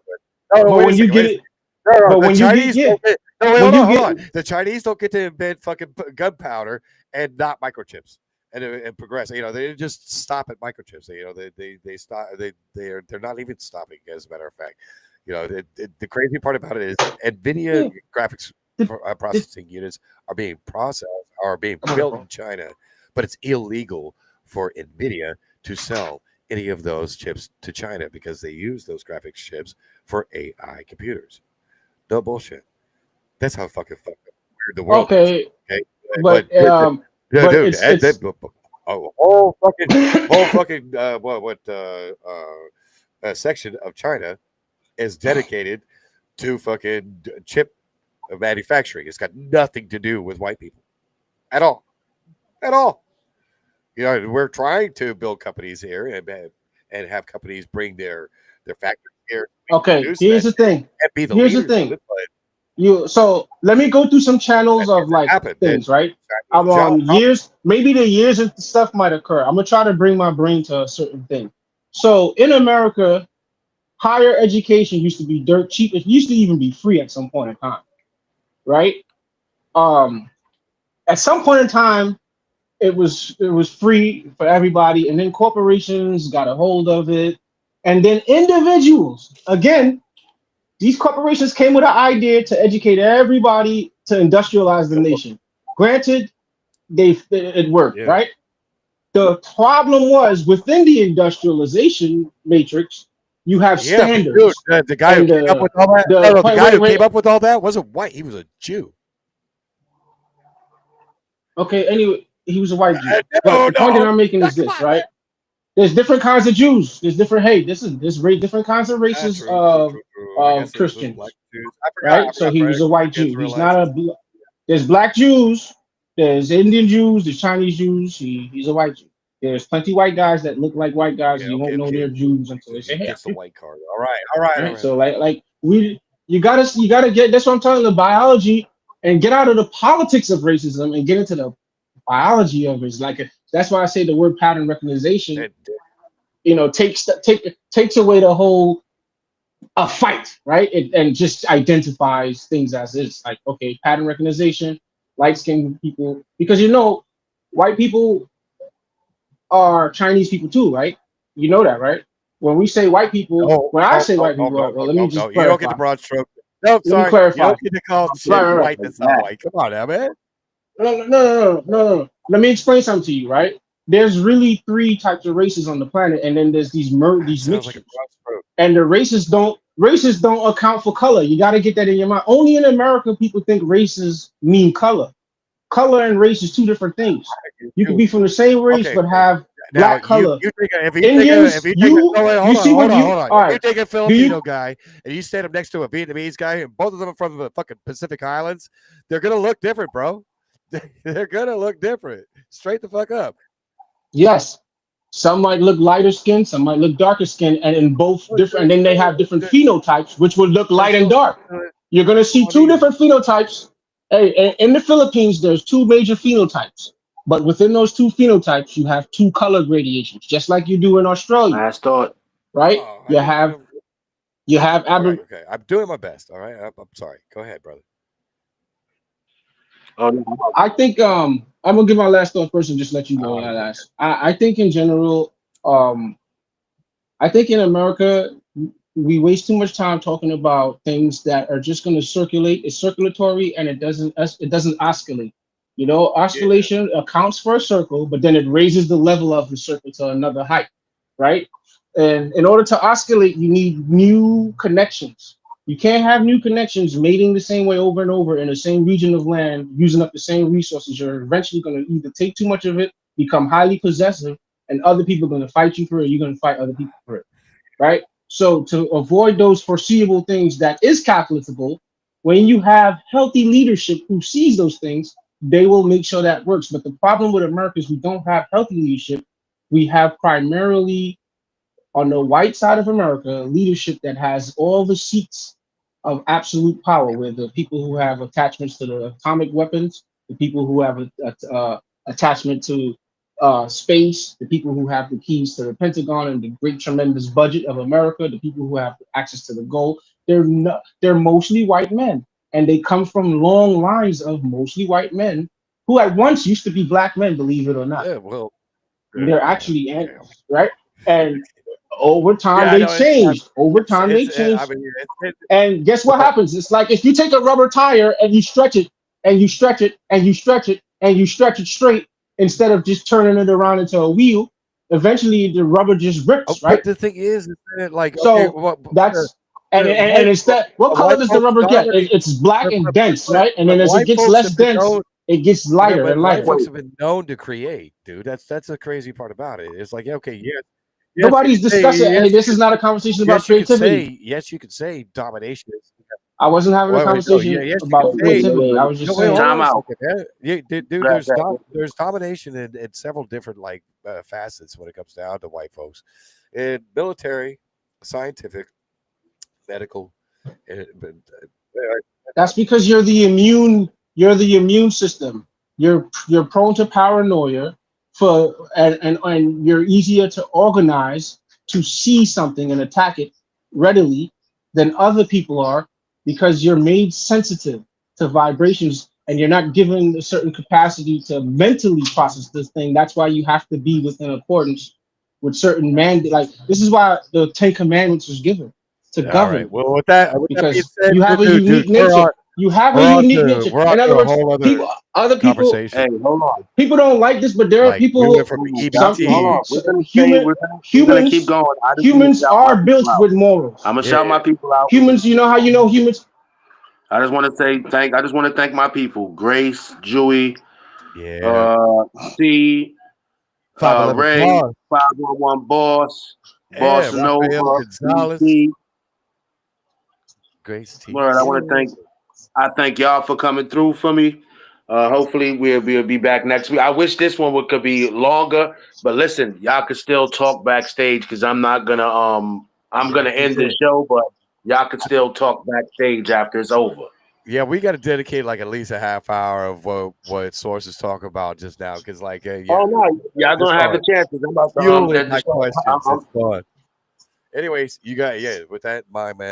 but when you get it, but when you get hold on. The Chinese don't get to invent fucking gunpowder and not microchips and progress. You know, they just stop at microchips. They stop. They're not even stopping. As a matter of fact, you know, the crazy part about it is NVIDIA graphics processing units are being built in China, but it's illegal for NVIDIA to sell any of those chips to China because they use those graphics chips for AI computers. No bullshit. That's how fucking weird the world is. Okay, but whole fucking section of China is dedicated to fucking chip manufacturing. It's got nothing to do with white people at all. You know, we're trying to build companies here and have companies bring their factories here. Okay, here's the thing. So let me go through some channels of like things, right? Maybe the years and stuff might occur. I'm gonna try to bring my brain to a certain thing. So in America, higher education used to be dirt cheap. It used to even be free at some point in time, right? At some point in time, it was free for everybody, and then corporations got a hold of it, and then individuals. Again, these corporations came with an idea to educate everybody to industrialize the nation. Granted, it worked, right? The problem was within the industrialization matrix, you have standards. Dude, the guy who came up with all that. The guy who came up with all that wasn't white. He was a Jew. Okay. Anyway, he was a white Jew. But the point that I'm making is this, right? There's different kinds of Jews. There's different. Different kinds of races of Christians, right? So he was a white Jew. He's not a. There's black Jews. There's Indian Jews. There's Chinese Jews. He's a white Jew. There's plenty white guys that look like white guys. You won't know they're Jews until they say, "Hey, it's the white card." All right. So you gotta get. That's what I'm telling you, the biology, and get out of the politics of racism and get into the biology of it. That's why I say the word pattern recognition. You know, takes away the whole a fight, right? And just identifies things as is. Like, okay, pattern recognition, light-skinned people, because white people are Chinese people too, right? You know that, right? When we say white people, I say white people, let me just clarify. You don't get the broad stroke. No, sorry. Let me clarify. You don't get to call shit white that's not white. Come on now, man. No. Let me explain something to you, right? There's really 3 types of races on the planet, and then there's these mixtures. And the races don't account for color. You got to get that in your mind. Only in America people think races mean color. Color and race is 2 different things. You can be from the same race but have Now, black color. you take a, if you Indians, take a, if you take a, no, wait, hold on, see hold what on, you, hold on. all If you right. take a Filipino guy and you stand him next to a Vietnamese guy, and both of them are from the fucking Pacific Islands, they're gonna look different, bro. They're gonna look different. Straight the fuck up. Yes. Some might look lighter skin, some might look darker skin, and in both But different, and then they have different they're phenotypes, which would look light and still dark. You're going to see two Caucasian. different phenotypes. Hey, in the Philippines, there's two major phenotypes, but within those two phenotypes, you have two color gradations, just like you do in Australia, Last thought. right? Oh, You have okay. I'm doing my best. All right. I'm sorry. Go ahead, brother. Oh, no. I think I'm gonna give my last thought first and just let you go. I think in general, I think in America we waste too much time talking about things that are just going to circulate. It's circulatory and it doesn't oscillate. You know, oscillation accounts for a circle, but then it raises the level of the circle to another height, right? And in order to oscillate, you need new connections. You can't have new connections mating the same way over and over in the same region of land, using up the same resources. You're eventually going to either take too much of it, become highly possessive, and other people are going to fight you for it. You're going to fight other people for it, right? So to avoid those foreseeable things that is calculable, when you have healthy leadership who sees those things, they will make sure that works. But the problem with America is we don't have healthy leadership. We have primarily on the white side of America, leadership that has all the seats of absolute power, with the people who have attachments to the atomic weapons, the people who have attachment to space, the people who have the keys to the Pentagon and the great tremendous budget of America, the people who have access to the gold. They're mostly white men, and they come from long lines of mostly white men who at once used to be black men, believe it or not. Yeah, well, They're actually right, and over time Yeah, they no, it's changed. Over time they it's changed. I mean, And guess what happens? It's like if you take a rubber tire and you stretch it and you stretch it and you stretch it and you stretch it straight instead of just turning it around into a wheel, eventually the rubber just rips, right? But the thing is that like So okay, well, that's and white instead, what color white does the folks rubber get? dominate. It's black and dense, right? And But then as it white gets folks less have been dense, known, it gets okay, lighter but and white lighter. folks have been known to create, dude. That's the crazy part about it. It's like okay, yes, Nobody's discussing. Hey, this is not a conversation about creativity. yes, you could say domination is. I wasn't having a Wait, no, conversation yes, you about could say. creativity. I was just No, wait, saying. hold Time on a out. second, man. Dude, there's domination in several different like facets when it comes down to white folks, in military, scientific, medical. That's because you're the immune system. You're prone to paranoia and you're easier to organize to see something and attack it readily than other people are, because you're made sensitive to vibrations and you're not given a certain capacity to mentally process this thing. That's why you have to be within accordance with certain like this is why the 10 Commandments was given to All govern. right. Well, with that being Because said, you have a dude, unique we're nature. on, You have we're a on unique to nature. we're on In to other a words, whole other other people, conversation. Hey, hold on. people don't like this, but there are Like people we who went from Hold on. EBT. We're gonna we're gonna keep humans going. I just want to shout my are people built out. with morals. I'm gonna Yeah, shout my people out. Humans, you know how you know humans? I just want to I just want to thank my people: Grace, Jewy, yeah. C, 511 Ray, Boss. 511 Boss, Yeah, Boss Rafael Nova, Gonzalez. BT. Grace T. Word, I thank y'all for coming through for me. Hopefully we'll be back next week. I wish this one could be longer, but listen, y'all could still talk backstage because I'm not gonna I'm gonna end the show, but y'all could still talk backstage after it's over. Yeah, we got to dedicate like at least a half hour of what sources talk about just now, because like yeah, Oh no, y'all gonna have the chances. I'm about to fueling end the my show. questions. It's fun. Anyways, you got with that, my man.